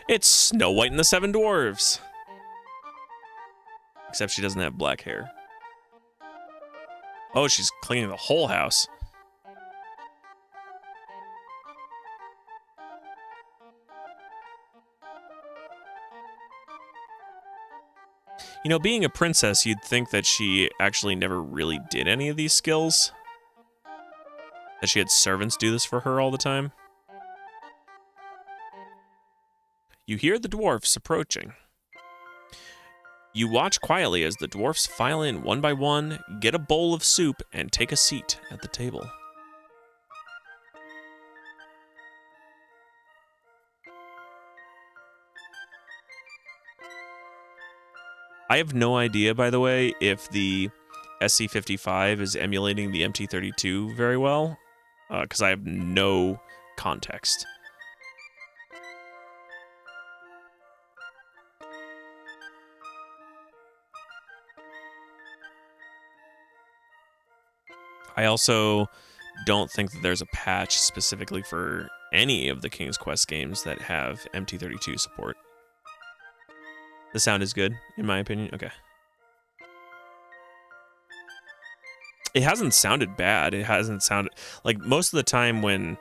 It's Snow White and the Seven Dwarves. Except she doesn't have black hair. Oh, she's cleaning the whole house. You know, being a princess, you'd think that she actually never really did any of these skills. That she had servants do this for her all the time. You hear the dwarfs approaching. You watch quietly as the dwarfs file in one by one, get a bowl of soup, and take a seat at the table. I have no idea, by the way, if the SC-55 is emulating the MT-32 very well, because I have no context. I also don't think that there's a patch specifically for any of the King's Quest games that have MT-32 support. The sound is good, in my opinion. Okay. It hasn't sounded bad. It hasn't sounded... Like, most of the time when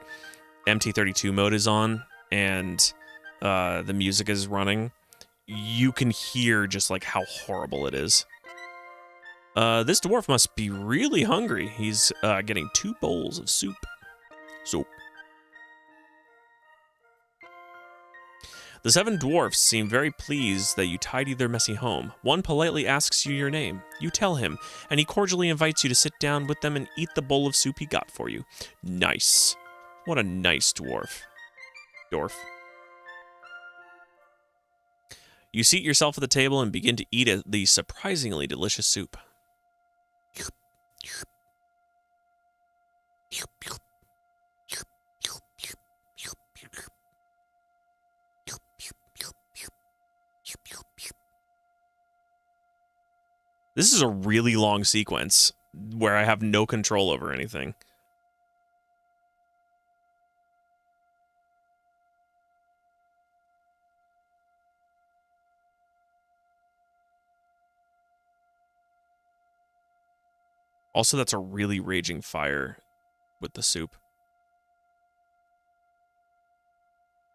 MT-32 mode is on and the music is running, you can hear just, like, how horrible it is. This dwarf must be really hungry. He's getting 2 bowls of soup. The 7 dwarfs seem very pleased that you tidy their messy home. One politely asks you your name. You tell him, and he cordially invites you to sit down with them and eat the bowl of soup he got for you. Nice. What a nice dwarf. You seat yourself at the table and begin to eat the surprisingly delicious soup. This is a really long sequence where I have no control over anything. Also, that's a really raging fire with the soup.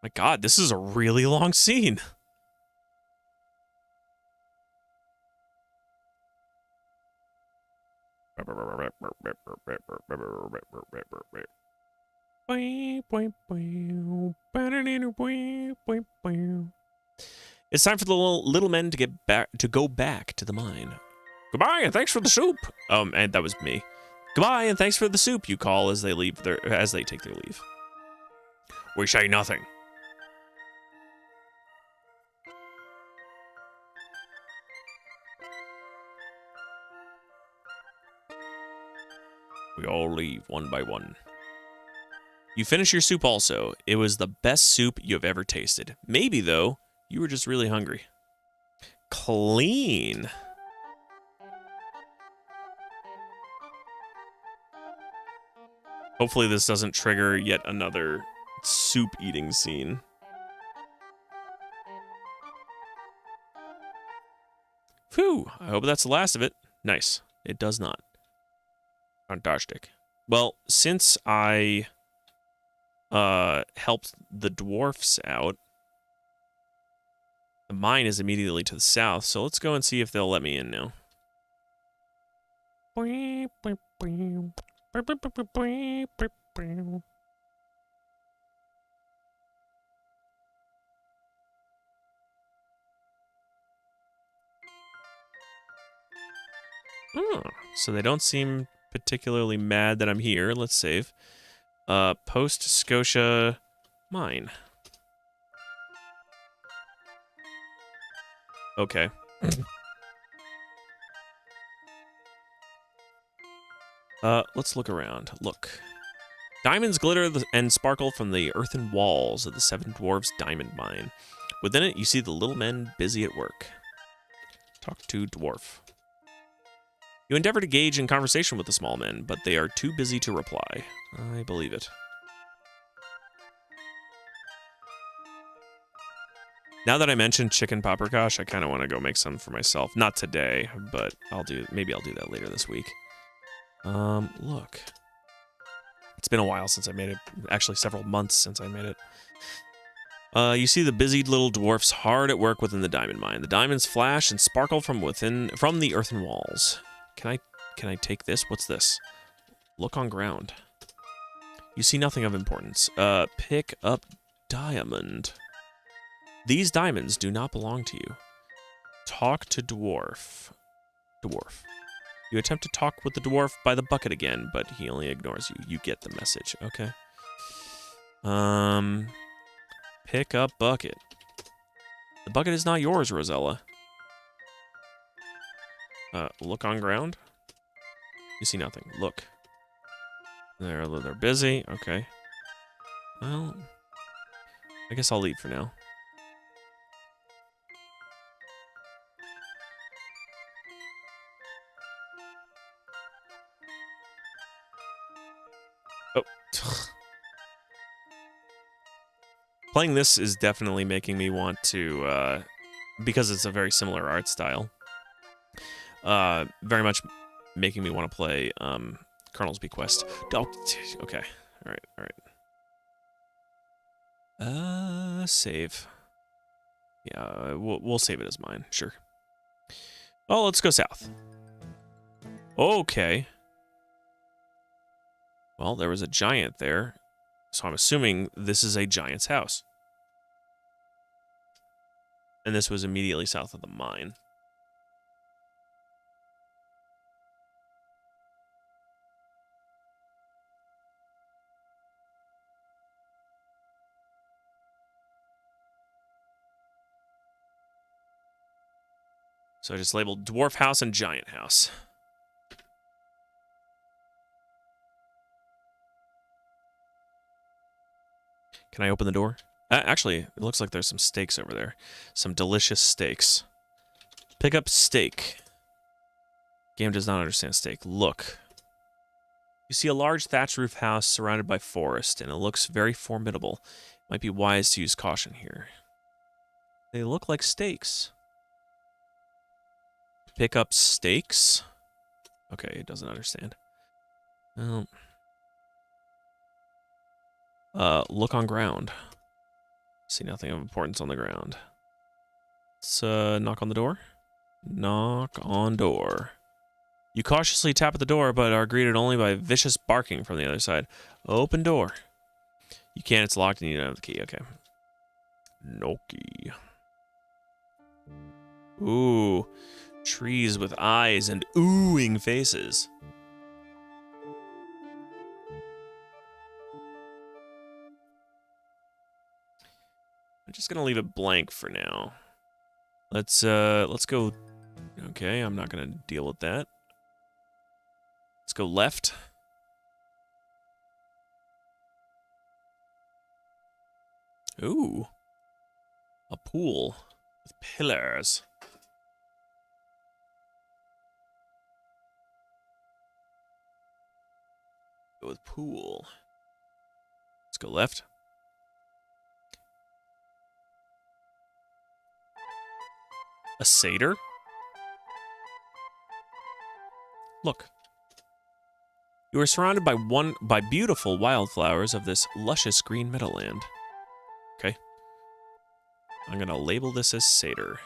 My God, this is a really long scene. It's time for the little men to go back to the mine. Goodbye and thanks for the soup. And that was me. Goodbye and thanks for the soup. You call as they take their leave. We say nothing. We all leave one by one. You finish your soup also. It was the best soup you have ever tasted. Maybe, though, you were just really hungry. Clean. Hopefully this doesn't trigger yet another soup eating scene. Phew, I hope that's the last of it. Nice. It does not. Fantastic. Well, since I helped the dwarfs out, the mine is immediately to the south, so let's go and see if they'll let me in now. Oh, so they don't seem particularly mad that I'm here. Let's save. Post Scotia mine. Okay. Let's look around. Look. Diamonds glitter and sparkle from the earthen walls of the Seven Dwarfs diamond mine. Within it, you see the little men busy at work. Talk to dwarf. You endeavor to gauge in conversation with the small men, but they are too busy to reply. I believe it. Now that I mentioned chicken paprikash, I kind of want to go make some for myself. Not today, but maybe I'll do that later this week. Look. It's been a while since I made it. Actually, several months since I made it. You see the busy little dwarfs hard at work within the diamond mine. The diamonds flash and sparkle from the earthen walls. Can I take this? What's this? Look on ground. You see nothing of importance. Pick up diamond. These diamonds do not belong to you. Talk to dwarf. Dwarf. You attempt to talk with the dwarf by the bucket again, but he only ignores you. You get the message. Okay. Pick up bucket. The bucket is not yours, Rosella. Look on ground. You see nothing. Look. They're busy. Okay. Well, I guess I'll leave for now. Oh. Playing this is definitely making me want to, because it's a very similar art style, very much making me want to play Colonel's Bequest. Oh, okay. All right. Save. Yeah, we'll save it as mine. Sure. Oh, let's go south. Okay. Well, there was a giant there, so I'm assuming this is a giant's house. And this was immediately south of the mine. So I just labeled Dwarf House and Giant House. Can I open the door? Actually, it looks like there's some steaks over there. Some delicious steaks. Pick up steak. Game does not understand steak. Look. You see a large thatch roof house surrounded by forest, and it looks very formidable. Might be wise to use caution here. They look like steaks. Pick up steaks. Okay, it doesn't understand. Well, look on ground. See nothing of importance on the ground. Let's knock on the door. Knock on door. You cautiously tap at the door, but are greeted only by vicious barking from the other side. Open door. You can't, it's locked and you don't have the key. Okay. No key. Ooh. Trees with eyes and oohing faces. I'm just gonna leave it blank for now. Let's go. Okay, I'm not gonna deal with that. Let's go left. Ooh. A pool with pillars. Go with pool. Let's go left. A satyr? Look. You are surrounded by beautiful wildflowers of this luscious green meadowland. Okay. I'm gonna label this as satyr.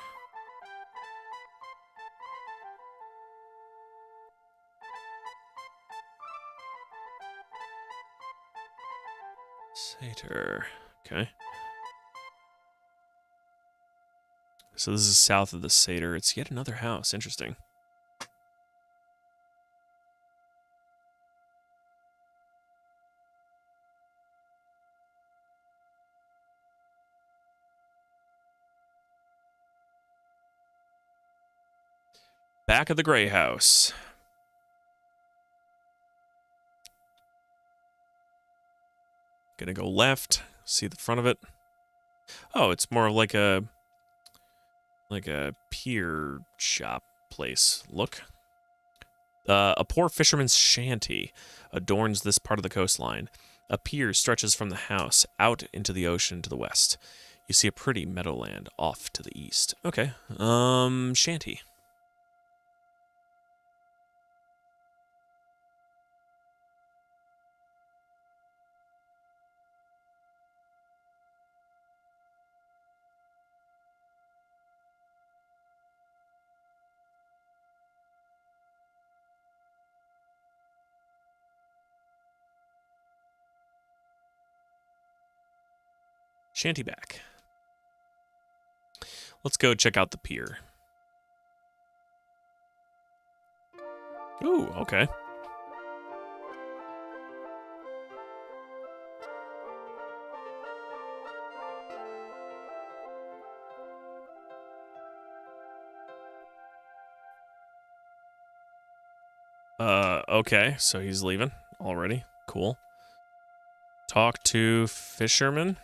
Satyr. Okay. So this is south of the satyr. It's yet another house. Interesting. Back of the gray house. Gonna go left. See the front of it. Oh, it's more like a pier shop place. Look. A poor fisherman's shanty adorns this part of the coastline. A pier stretches from the house out into the ocean to the west. You see a pretty meadowland off to the east. Okay. Shanty. Shanty back. Let's go check out the pier. Ooh, okay. Okay, so he's leaving already. Cool. Talk to fisherman.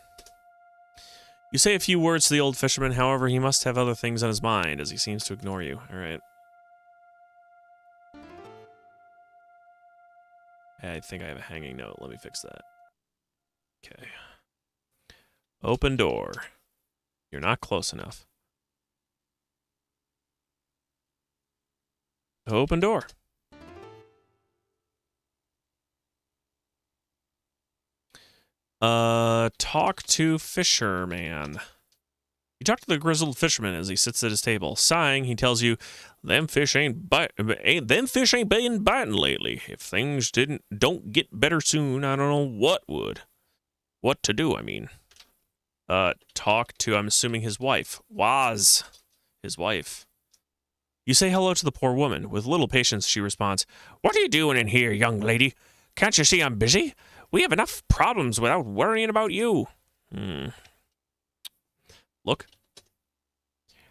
You say a few words to the old fisherman, however, he must have other things on his mind, as he seems to ignore you. Alright. I think I have a hanging note. Let me fix that. Okay. Open door. You're not close enough. Open door. Talk to fisherman. You talk to the grizzled fisherman as he sits at his table. Sighing, he tells you, them fish ain't been biting lately. If things don't get better soon, I don't know what would. What to do, I mean. Talk to, I'm assuming, his wife. Was his wife. You say hello to the poor woman. With little patience, she responds, "What are you doing in here, young lady? Can't you see I'm busy? We have enough problems without worrying about you." Look.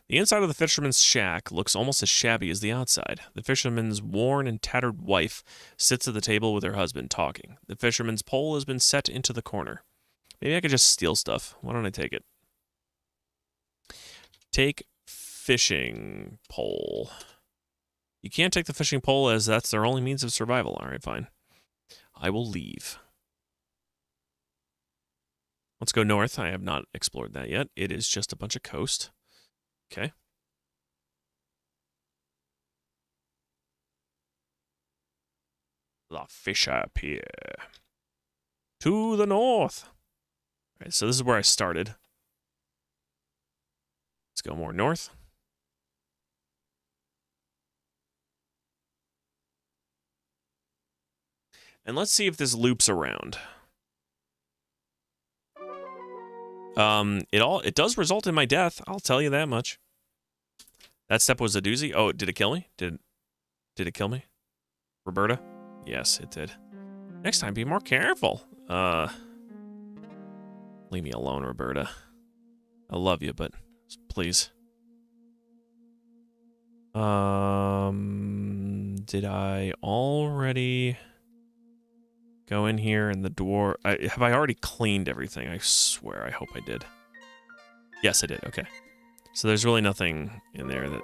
The inside of the fisherman's shack looks almost as shabby as the outside. The fisherman's worn and tattered wife sits at the table with her husband, talking. The fisherman's pole has been set into the corner. Maybe I could just steal stuff. Why don't I take it? Take fishing pole. You can't take the fishing pole as that's their only means of survival. All right, fine. I will leave. Let's go north. I have not explored that yet. It is just a bunch of coast. Okay. The fish appear. To the north. All right, so this is where I started. Let's go more north. And let's see if this loops around. It does result in my death, I'll tell you that much. That step was a doozy. Oh, did it kill me? Did it kill me? Roberta? Yes, it did. Next time, be more careful. Leave me alone, Roberta. I love you, but please. Did I already go in here and the door? Have I already cleaned everything? I swear, I hope I did. Yes, I did. Okay. So there's really nothing in there that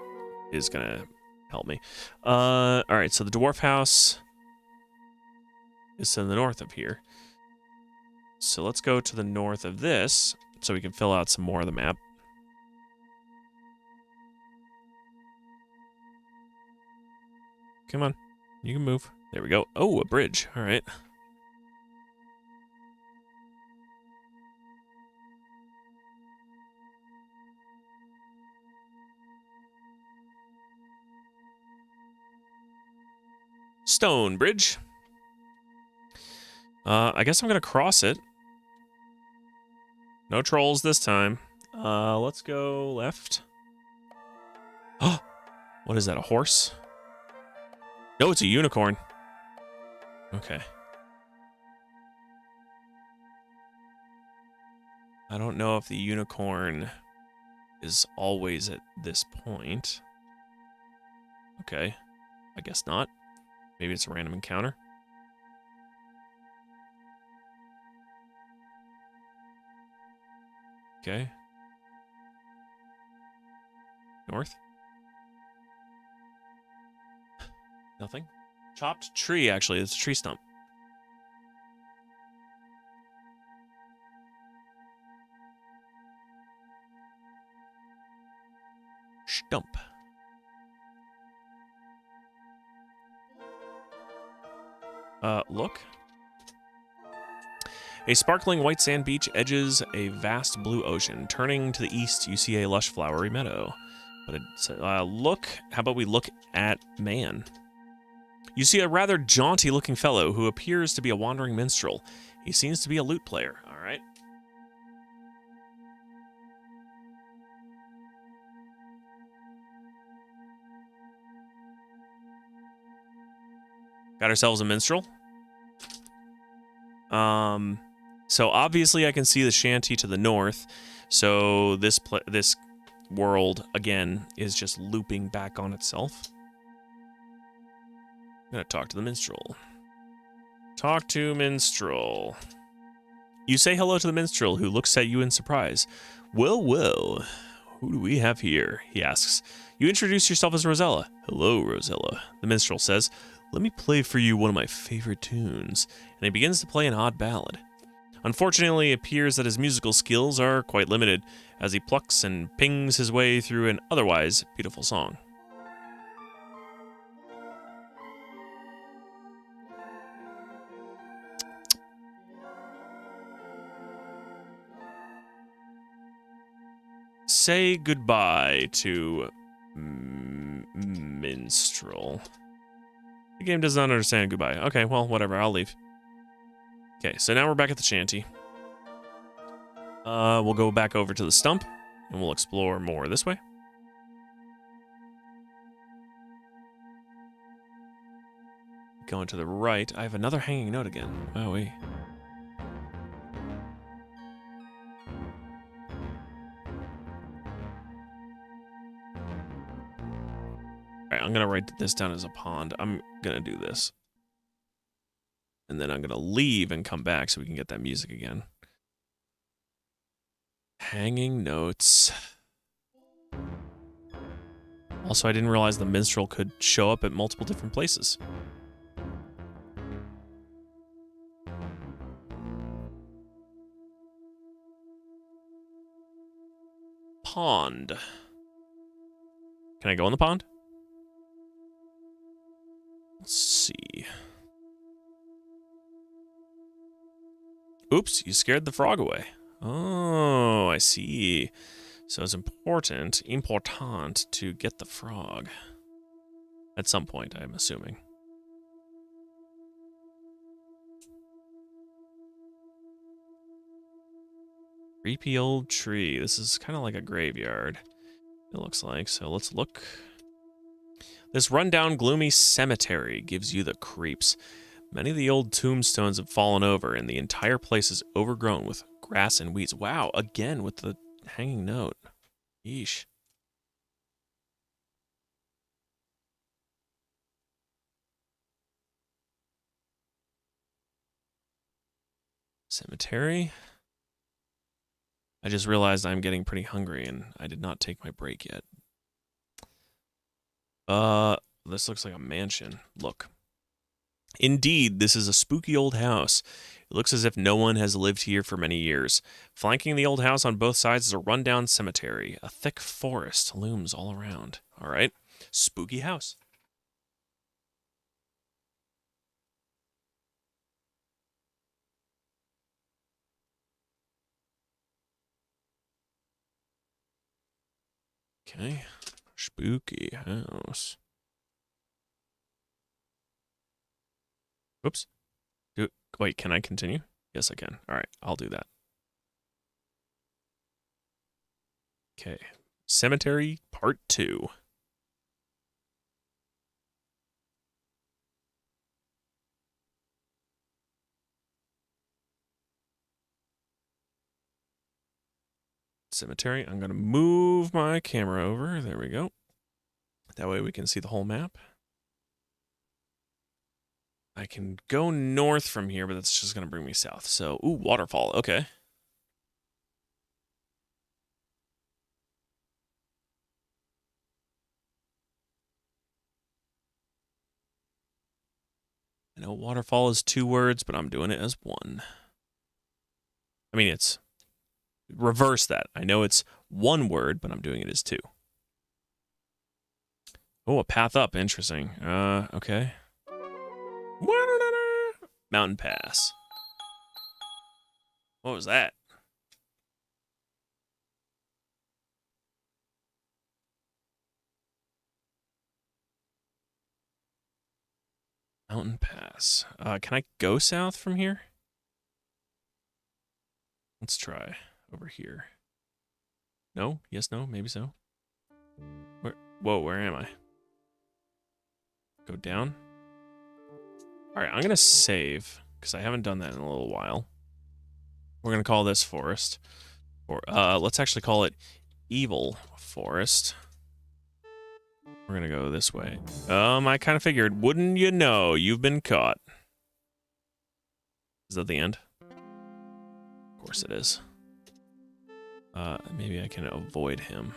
is gonna help me. All right. So the dwarf house is to the north of here. So let's go to the north of this so we can fill out some more of the map. Come on. You can move. There we go. Oh, a bridge. All right. Stone bridge. I guess I'm going to cross it. No trolls this time. Let's go left. Oh, what is that, a horse? No, it's a unicorn. Okay. I don't know if the unicorn is always at this point. Okay. I guess not. Maybe it's a random encounter. Okay. North. Nothing. Chopped tree, actually. It's a tree stump. Stump. Look. A sparkling white sand beach edges a vast blue ocean. Turning to the east, you see a lush flowery meadow. But it's, look. How about we look at man? You see a rather jaunty-looking fellow who appears to be a wandering minstrel. He seems to be a lute player. All right. Got ourselves a minstrel. So obviously I can see the shanty to the north. So this world again is just looping back on itself. I'm gonna talk to the minstrel. Talk to minstrel. You say hello to the minstrel, who looks at you in surprise. Well, well, who do we have here? He asks. You introduce yourself as Rosella. Hello, Rosella. The minstrel says, let me play for you one of my favorite tunes. And he begins to play an odd ballad. Unfortunately, it appears that his musical skills are quite limited, as he plucks and pings his way through an otherwise beautiful song. Say goodbye to minstrel. The game does not understand goodbye. Okay, well, whatever. I'll leave. Okay, so now we're back at the shanty. We'll go back over to the stump, and we'll explore more this way. Going to the right. I have another hanging note again. Oh, wait. Alright, I'm going to write this down as a pond. I'm going to do this. And then I'm going to leave and come back so we can get that music again. Hanging notes. Also, I didn't realize the minstrel could show up at multiple different places. Pond. Can I go in the pond? Let's see. Oops, you scared the frog away. Oh, I see. So it's important to get the frog. At some point, I'm assuming. Creepy old tree. This is kind of like a graveyard, it looks like. So let's look. This rundown, gloomy cemetery gives you the creeps. Many of the old tombstones have fallen over, and the entire place is overgrown with grass and weeds. Wow, again with the hanging note. Yeesh. Cemetery. I just realized I'm getting pretty hungry, and I did not take my break yet. This looks like a mansion. Look. Indeed, this is a spooky old house. It looks as if no one has lived here for many years. Flanking the old house on both sides is a rundown cemetery. A thick forest looms all around. All right. Spooky house. Okay. Spooky house. Oops. Wait, can I continue? Yes, I can. All right, I'll do that. Okay. Cemetery Part 2. Cemetery. I'm going to move my camera over. There we go. That way we can see the whole map. I can go north from here, but that's just going to bring me south. So, ooh, waterfall. Okay. I know waterfall is 2 words, but I'm doing it as 1. I mean, it's reverse that. I know it's 1 word, but I'm doing it as 2. Oh, a path up. Interesting. Okay. Mountain pass. What was that? Mountain pass. Can I go south from here? Let's try over here. No? Yes, no? Maybe so. Whoa, where am I? Go down? Alright, I'm gonna save, because I haven't done that in a little while. We're gonna call this forest. Or let's actually call it Evil Forest. We're gonna go this way. I kind of figured, wouldn't you know, you've been caught. Is that the end? Of course it is. Maybe I can avoid him.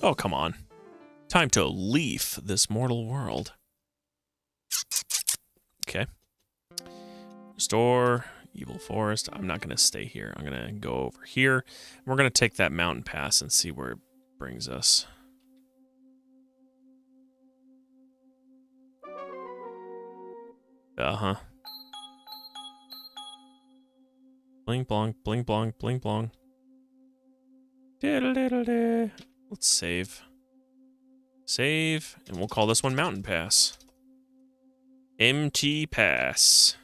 Oh, come on. Time to leave this mortal world. Okay. Restore. Evil Forest. I'm not going to stay here. I'm going to go over here. We're going to take that mountain pass and see where it brings us. Uh-huh. Bling blong, bling blong, bling blong. Let's save. Save, and we'll call this one Mountain Pass. MT Pass.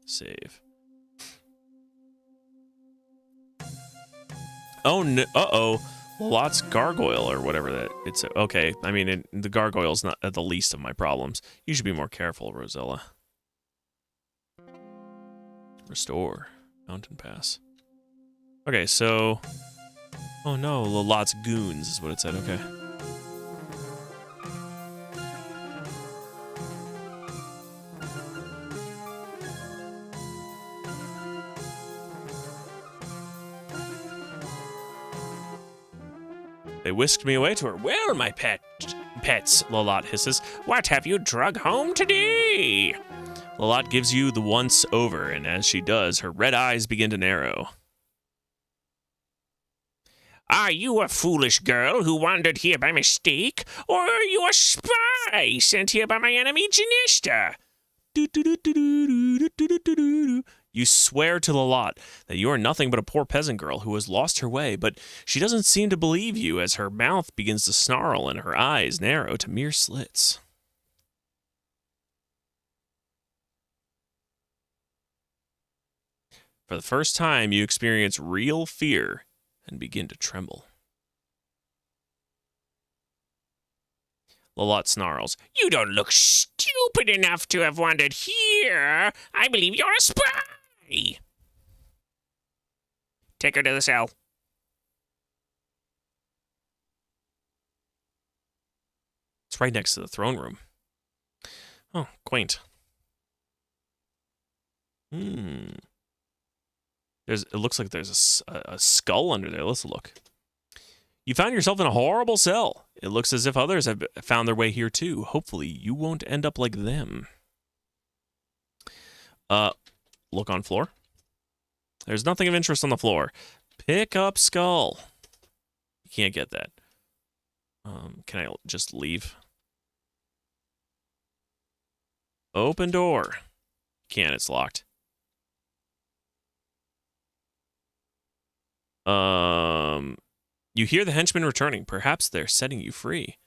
Save. Oh, no. Uh-oh. Lot's gargoyle or whatever that it's okay. I mean, the gargoyle's not the least of my problems. You should be more careful, Rosella. Restore. Mountain Pass. Okay, so... Oh no, Lot's goons is what it said. Okay. They whisked me away to her. Well, my pets, Lolot hisses. What have you drug home today? Lolot gives you the once over, and as she does, her red eyes begin to narrow. Are you a foolish girl who wandered here by mistake, or are you a spy sent here by my enemy Janista? You swear to the lot that you are nothing but a poor peasant girl who has lost her way, but she doesn't seem to believe you as her mouth begins to snarl and her eyes narrow to mere slits. For the first time, you experience real fear and begin to tremble. Lalot snarls. You don't look stupid enough to have wandered here. I believe you're a spy. Take her to the cell. It's right next to the throne room. Oh, quaint. It looks like there's a skull under there. Let's look. You found yourself in a horrible cell. It looks as if others have found their way here too. Hopefully, you won't end up like them. Look on floor. There's nothing of interest on the floor. Pick up skull. You can't get that. Can I just leave? Open door. Can't, it's locked. You hear the henchman returning. Perhaps they're setting you free.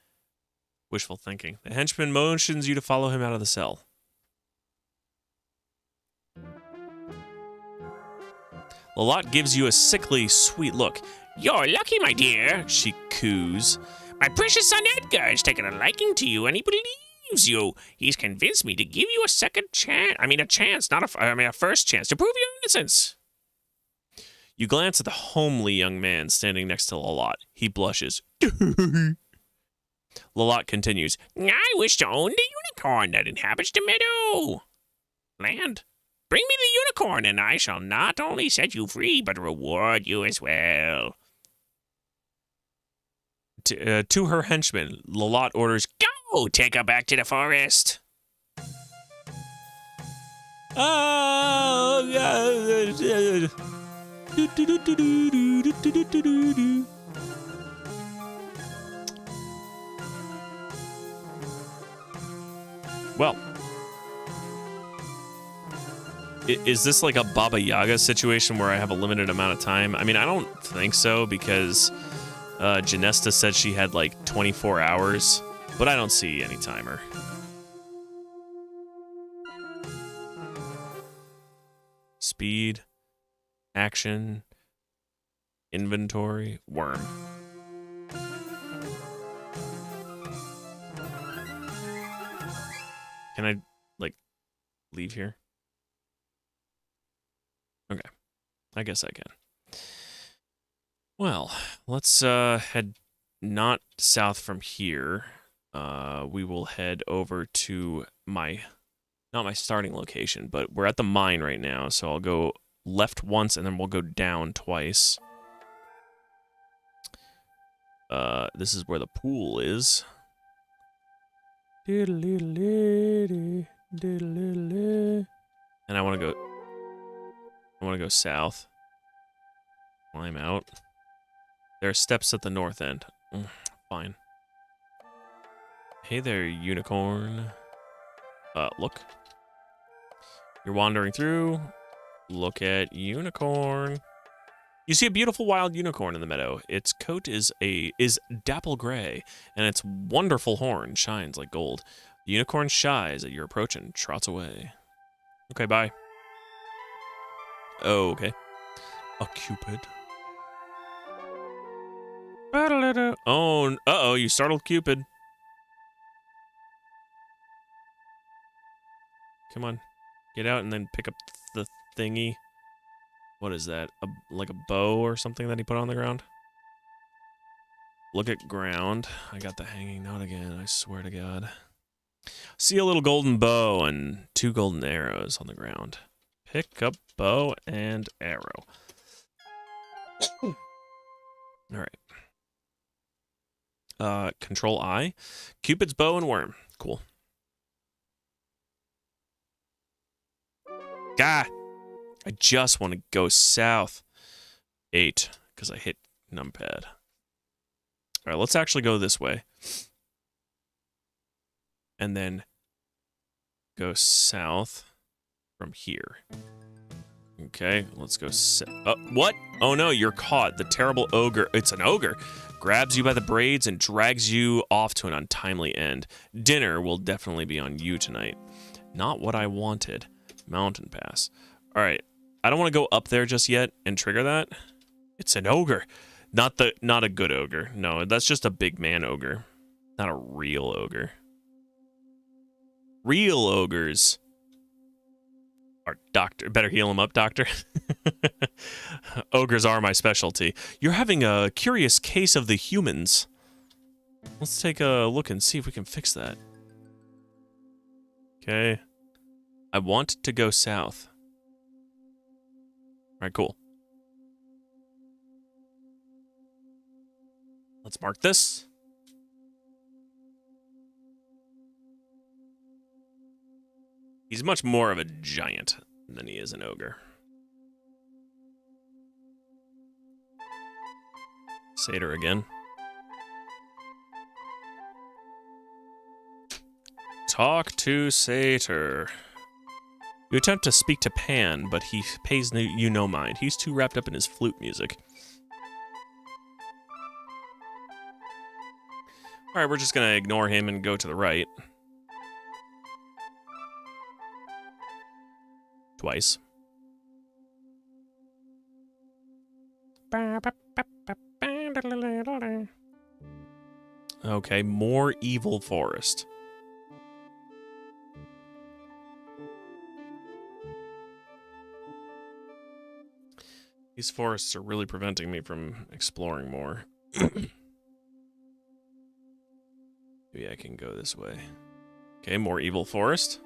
Wishful thinking. The henchman motions you to follow him out of the cell. Lalot gives you a sickly, sweet look. You're lucky, my dear, she coos. My precious son Edgar has taken a liking to you, and he believes you. He's convinced me to give you a second chance. A first chance to prove your innocence. You glance at the homely young man standing next to Lalot. He blushes. Lalot continues. I wish to own the unicorn that inhabits the meadow land. Bring me the unicorn, and I shall not only set you free, but reward you as well. To her henchman, Lalot orders, Go, take her back to the forest. Well, is this like a Baba Yaga situation where I have a limited amount of time? I mean, I don't think so because Janesta said she had like 24 hours, but I don't see any timer. Speed, action, inventory, worm. Can I, like, leave here? Okay. I guess I can. Well, let's head not south from here. We will head over to not my starting location, but we're at the mine right now, so I'll go left once and then we'll go down twice. This is where the pool is. And I want to go south. Climb out. There are steps at the north end. Fine. Hey there, unicorn. Look. You're wandering through. Look at unicorn. You see a beautiful wild unicorn in the meadow. Its coat is dapple gray, and its wonderful horn shines like gold. The unicorn shies at your approach and trots away. Okay, bye. Oh, okay. A cupid. Oh, uh-oh, you startled Cupid. Come on. Get out and then pick up the thingy. What is that? Like a bow or something that he put on the ground? Look at ground. I got the hanging knot again, I swear to God. See a little golden bow and 2 golden arrows on the ground. Pick up bow and arrow. Alright. Control I. Cupid's bow and worm. Cool. Gah! I just want to go south. 8, because I hit numpad. All right, let's actually go this way. And then go south from here. Okay, let's go. What? Oh no, you're caught. The terrible ogre. It's an ogre. Grabs you by the braids and drags you off to an untimely end. Dinner will definitely be on you tonight. Not what I wanted. Mountain pass. All right, I don't want to go up there just yet and trigger that. It's an ogre. Not a good ogre. No, that's just a big man ogre. Not a real ogre. Real ogres are doctor. Better heal him up, doctor. Ogres are my specialty. You're having a curious case of the humans. Let's take a look and see if we can fix that. Okay. I want to go south. All right, cool. Let's mark this. He's much more of a giant than he is an ogre. Satyr again. Talk to Satyr. You attempt to speak to Pan, but he pays you no mind. He's too wrapped up in his flute music. Alright, we're just gonna ignore him and go to the right. Twice. Okay, more evil forest. These forests are really preventing me from exploring more. Maybe I can go this way. Okay, more evil forest.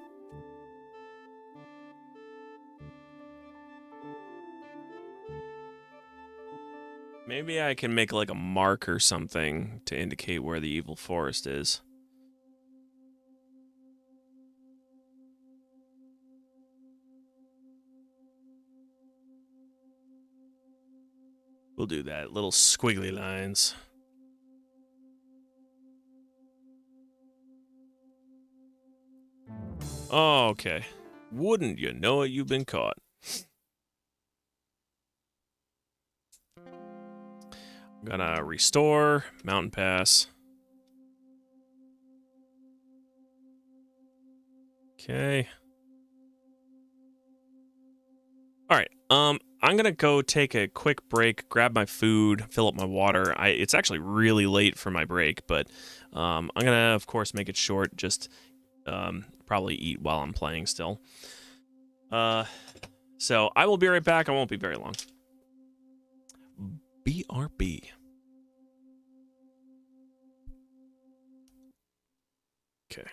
Maybe I can make like a mark or something to indicate where the evil forest is. We'll do that. Little squiggly lines. Oh, okay. Wouldn't you know it, you've been caught. I'm gonna restore, mountain pass. Okay. Alright, I'm gonna go take a quick break, grab my food, fill up my water. It's actually really late for my break, but I'm gonna, of course, make it short, just probably eat while I'm playing still. So I will be right back. I won't be very long. BRB. Okay.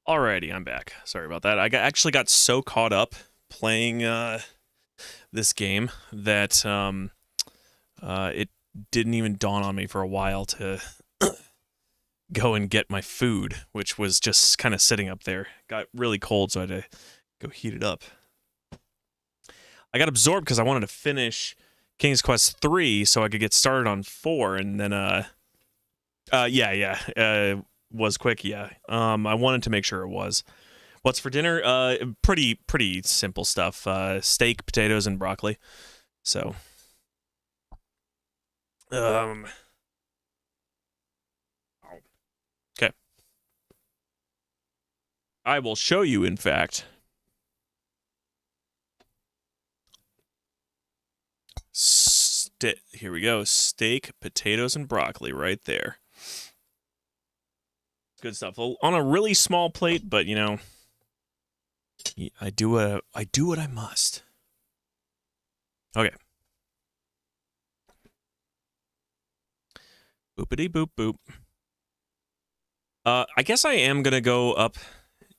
Alrighty, I'm back. Sorry about that. Actually got so caught up playing this game that it didn't even dawn on me for a while to go and get my food, which was just kind of sitting up there. Got really cold, so I had to go heat it up. I got absorbed because I wanted to finish King's Quest 3 so I could get started on 4, and then was quick, yeah. I wanted to make sure it was. What's for dinner? Pretty simple stuff. Steak, potatoes, and broccoli. So, okay. I will show you, in fact. Here we go. Steak, potatoes, and broccoli right there. Good stuff. On a really small plate, but you know, I do what I must. Okay. Boopity boop boop. I guess I am gonna go up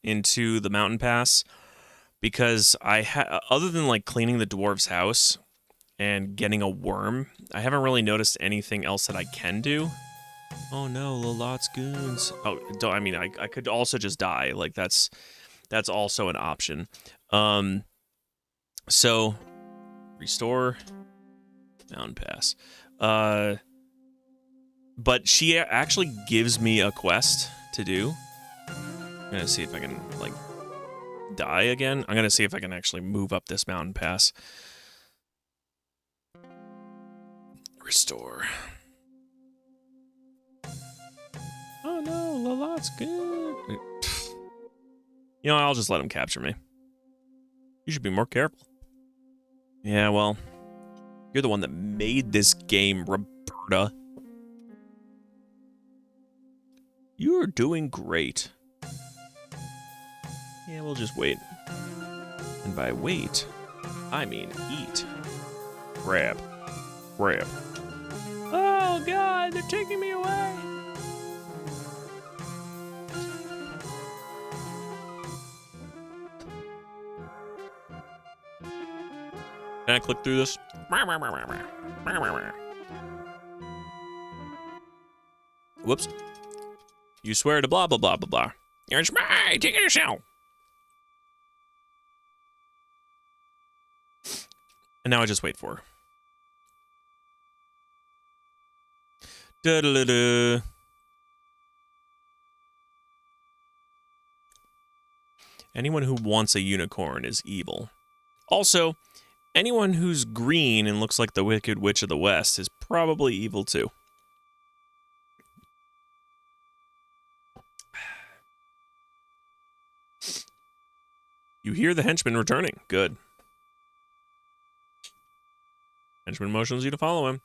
into the mountain pass because other than like cleaning the dwarf's house and getting a worm, I haven't really noticed anything else that I can do. Oh no, Lolot's goons. Oh, I could also just die. Like that's also an option. So restore mountain pass. But she actually gives me a quest to do. I'm gonna see if I can like die again. I'm gonna see if I can actually move up this mountain pass. Restore. Oh no, Lolot's good. You know, I'll just let him capture me. You should be more careful. Yeah, well, you're the one that made this game, Roberta. You're doing great. Yeah, we'll just wait. And by wait, I mean eat. Grab. Grab. Oh god, they're taking me away. Can I click through this? Whoops. You swear to blah, blah, blah, blah, blah. It's my, take it yourself. And now I just wait for her. Da-da-da-da. Anyone who wants a unicorn is evil. Also, anyone who's green and looks like the Wicked Witch of the West is probably evil too. You hear the henchman returning. Good. Henchman motions you to follow him.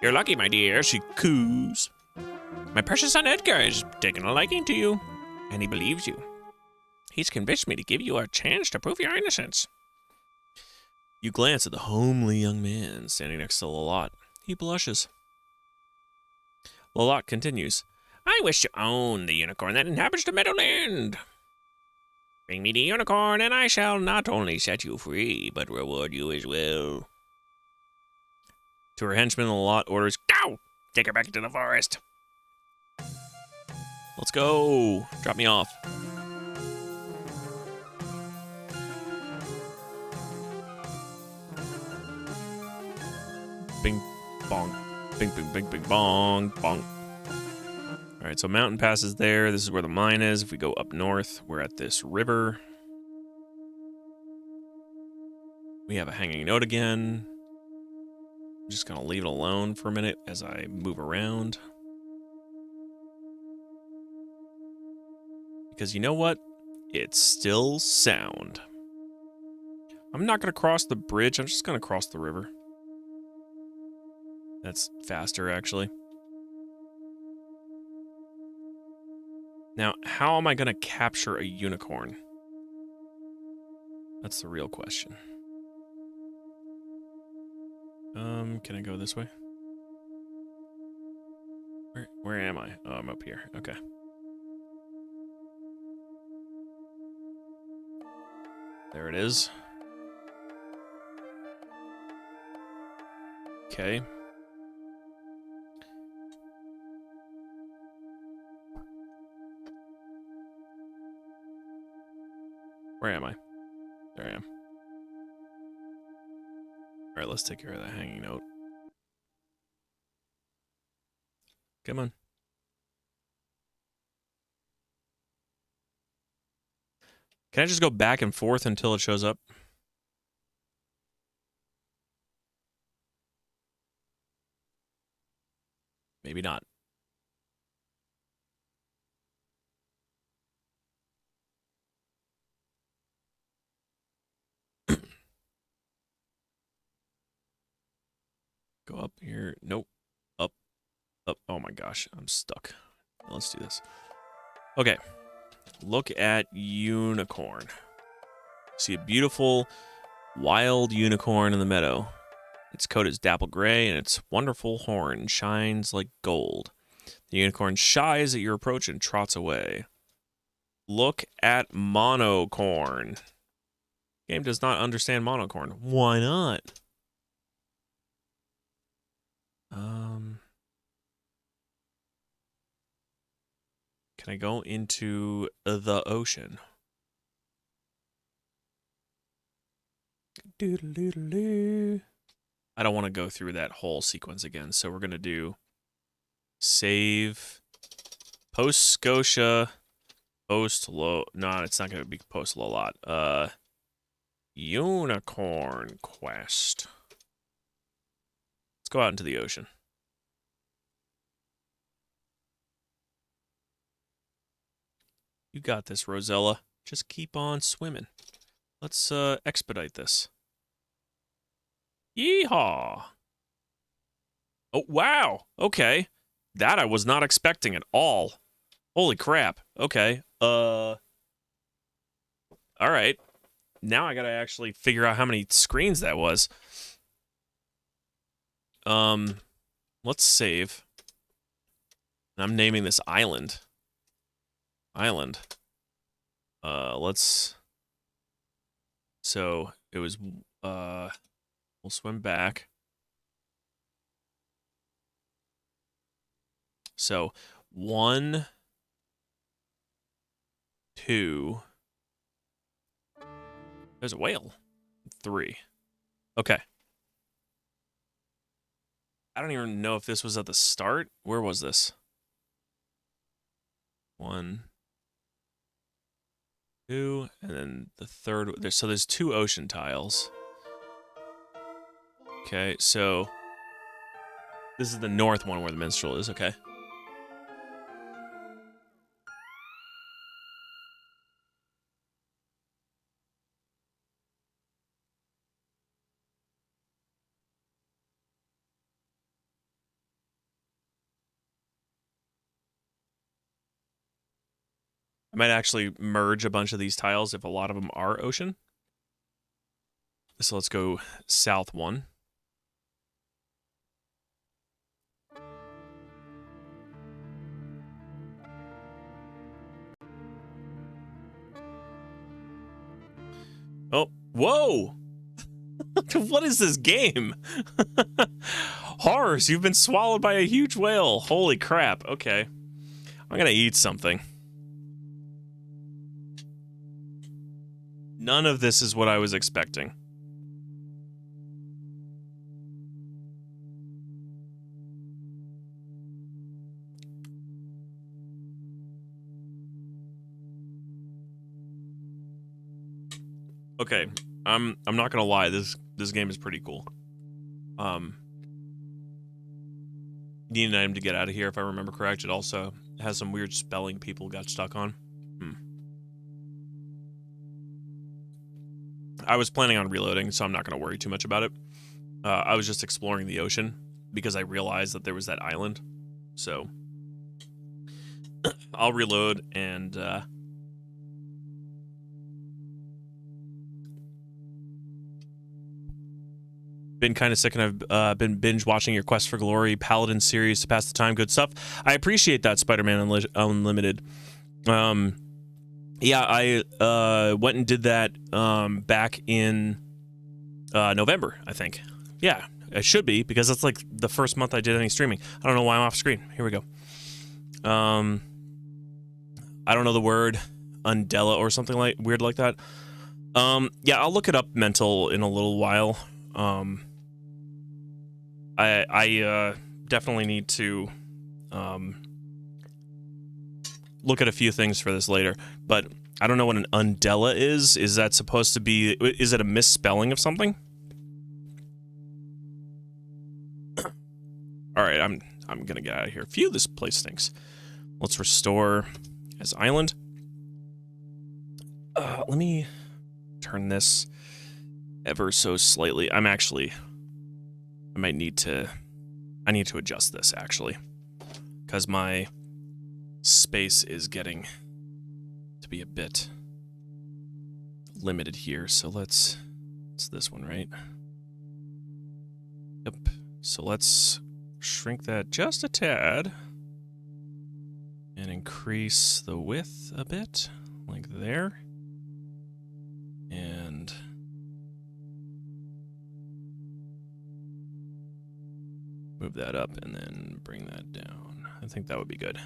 You're lucky, my dear. She coos. My precious son Edgar is taking a liking to you, and he believes you. He's convinced me to give you a chance to prove your innocence. You glance at the homely young man standing next to Lolot. He blushes. Lolot continues. I wish to own the unicorn that inhabits the Meadowland. Bring me the unicorn, and I shall not only set you free, but reward you as well. To her henchman, Lolot orders, Go! Take her back into the forest. Let's go. Drop me off. Bing, bong. Bing, bing, bing, bing, bong, bong. All right, so mountain pass is there. This is where the mine is. If we go up north, we're at this river. We have a hanging note again. I'm just going to leave it alone for a minute as I move around. Because you know what? It's still sound. I'm not going to cross the bridge. I'm just going to cross the river. That's faster, actually. Now, how am I going to capture a unicorn? That's the real question. Can I go this way? Where am I? Oh, I'm up here. Okay. There it is. Okay. Where am I? There I am. Alright, let's take care of that hanging note. Come on. Can I just go back and forth until it shows up? Maybe not. Go up here. Nope. Up. Up. Oh my gosh. I'm stuck. Let's do this. Okay. Look at unicorn. See a beautiful wild unicorn in the meadow. Its coat is dapple gray, and its wonderful horn shines like gold. The unicorn shies at your approach and trots away. Look at monocorn. Game does not understand monocorn. Why not? Can I go into the ocean? Doodle-doodle-doo. I don't want to go through that whole sequence again, so we're going to do save post Scotia, post low. No, it's not going to be post low lot. Unicorn quest. Let's go out into the ocean. You got this, Rosella. Just keep on swimming. Let's expedite this. Yeehaw! Oh, wow! Okay. That I was not expecting at all. Holy crap. Okay. Alright. Now I gotta actually figure out how many screens that was. Let's save. I'm naming this island. Island. Let's... So, it was, we'll swim back. So, 1, 2... There's a whale. 3. Okay. I don't even know if this was at the start. Where was this? 1, 2, and then the third. There's 2 ocean tiles. Okay, so this is the north one where the minstrel is. Okay. I might actually merge a bunch of these tiles if a lot of them are ocean. So let's go south 1. Oh, whoa! What is this game? Horrors, you've been swallowed by a huge whale. Holy crap. Okay. I'm gonna eat something. None of this is what I was expecting. Okay, I'm not gonna lie. This game is pretty cool. Need an item to get out of here, if I remember correct. It also has some weird spelling people got stuck on. I was planning on reloading, so I'm not gonna worry too much about it. I was just exploring the ocean because I realized that there was that island. So I'll reload and been kind of sick, and I've been binge watching your Quest for Glory Paladin series to pass the time. Good stuff. I appreciate that, Spider-Man Unlimited. Yeah, I went and did that back in November, I think. Yeah, it should be, because that's like the first month I did any streaming. I don't know why I'm off screen. Here we go. I don't know the word Undella or something like weird like that. Yeah, I'll look it up mental in a little while. I definitely need to look at a few things for this later, but I don't know what an Undella is. Is that supposed to be, is it a misspelling of something? All right, I'm gonna get out of here. Phew, this place stinks. Let's restore as island. Let me turn this ever so slightly. I need to adjust this, actually, because my space is getting to be a bit limited here. So it's this one, right? Yep. So let's shrink that just a tad and increase the width a bit, like there. And move that up and then bring that down. I think that would be good.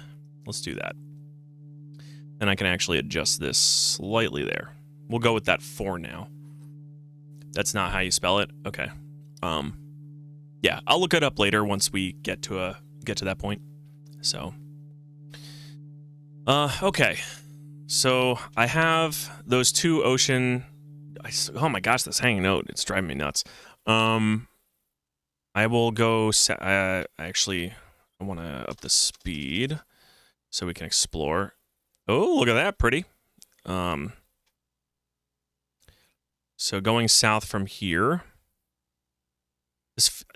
Let's do that. And I can actually adjust this slightly there. We'll go with that 4 now. That's not how you spell it? Okay. Yeah, I'll look it up later once we get to that point. So okay. So I have those 2 ocean. Oh my gosh, this hanging note, it's driving me nuts. I will go. Actually, I want to up the speed so we can explore. Oh, look at that, pretty. So going south from here.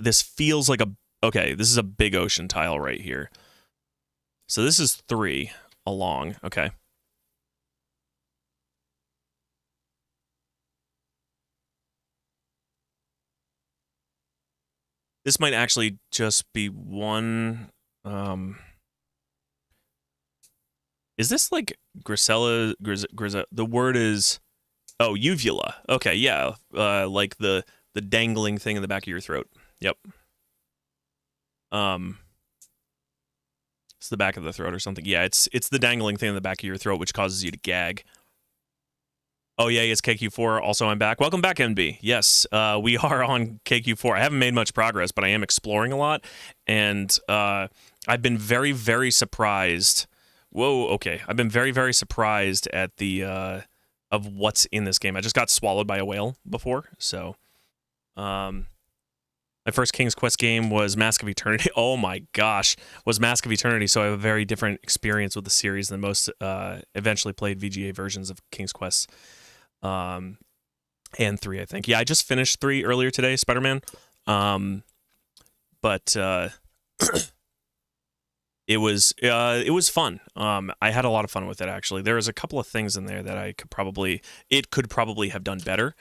This feels like okay, this is a big ocean tile right here. So this is 3 along. Okay. This might actually just be 1. Is this like Grisella? The word is, oh, uvula. Okay, yeah, like the dangling thing in the back of your throat. Yep. It's the back of the throat or something. Yeah, it's the dangling thing in the back of your throat which causes you to gag. Oh yeah, it's KQ4. Also, I'm back. Welcome back, NB. Yes, we are on KQ4. I haven't made much progress, but I am exploring a lot, and I've been very, very surprised. Whoa, okay. I've been very, very surprised at the of what's in this game. I just got swallowed by a whale before, so my first King's Quest game was Mask of Eternity. Oh my gosh, was Mask of Eternity. So I have a very different experience with the series than most eventually played VGA versions of King's Quest. And 3, I think. Yeah, I just finished 3 earlier today, Spider-Man. But it was fun. I had a lot of fun with it, actually. There was a couple of things in there that it could probably have done better.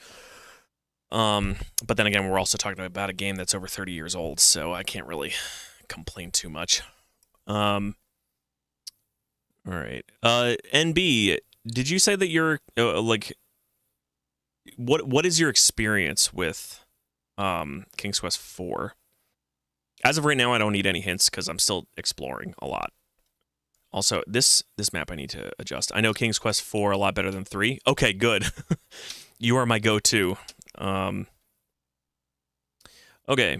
But then again, we're also talking about a game that's over 30 years old, so I can't really complain too much. All right. NB, did you say that you're like, what is your experience with King's Quest 4? As of right now, I don't need any hints because I'm still exploring a lot. Also, this map I need to adjust. I know King's Quest 4 a lot better than 3. Okay, good. You are my go-to. Okay.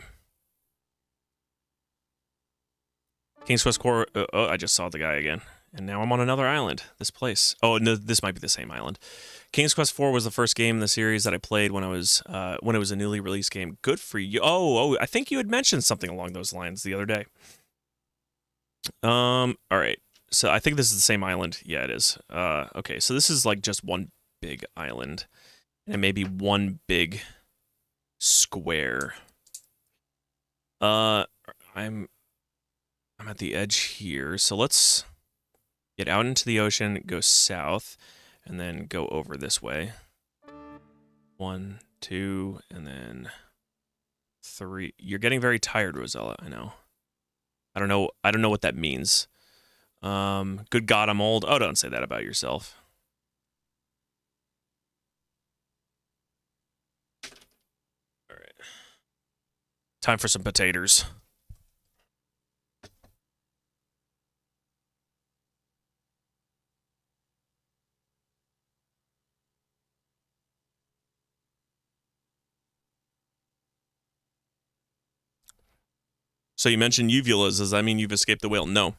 King's Quest Core. Oh, I just saw the guy again. And now I'm on another island. This place. Oh, no, this might be the same island. King's Quest 4 was the first game in the series that I played when it was a newly released game. Good for you. Oh, I think you had mentioned something along those lines the other day. All right. So I think this is the same island. Yeah, it is. Okay, so this is like just one big island. And maybe one big square. I'm at the edge here, so let's get out into the ocean, go south, and then go over this way. 1, 2, and then 3. You're getting very tired, Rosella. I know. I don't know. I don't know what that means. Good God, I'm old. Oh, don't say that about yourself. All right. Time for some potatoes. So you mentioned uvulas. Does that mean you've escaped the whale? No.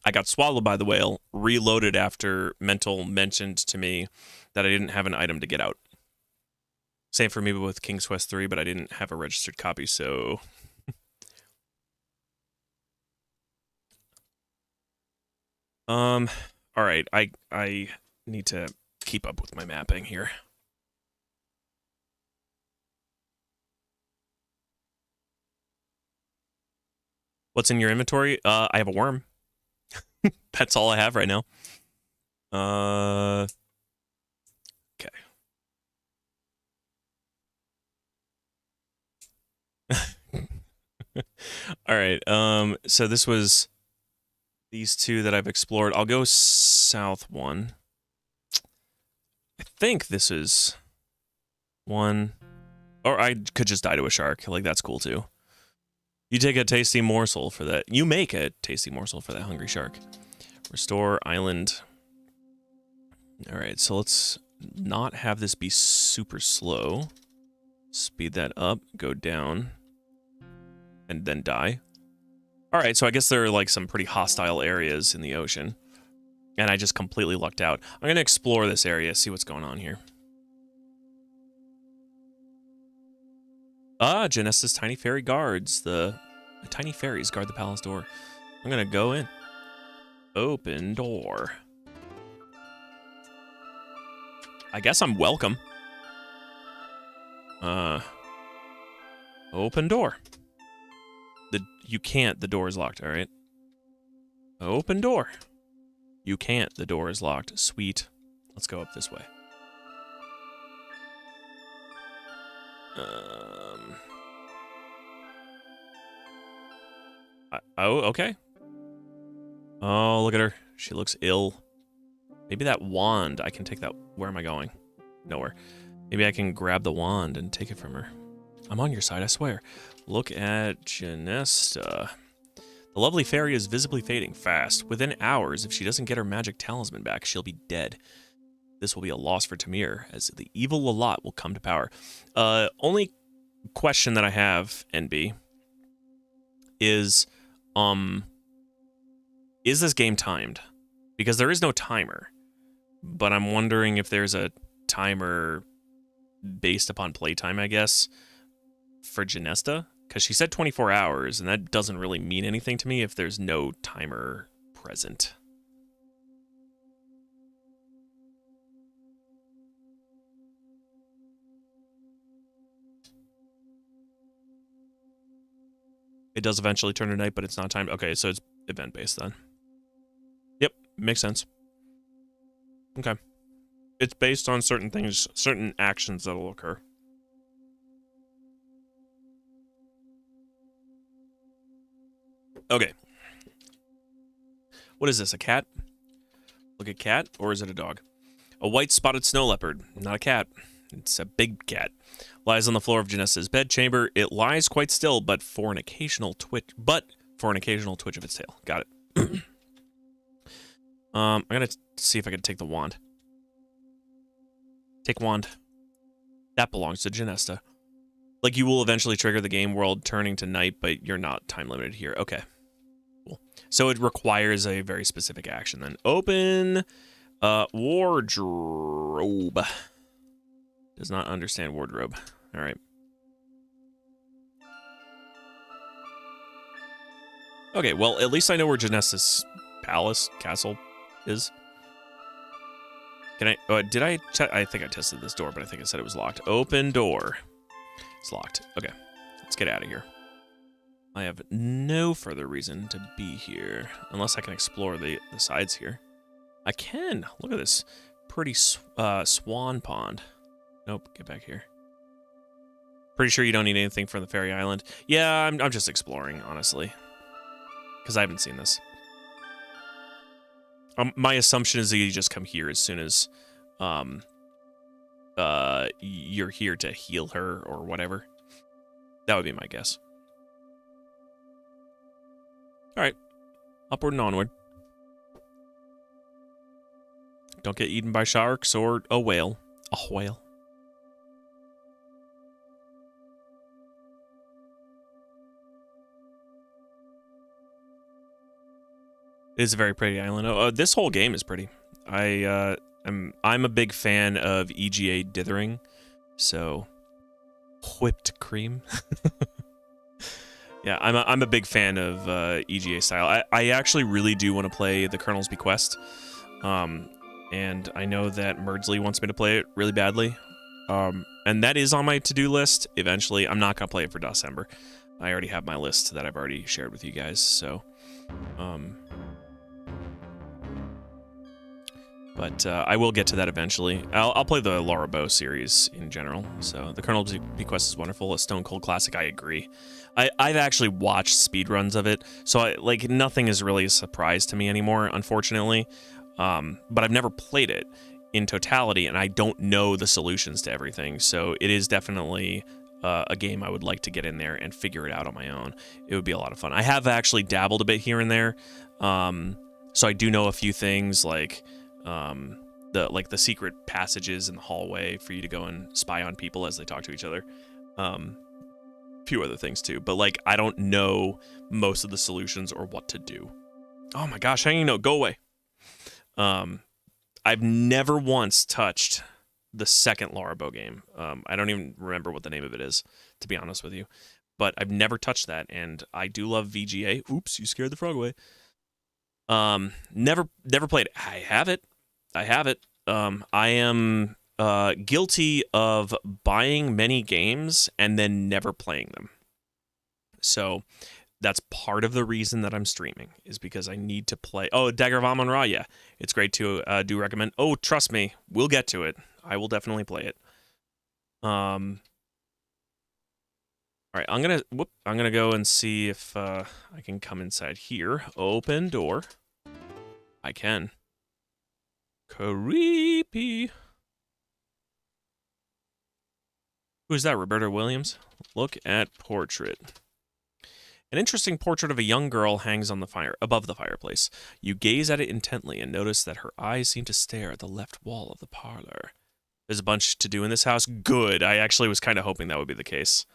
I got swallowed by the whale, reloaded after Mental mentioned to me that I didn't have an item to get out. Same for me with King's Quest 3, but I didn't have a registered copy, so... Alright, I need to keep up with my mapping here. What's in your inventory? I have a worm. That's all I have right now. Okay. All right. So this was these two that I've explored. I'll go south one. I think this is one. Or I could just die to a shark. Like, that's cool too. You take a tasty morsel for that. You make a tasty morsel for that hungry shark. Restore island. All right, so let's not have this be super slow. Speed that up, go down, and then die. All right, so I guess there are like some pretty hostile areas in the ocean. And I just completely lucked out. I'm going to explore this area, see what's going on here. Ah, Genesis Tiny Fairy guards. The tiny fairies guard the palace door. I'm going to go in. Open door. I guess I'm welcome. Open door. You can't, the door is locked, alright? Open door. You can't, the door is locked. Sweet. Let's go up this way. Oh, okay. Oh, look at her. She looks ill. Maybe that wand, I can take that. Where am I going? Nowhere. Maybe I can grab the wand and take it from her. I'm on your side, I swear. Look at Genesta. The lovely fairy is visibly fading fast. Within hours, if she doesn't get her magic talisman back, she'll be dead. This will be a loss for Tamir, as the evil Lalat will come to power. Only question that I have, NB, is this game timed? Because there is no timer. But I'm wondering if there's a timer based upon playtime, I guess, for Genesta. Because she said 24 hours, and that doesn't really mean anything to me if there's no timer present. It does eventually turn to night, but it's not timed. Okay, so it's event-based then. Yep, makes sense. Okay. It's based on certain things, certain actions that'll occur. Okay. What is this, a cat? Look at cat, or is it a dog? A white spotted snow leopard. Not a cat. It's a big cat. Lies on the floor of Genesta's bedchamber. It lies quite still, but for an occasional twitch of its tail. Got it. I'm gonna see if I can take the wand. Take wand. That belongs to Genesta. Like, you will eventually trigger the game world turning to night, but you're not time limited here. Okay. Cool. So it requires a very specific action then. Open wardrobe. Does not understand wardrobe. All right. Okay, well, at least I know where Genesta's castle is. Can I, did I think I tested this door, but I think I said it was locked. Open door. It's locked. Okay, let's get out of here. I have no further reason to be here, unless I can explore the sides here. I can. Look at this pretty swan pond. Nope, get back here. Pretty sure you don't need anything from the Fairy Island. Yeah, I'm just exploring, honestly. Because I haven't seen this. My assumption is that you just come here as soon as you're here to heal her or whatever. That would be my guess. Alright. Upward and onward. Don't get eaten by sharks or a whale. A whale. It is a very pretty island. Oh, this whole game is pretty. I'm a big fan of EGA dithering, so whipped cream. Yeah, I'm a big fan of EGA style. I actually really do want to play the Colonel's Bequest, and I know that Merdsley wants me to play it really badly, and that is on my to-do list. Eventually, I'm not gonna play it for December. I already have my list that I've already shared with you guys, so. But I will get to that eventually. I'll play the Laura Bow series in general. So the Colonel's Bequest is wonderful. A Stone Cold classic, I agree. I've actually watched speedruns of it, so nothing is really a surprise to me anymore, unfortunately. But I've never played it in totality, and I don't know the solutions to everything. So it is definitely a game I would like to get in there and figure it out on my own. It would be a lot of fun. I have actually dabbled a bit here and there, so I do know a few things like. The secret passages in the hallway for you to go and spy on people as they talk to each other. A few other things too, but I don't know most of the solutions or what to do. Oh my gosh, hanging note, go away. I've never once touched the second Laura Bow game. I don't even remember what the name of it is, to be honest with you. But I've never touched that, and I do love VGA. Oops, you scared the frog away. Never played it. I have it. I am guilty of buying many games and then never playing them. So that's part of the reason that I'm streaming, is because I need to play. Oh, Dagger of Amon-Ra, yeah. It's great to do recommend. Oh, trust me, we'll get to it. I will definitely play it. All right, I'm gonna go and see if I can come inside here. Open door. I can. Creepy. Who's that, Roberta Williams? Look at portrait. An interesting portrait of a young girl hangs on the above the fireplace. You gaze at it intently and notice that her eyes seem to stare at the left wall of the parlor. There's a bunch to do in this house. Good. I actually was kind of hoping that would be the case.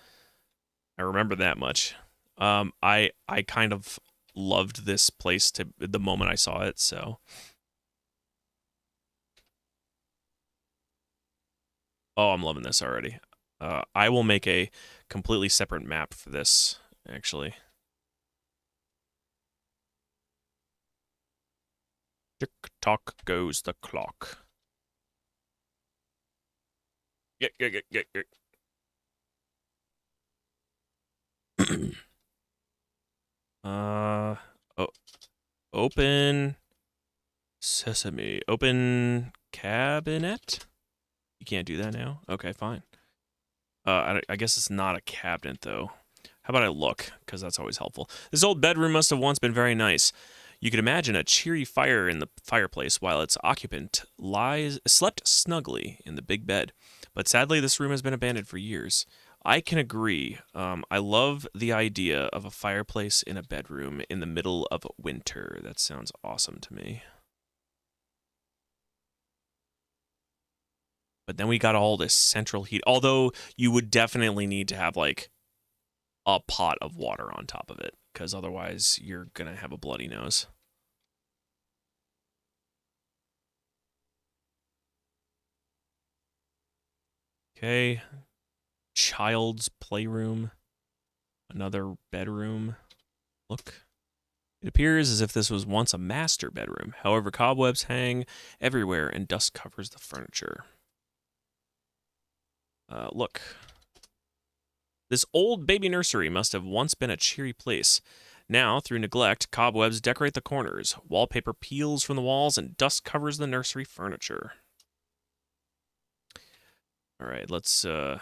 I remember that much. I kind of loved this place the moment I saw it, so. Oh, I'm loving this already. I will make a completely separate map for this, actually. Tick-tock goes the clock. Get. Open sesame. Open cabinet? You can't do that now? Okay, fine. I guess it's not a cabinet, though. How about I look? Because that's always helpful. This old bedroom must have once been very nice. You could imagine a cheery fire in the fireplace while its occupant slept snugly in the big bed. But sadly, this room has been abandoned for years. I can agree. I love the idea of a fireplace in a bedroom in the middle of winter. That sounds awesome to me. But then we got all this central heat. Although you would definitely need to have a pot of water on top of it, because otherwise you're gonna have a bloody nose. Okay. Child's playroom. Another bedroom. Look. It appears as if this was once a master bedroom. However, cobwebs hang everywhere and dust covers the furniture. Look. This old baby nursery must have once been a cheery place. Now, through neglect, cobwebs decorate the corners, wallpaper peels from the walls, and dust covers the nursery furniture. All right, let's kind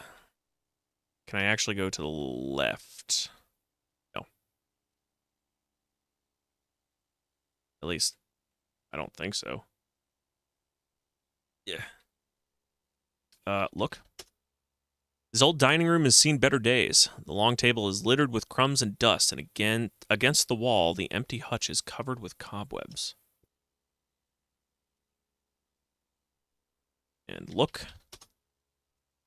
Can I actually go to the left? No. At least, I don't think so. Yeah. Look. His old dining room has seen better days. The long table is littered with crumbs and dust, and again, against the wall, the empty hutch is covered with cobwebs. And look.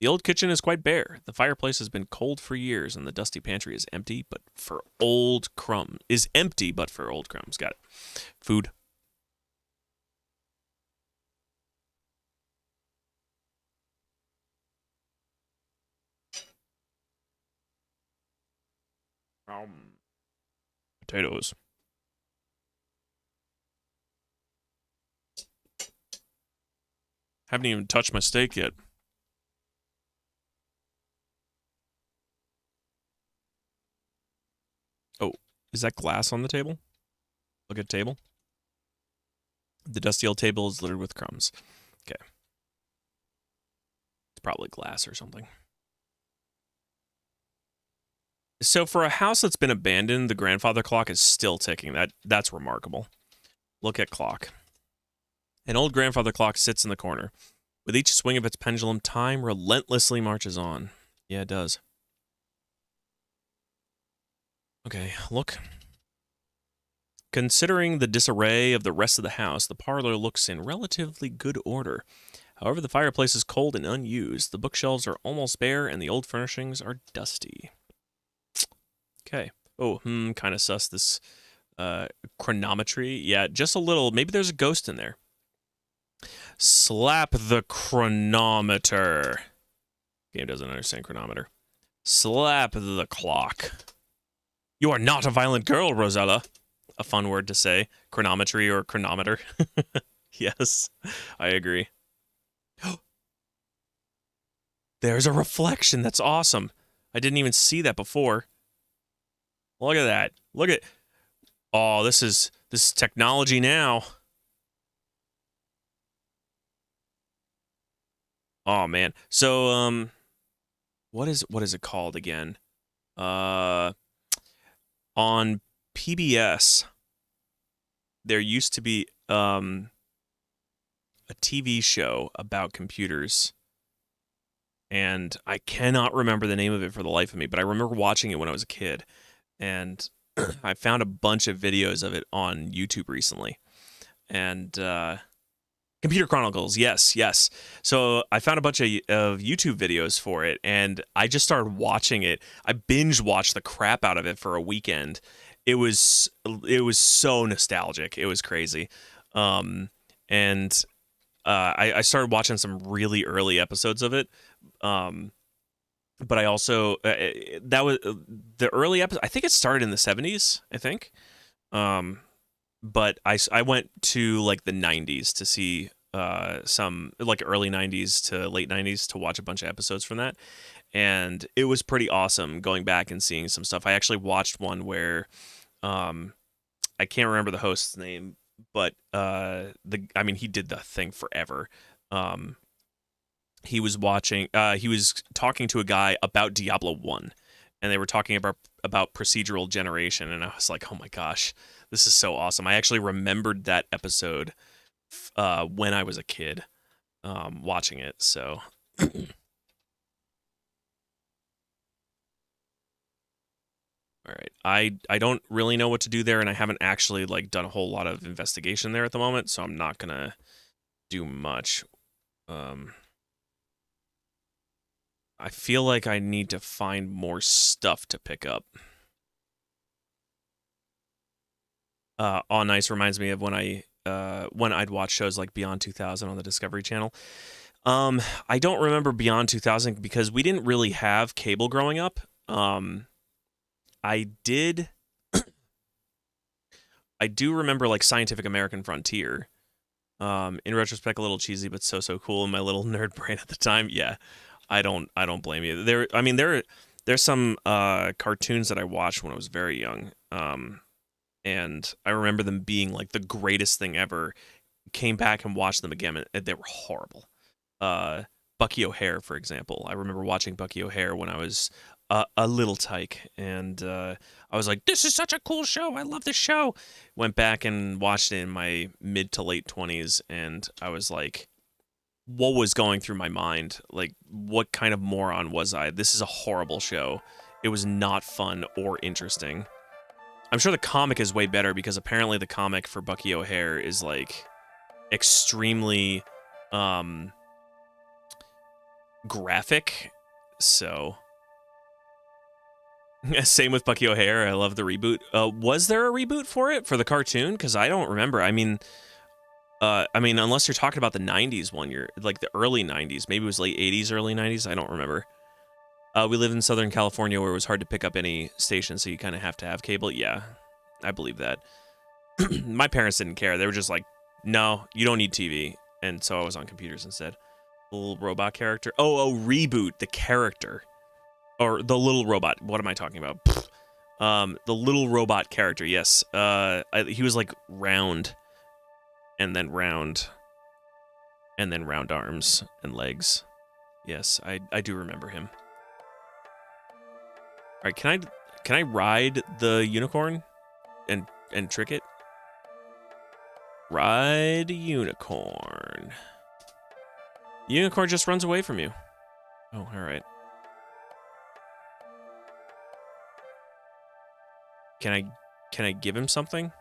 The old kitchen is quite bare. The fireplace has been cold for years, and the dusty pantry is empty, but for old crumbs. Is empty, but for old crumbs. Got it. Food. Potatoes. Haven't even touched my steak yet. Oh, is that glass on the table? Look at table. The dusty old table is littered with crumbs. Okay. It's probably glass or something. So for a house that's been abandoned, the grandfather clock is still ticking. That's remarkable. Look at clock. An old grandfather clock sits in the corner. With each swing of its pendulum, time relentlessly marches on. Yeah, it does. Okay, look. Considering the disarray of the rest of the house, the parlor looks in relatively good order. However, the fireplace is cold and unused, the bookshelves are almost bare, and the old furnishings are dusty. Okay. Oh, kind of sus this chronometry. Yeah, just a little. Maybe there's a ghost in there. Slap the chronometer. Game doesn't understand chronometer. Slap the clock. You are not a violent girl, Rosella. A fun word to say. Chronometry or chronometer. Yes, I agree. There's a reflection. That's awesome. I didn't even see that before. Look at that. Look at. Oh, this is technology now. Oh man. So what is it called again? On PBS there used to be a TV show about computers, and I cannot remember the name of it for the life of me, but I remember watching it when I was a kid, and I found a bunch of videos of it on YouTube recently. And Computer Chronicles, yes. So I found a bunch of YouTube videos for it, and I just started watching it. I binge watched the crap out of it for a weekend. It was so nostalgic. It was crazy. And I started watching some really early episodes of it. But I also that was the early episode. I think it started in the 70s. I think. But I went to like the 90s to see some like early 90s to late 90s to watch a bunch of episodes from that, and it was pretty awesome going back and seeing some stuff. I actually watched one where I can't remember the host's name, but he did the thing forever. He was talking to a guy about Diablo 1, and they were talking about procedural generation, and I was like, oh my gosh, this is so awesome. I actually remembered that episode when I was a kid watching it, so all right. I don't really know what to do there, and I haven't actually like done a whole lot of investigation there at the moment, so I'm not gonna do much. I feel like I need to find more stuff to pick up. All Nice reminds me of when I'd watch shows like Beyond 2000 on the Discovery Channel. I don't remember Beyond 2000 because we didn't really have cable growing up. I do remember like Scientific American Frontier. In retrospect, a little cheesy, but so cool in my little nerd brain at the time. Yeah, I don't blame you. There's some cartoons that I watched when I was very young. And I remember them being like the greatest thing ever. Came back and watched them again, and they were horrible. Bucky O'Hare, for example. I remember watching Bucky O'Hare when I was a little tyke, and I was like, "This is such a cool show! I love this show." Went back and watched it in my mid to late 20s, and I was like, "What was going through my mind? Like, what kind of moron was I? This is a horrible show. It was not fun or interesting." I'm sure the comic is way better because apparently the comic for Bucky O'Hare is like extremely graphic. So same with Bucky O'Hare. I love the reboot. Was there a reboot for it for the cartoon? Because I don't remember. I mean, unless you're talking about the '90s one, you're like the early '90s. Maybe it was late '80s, early '90s. I don't remember. We live in Southern California, where it was hard to pick up any station, so you kind of have to have cable. Yeah, I believe that. My parents didn't care. They were just like, "No, you don't need TV," and so I was on computers instead. The little robot character. Oh, reboot the character. Or the little robot. What am I talking about? The little robot character. Yes. He was like round, and then round, and then round arms and legs. Yes, I do remember him. All right, can I ride the unicorn, and trick it? Ride unicorn. Unicorn just runs away from you. Oh, all right. Can I give him something?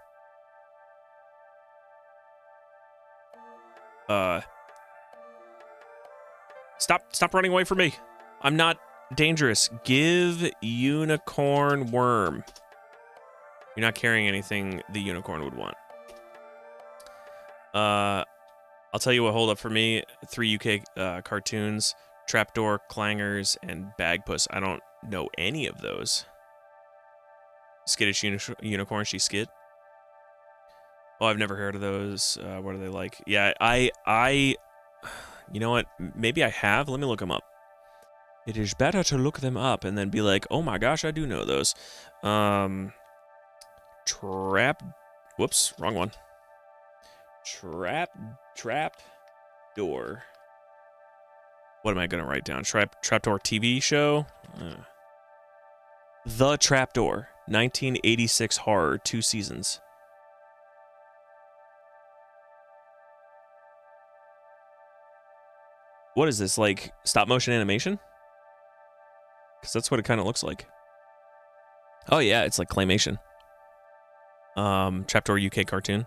Stop running away from me. I'm not dangerous. Give unicorn worm. You're not carrying anything the unicorn would want. I'll tell you what hold up for me. 3 UK cartoons, Trapdoor, Clangers, and Bagpuss. I don't know any of those. Skittish unicorn, she skit. Oh, I've never heard of those. What are they like? Yeah, I you know what? Maybe I have. Let me look them up. It is better to look them up and then be like, oh my gosh, I do know those. Whoops, wrong one. Trap door. What am I gonna write down? Trapdoor TV show? The Trapdoor, 1986 horror, 2 seasons. What is this, like stop motion animation? Because that's what it kind of looks like. Oh yeah, it's like claymation. Trapdoor UK cartoon.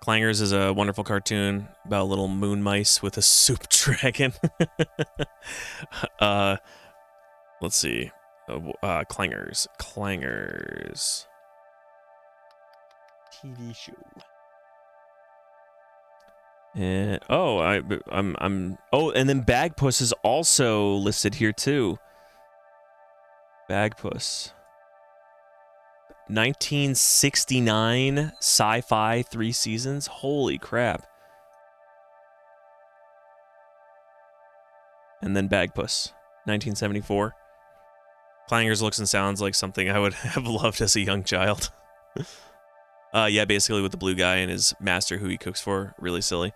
Clangers is a wonderful cartoon about little moon mice with a soup dragon. Let's see. Clangers. TV show. And and then Bagpuss is also listed here too. Bagpuss. 1969 sci-fi, 3 seasons. Holy crap. And then Bagpuss, 1974. Clangers looks and sounds like something I would have loved as a young child. Yeah, basically with the blue guy and his master who he cooks for. Really silly.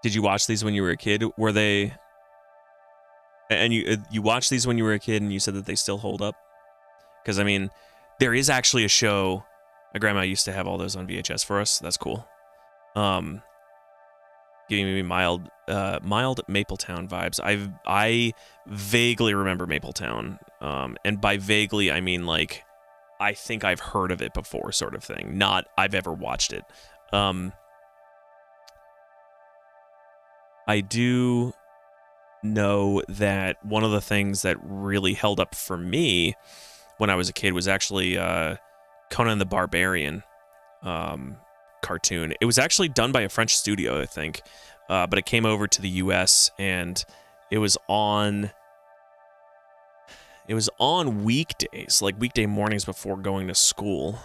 Did you watch these when you were a kid? Were they... And you watched these when you were a kid and you said that they still hold up? Because, I mean, there is actually a show. My grandma used to have all those on VHS for us. That's cool. Giving me mild Mapletown vibes. I vaguely remember Mapletown. And by vaguely, I mean, like, I think I've heard of it before sort of thing. Not I've ever watched it. I do know that one of the things that really held up for me when I was a kid was actually Conan the Barbarian cartoon. It was actually done by a French studio, I think, but it came over to the U.S. and it was on weekdays, like weekday mornings before going to school.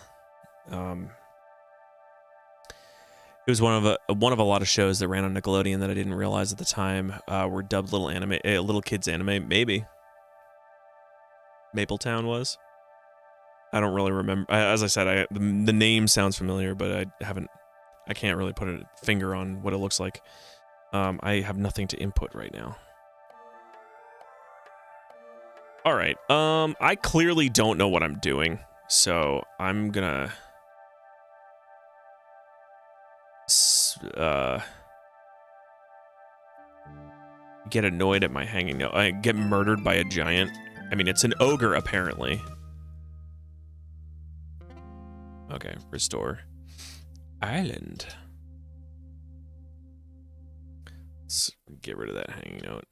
It was one of a lot of shows that ran on Nickelodeon that I didn't realize at the time were dubbed little kids anime. Maybe Mapletown was. I don't really remember. As I said, the name sounds familiar, but I can't really put a finger on what it looks like. I have nothing to input right now. All right. I clearly don't know what I'm doing, so I'm gonna get annoyed at my hanging note. I get murdered by a giant. I mean, it's an ogre apparently. Okay, restore island. Let's get rid of that hanging note.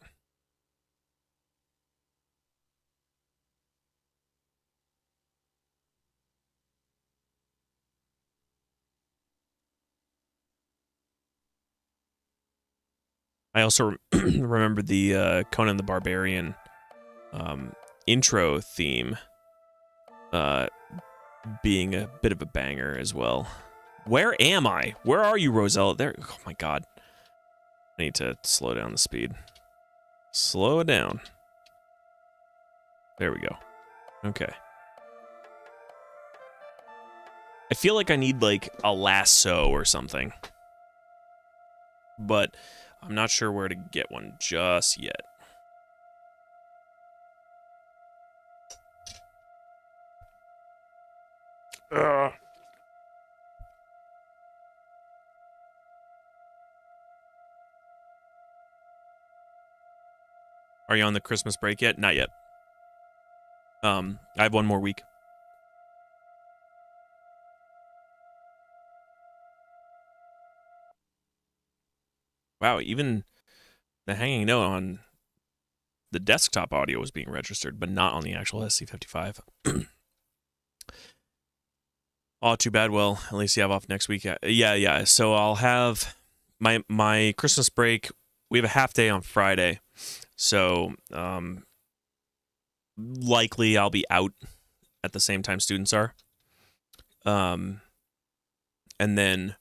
I also remember the Conan the Barbarian intro theme being a bit of a banger as well. Where am I? Where are you, Rosella? There. Oh my god. I need to slow down the speed. Slow it down. There we go. Okay. I feel like I need like a lasso or something. But I'm not sure where to get one just yet. Ugh. Are you on the Christmas break yet? Not yet. I have one more week. Wow, even the hanging note on the desktop audio was being registered, but not on the actual SC55. Oh, too bad. Well, at least you have off next week. Yeah. So I'll have my Christmas break. We have a half day on Friday, so likely I'll be out at the same time students are. And then,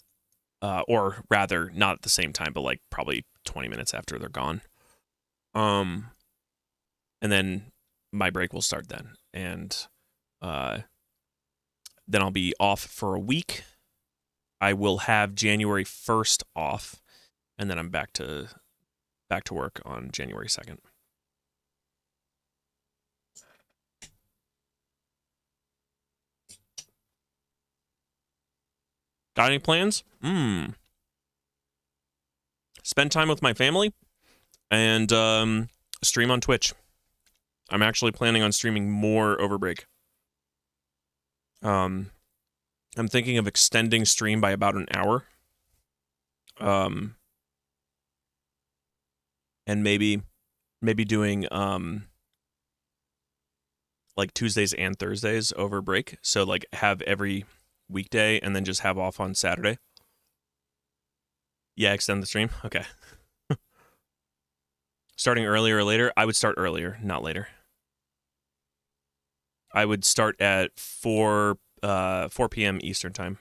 or rather, not at the same time, but like probably 20 minutes after they're gone. And then my break will start then, and then I'll be off for a week. I will have January 1st off, and then I'm back to work on January 2nd. Got any plans? Spend time with my family and stream on Twitch. I'm actually planning on streaming more over break. I'm thinking of extending stream by about an hour. And maybe doing like Tuesdays and Thursdays over break. So like have every weekday and then just have off on Saturday. Yeah, extend the stream. Okay. Starting earlier or later? I would start earlier, not later. I would start at 4 p.m. Eastern time.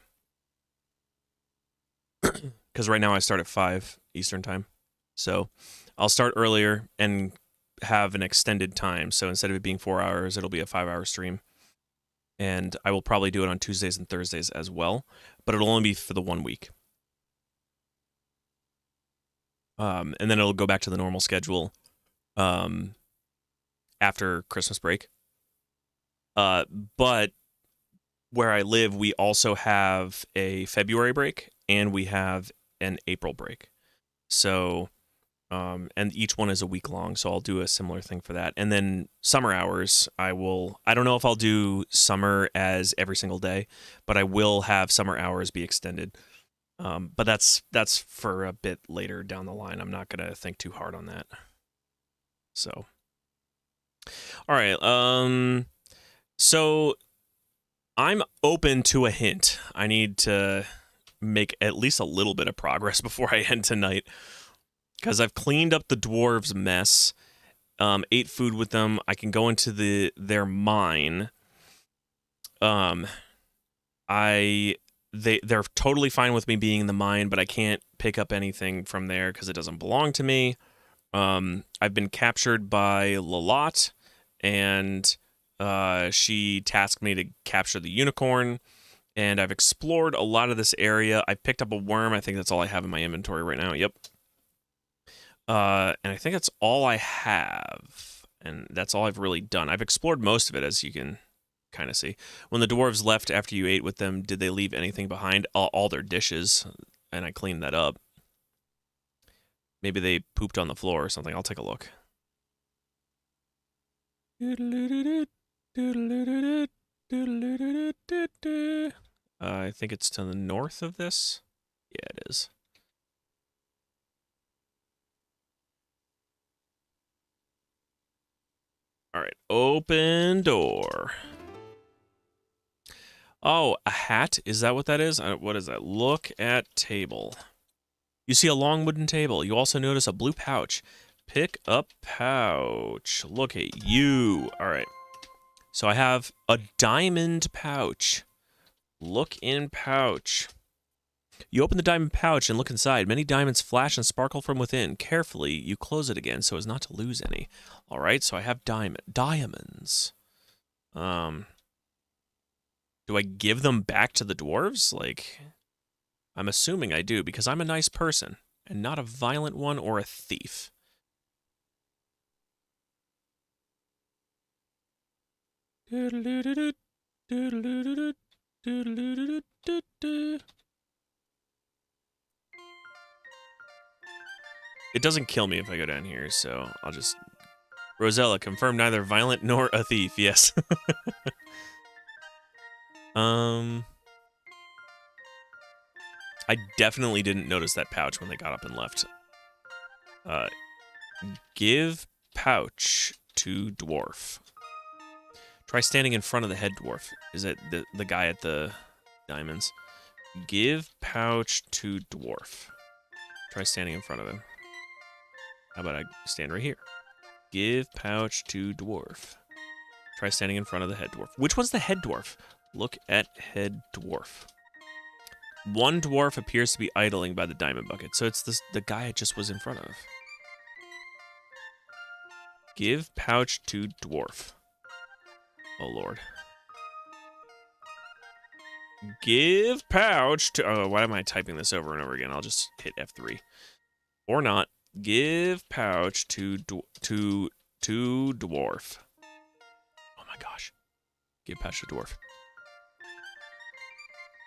Because right now I start at 5 Eastern time. So I'll start earlier and have an extended time. So instead of it being 4 hours, it'll be a 5-hour stream. And I will probably do it on Tuesdays and Thursdays as well. But it'll only be for the 1 week. And then it'll go back to the normal schedule after Christmas break. But where I live, we also have a February break and we have an April break. So, and each one is a week long. So I'll do a similar thing for that. And then summer hours, I don't know if I'll do summer as every single day, but I will have summer hours be extended. But that's for a bit later down the line. I'm not going to think too hard on that. So, all right. So I'm open to a hint. I need to make at least a little bit of progress before I end tonight, because I've cleaned up the dwarves' mess, ate food with them. I can go into their mine. They're totally fine with me being in the mine, but I can't pick up anything from there because it doesn't belong to me. I've been captured by Lalot, and she tasked me to capture the unicorn, and I've explored a lot of this area. I picked up a worm. I think that's all I have in my inventory right now. Yep. And I think that's all I have. And that's all I've really done. I've explored most of it, as you can kind of see. When the dwarves left after you ate with them, did they leave anything behind? All their dishes, and I cleaned that up. Maybe they pooped on the floor or something. I'll take a look. I think it's to the north of this. Yeah, it is. All right, open door. Oh, a hat? Is that what that is? What is that? Look at table. You see a long wooden table. You also notice a blue pouch. Pick up pouch. Look at you. All right. So I have a diamond pouch. Look in pouch. You open the diamond pouch and look inside. Many diamonds flash and sparkle from within. Carefully, you close it again so as not to lose any. All right, so I have diamonds. Do I give them back to the dwarves? Like, I'm assuming I do because I'm a nice person and not a violent one or a thief. It doesn't kill me if I go down here, so I'll just... Rosella, confirm neither violent nor a thief, yes. I definitely didn't notice that pouch when they got up and left. Give pouch to dwarf. Try standing in front of the head dwarf. Is it the guy at the diamonds? Give pouch to dwarf. Try standing in front of him. How about I stand right here? Give pouch to dwarf. Try standing in front of the head dwarf. Which one's the head dwarf? Look at head dwarf. One dwarf appears to be idling by the diamond bucket, so it's the guy I just was in front of. Give pouch to dwarf. Oh, Lord. Give pouch to... Oh, why am I typing this over and over again? I'll just hit F3. Or not. Give pouch to dwarf. Oh, my gosh. Give pouch to dwarf.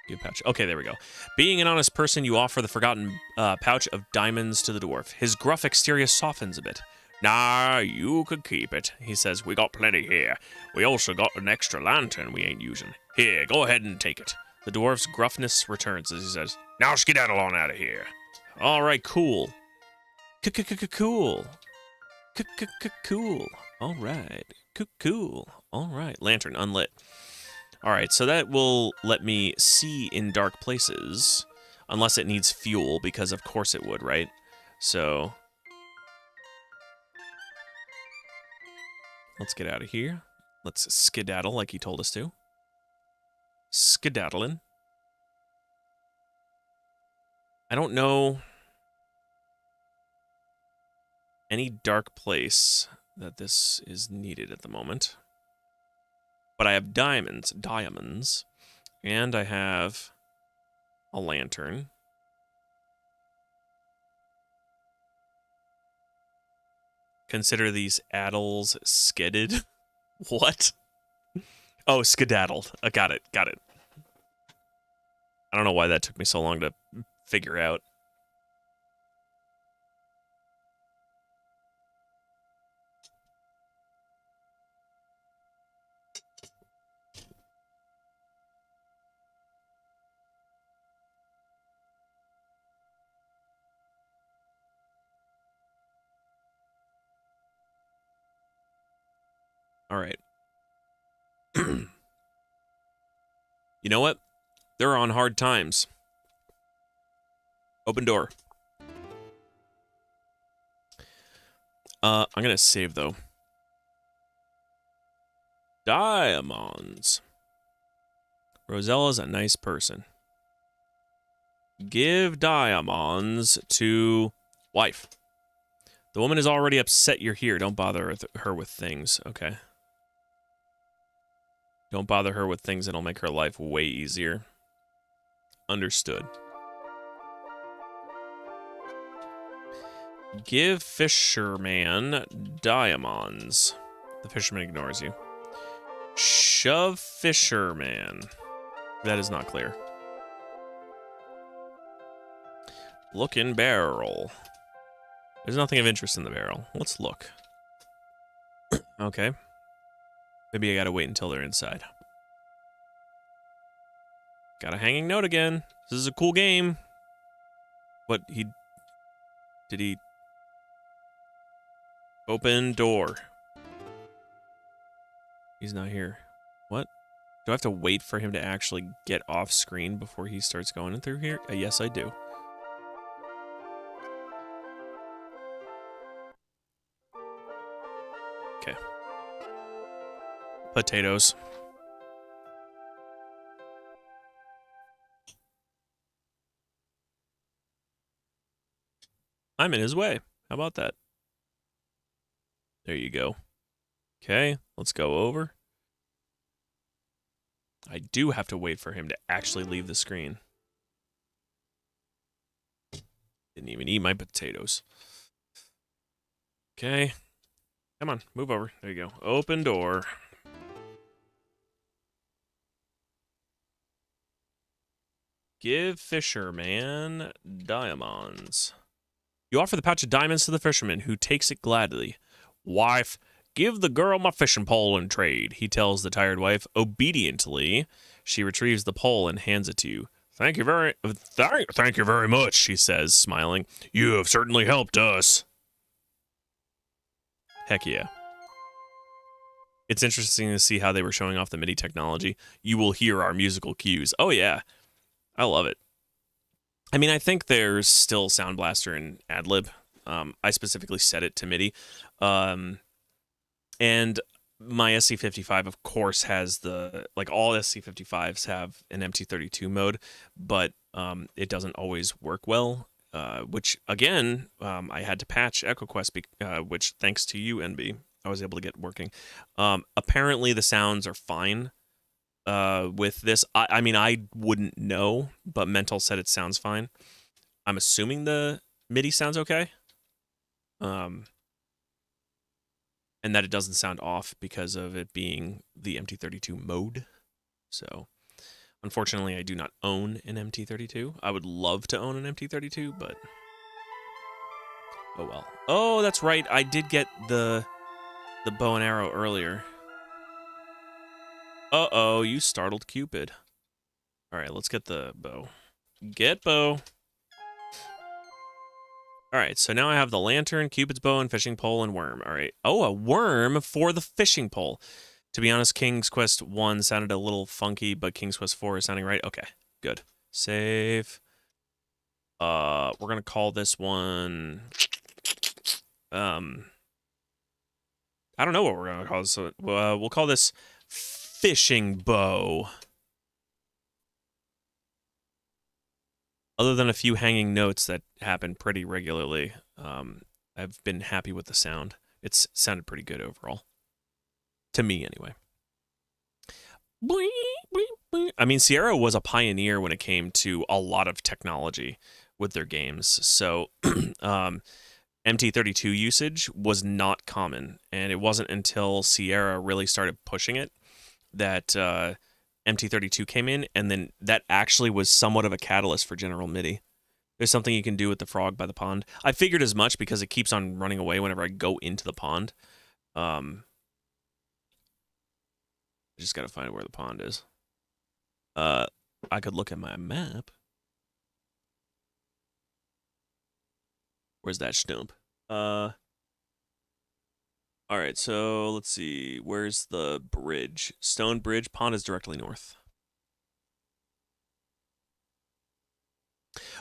Give pouch. Okay, there we go. Being an honest person, you offer the forgotten pouch of diamonds to the dwarf. His gruff exterior softens a bit. Nah, you could keep it. He says, we got plenty here. We also got an extra lantern we ain't using. Here, go ahead and take it. The dwarf's gruffness returns as he says, now skedaddle on out of here. All right, cool. Cool. Cool. All right. Cool. All right. Lantern unlit. All right, so that will let me see in dark places, unless it needs fuel, because of course it would, right? So... let's get out of here. Let's skedaddle like he told us to. Skedaddling. I don't know any dark place that this is needed at the moment. But I have diamonds, and I have a lantern. Consider these addles skedded. What? Oh, skedaddled. Got it. I don't know why that took me so long to figure out. All right. You know what? They're on hard times. Open door. I'm gonna save though. Diamonds. Rosella's a nice person. Give diamonds to wife. The woman is already upset you're here. Don't bother her with things. Okay. Don't bother her with things that'll make her life way easier. Understood. Give fisherman diamonds. The fisherman ignores you. Shove fisherman. That is not clear. Look in barrel. There's nothing of interest in the barrel. Let's look. Okay. Maybe I gotta wait until they're inside. Got a hanging note again. This is a cool game. What, did he... Open door. He's not here. What? Do I have to wait for him to actually get off screen before he starts going in through here? Yes, I do. Okay. Potatoes. I'm in his way. How about that? There you go. Okay, let's go over. I do have to wait for him to actually leave the screen. Didn't even eat my potatoes. Okay. Come on, move over. There you go. Open door. Give fisherman diamonds. You offer the pouch of diamonds to the fisherman, who takes it gladly. Wife, give the girl my fishing pole in trade, he tells the tired wife. Obediently, she retrieves the pole and hands it to you. Thank you very much, she says, smiling. You have certainly helped us. Heck yeah. It's interesting to see how they were showing off the MIDI technology. You will hear our musical cues. Oh, yeah. I love it. I mean, I think there's still Sound Blaster and AdLib. I specifically set it to MIDI. And my SC55, of course, has the... Like, all SC55s have an MT32 mode, but it doesn't always work well. Which, again, I had to patch EchoQuest, which, thanks to you, NB, I was able to get working. Apparently, the sounds are fine with this. I mean, I wouldn't know, but Mental said it sounds fine. I'm assuming the MIDI sounds okay. And that it doesn't sound off because of it being the MT32 mode. So, unfortunately, I do not own an MT32. I would love to own an MT32, but... Oh, well. Oh, that's right. I did get the bow and arrow earlier. Uh-oh, you startled Cupid. All right, let's get the bow. Get bow. All right, so now I have the lantern, Cupid's bow, and fishing pole, and worm. All right. Oh, a worm for the fishing pole. To be honest, King's Quest 1 sounded a little funky, but King's Quest 4 is sounding right. Okay, good. Save. We're going to call this one... I don't know what we're going to call this. We'll call this fishing bow. Other than a few hanging notes that happen pretty regularly, I've been happy with the sound. It's sounded pretty good overall. To me, anyway. I mean, Sierra was a pioneer when it came to a lot of technology with their games. So, MT32 usage was not common, and it wasn't until Sierra really started pushing it that MT32 came in, and then that actually was somewhat of a catalyst for General MIDI. There's something you can do with the frog by the pond. I figured as much because it keeps on running away whenever I go into the pond. I just gotta find where the pond is. I could look at my map. Where's that stump? All right, so let's see. Where's the bridge? Stone Bridge. Pond is directly north.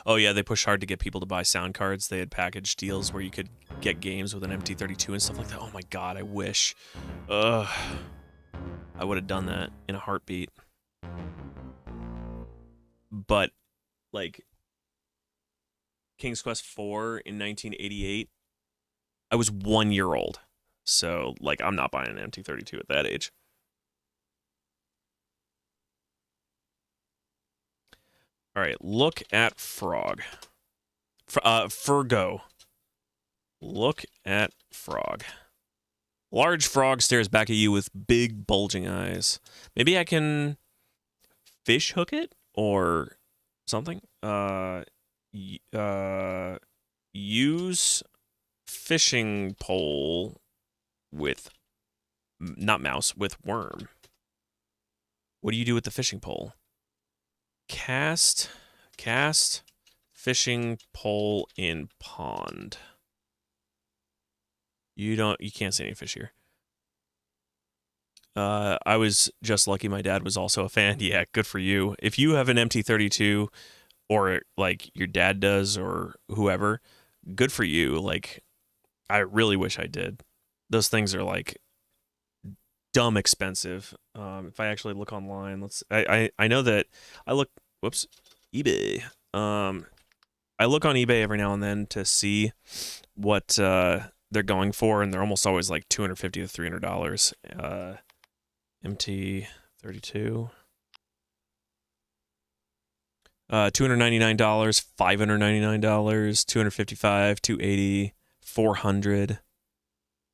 Oh, yeah, they pushed hard to get people to buy sound cards. They had package deals where you could get games with an MT32 and stuff like that. Oh, my God, I wish. Ugh. I would have done that in a heartbeat. But, like, King's Quest 4 in 1988, I was 1 year old. So, like, I'm not buying an MT32 at that age. All right, look at frog. Furgo. Look at frog. Large frog stares back at you with big bulging eyes. Maybe I can fish hook it or something. Use fishing pole with not mouse with worm. What do you do with the fishing pole? Cast fishing pole in pond. You can't see any fish here. I was just lucky my dad was also a fan. Yeah, good for you. If you have an MT32 or like your dad does or whoever, good for you. Like I really wish I did. Those things are like dumb expensive. If I actually look online, I know that I look eBay. I look on eBay every now and then to see what they're going for, and they're almost always like $250 to $300. MT32. $299, $599, $255, $280, $400,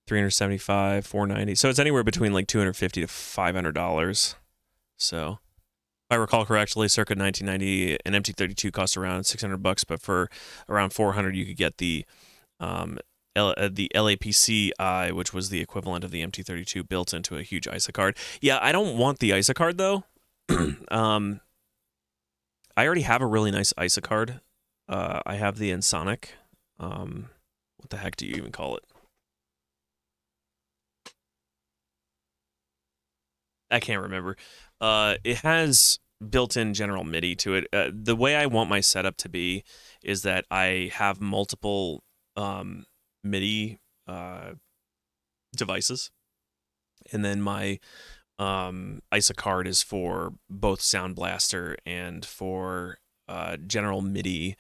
$375, $490. So it's anywhere between like $250 to $500. So if I recall correctly, circa 1990, an MT32 cost around $600, but for around $400, you could get the LAPC-I, which was the equivalent of the MT32 built into a huge ISA card. Yeah, I don't want the ISA card though. I already have a really nice ISA card. I have the Ensonic. What the heck do you even call it? I can't remember. It has built-in general MIDI to it. The way I want my setup to be is that I have multiple MIDI devices, and then my ISA card is for both Sound Blaster and for general MIDI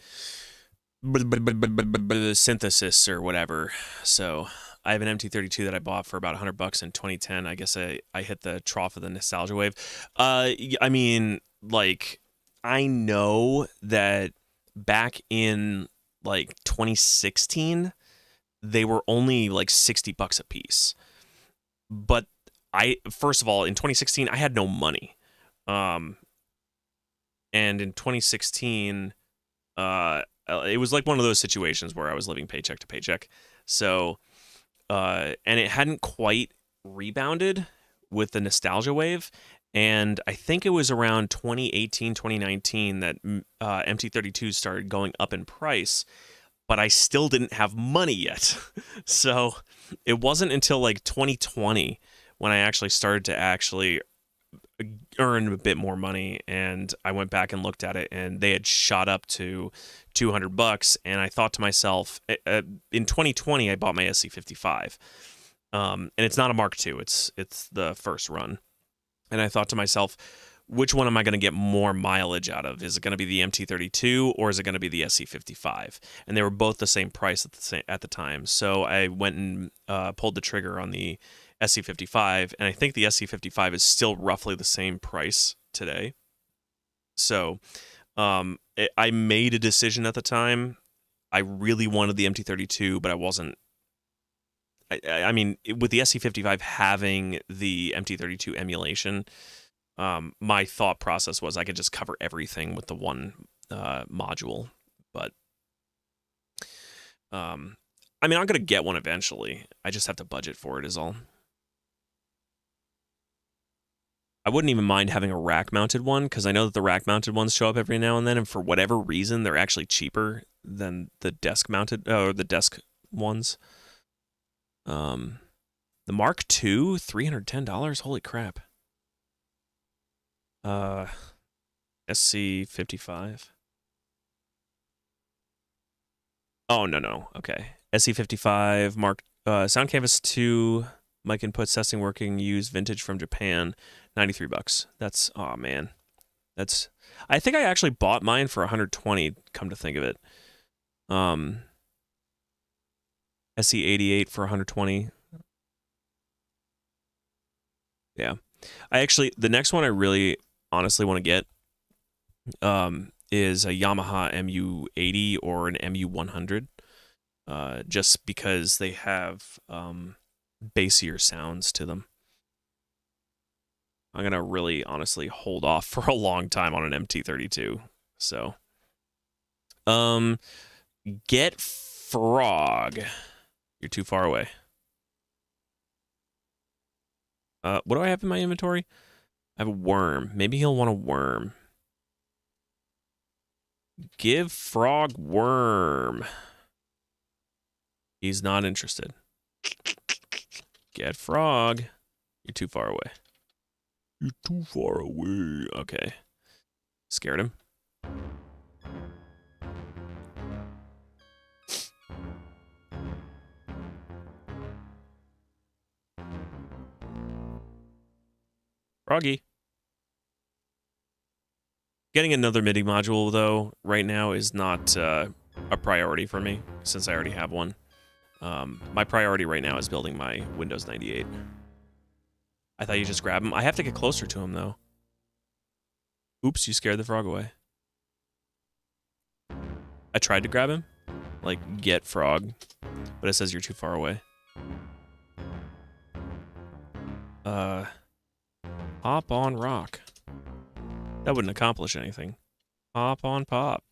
synthesis or whatever. So I have an MT32 that I bought for about $100 in 2010. I guess I hit the trough of the nostalgia wave. I mean, like, I know that back in like 2016, they were only like $60 a piece. But first of all, in 2016, I had no money. And in 2016, it was like one of those situations where I was living paycheck to paycheck. So, and it hadn't quite rebounded with the nostalgia wave. And I think it was around 2018, 2019 that MT32 started going up in price, but I still didn't have money yet. So it wasn't until like 2020 when I actually started to earn a bit more money, and I went back and looked at it, and they had shot up to $200, and I thought to myself, in 2020 I bought my SC55, and it's not a Mark II, it's the first run, and I thought to myself, which one am I going to get more mileage out of? Is it going to be the MT32 or is it going to be the SC55? And they were both the same price at the time, so I went and pulled the trigger on the SC55, and I think the SC55 is still roughly the same price today. So I made a decision at the time. I really wanted the MT32, but I wasn't. I mean, with the SC55 having the MT32 emulation, my thought process was I could just cover everything with the one module. But I mean, I'm going to get one eventually. I just have to budget for it is all. I wouldn't even mind having a rack-mounted one, because I know that the rack-mounted ones show up every now and then, and for whatever reason, they're actually cheaper than the desk-mounted, or the desk ones. The Mark II, $310? Holy crap. SC55. Oh, no. Okay. SC55, Sound Canvas 2, mic input, testing working, used vintage from Japan. $93. That's, oh man, I think I actually bought mine for 120. Come to think of it, SC88 for 120. Yeah, the next one I really honestly want to get is a Yamaha MU80 or an MU100, just because they have bassier sounds to them. I'm gonna really honestly hold off for a long time on an MT32. So, get frog. You're too far away. What do I have in my inventory? I have a worm. Maybe he'll want a worm. Give frog worm. He's not interested. Get frog. You're too far away. You're too far away. Okay. Scared him. Froggy. Getting another MIDI module, though, right now is not a priority for me, since I already have one. My priority right now is building my Windows 98. I thought you just grab him. I have to get closer to him, though. Oops, you scared the frog away. I tried to grab him. Like, get frog. But it says you're too far away. Hop on rock. That wouldn't accomplish anything. Hop on pop.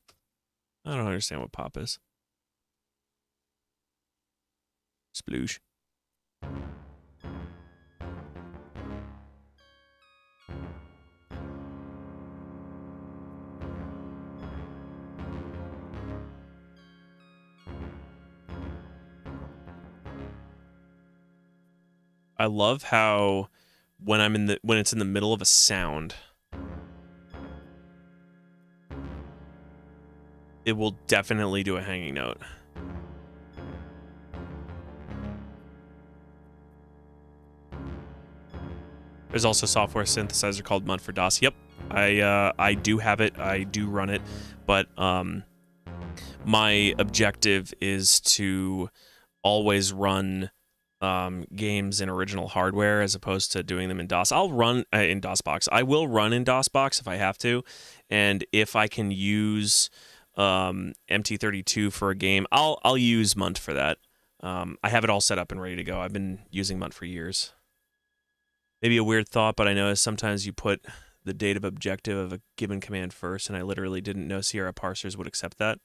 I don't understand what pop is. Sploosh. I love how when it's in the middle of a sound, it will definitely do a hanging note. There's also a software synthesizer called Mud for DOS. Yep, I do have it. I do run it, but my objective is to always run games in original hardware as opposed to doing them in DOS. I'll run in DOSBox. I will run in DOSBox if I have to, and if I can use MT32 for a game, I'll use Munt for that. I have it all set up and ready to go. I've been using Munt for years. Maybe a weird thought, but I notice sometimes you put the date of objective of a given command first, and I literally didn't know Sierra parsers would accept that.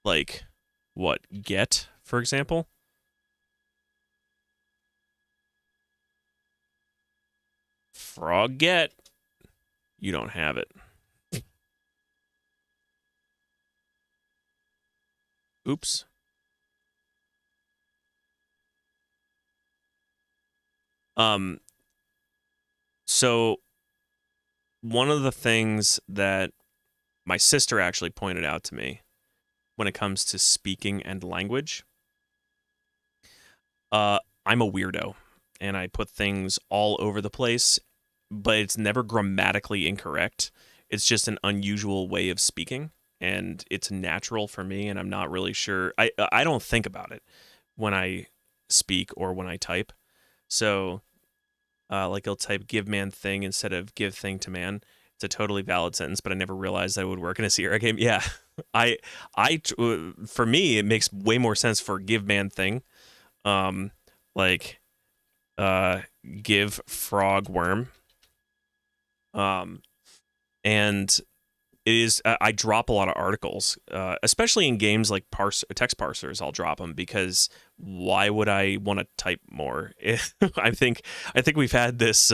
Like, what, get, for example? Frog get. You don't have it. Oops. So one of the things that my sister actually pointed out to me when it comes to speaking and language, I'm a weirdo, and I put things all over the place, but it's never grammatically incorrect. It's just an unusual way of speaking, and it's natural for me, and I'm not really sure. I don't think about it when I speak or when I type. So, like I'll type give man thing instead of give thing to man. It's a totally valid sentence, but I never realized that it would work in a Sierra game. Yeah, for me, it makes way more sense for give man thing. Like, give frog worm. And it is, I drop a lot of articles, especially in games like text parsers. I'll drop them because why would I want to type more? I think we've had this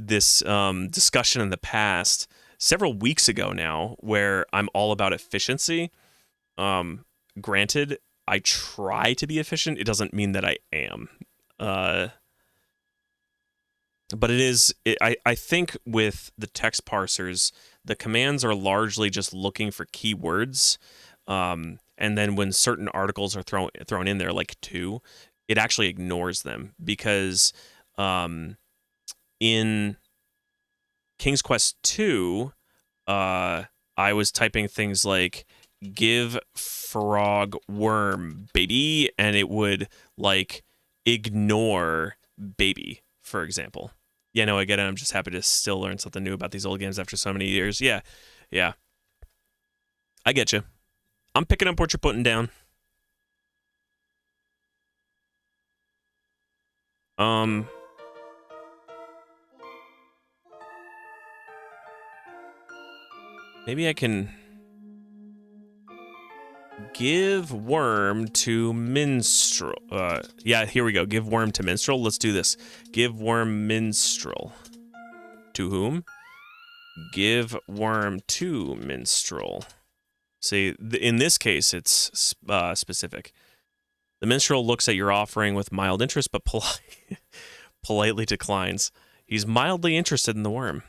discussion in the past several weeks ago now, where I'm all about efficiency. Granted, I try to be efficient. It doesn't mean that I am. But I think with the text parsers, the commands are largely just looking for keywords. And then when certain articles are thrown in there, like to, it actually ignores them because in King's Quest 2, I was typing things like give frog worm baby, and it would like ignore baby, for example. Yeah, no, I get it. I'm just happy to still learn something new about these old games after so many years. Yeah. I get you. I'm picking up what you're putting down. Um, maybe I can give worm to minstrel. Yeah, here we go. Give worm to minstrel. Let's do this. Give worm minstrel. To whom? Give worm to minstrel. See, in this case, it's specific. The minstrel looks at your offering with mild interest, but politely declines. He's mildly interested in the worm.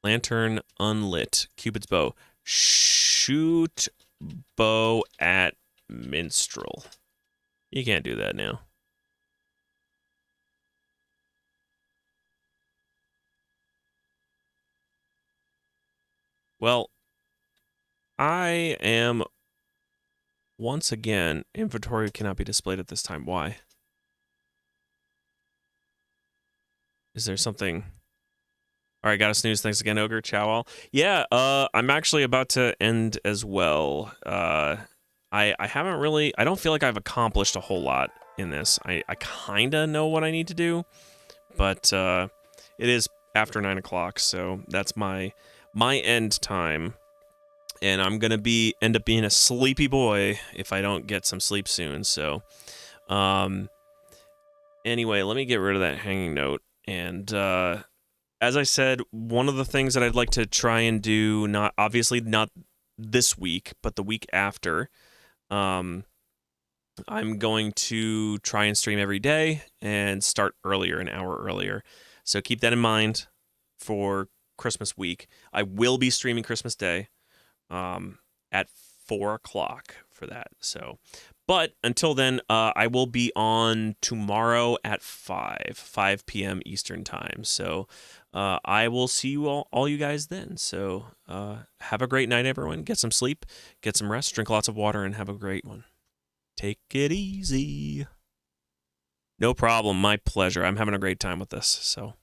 Lantern unlit. Cupid's bow. Shoot bow at minstrel. You can't do that now. Well, I am once again, inventory cannot be displayed at this time. Why? Is there something? All right, gotta snooze. Thanks again, Ogre. Ciao all. Yeah, I'm actually about to end as well. I haven't really, I don't feel like I've accomplished a whole lot in this. I kinda know what I need to do, but it is after 9 o'clock, so that's my end time. And I'm gonna end up being a sleepy boy if I don't get some sleep soon. So, anyway, let me get rid of that hanging note. And as I said, one of the things that I'd like to try and do, obviously not this week, but the week after, I'm going to try and stream every day and start earlier, an hour earlier. So keep that in mind for Christmas week. I will be streaming Christmas Day at 4 o'clock for that. So, but until then, I will be on tomorrow at 5 p.m. Eastern time. So I will see you all you guys then. So have a great night, everyone. Get some sleep, get some rest, drink lots of water, and have a great one. Take it easy. No problem. My pleasure. I'm having a great time with this. So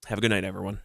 have a good night, everyone.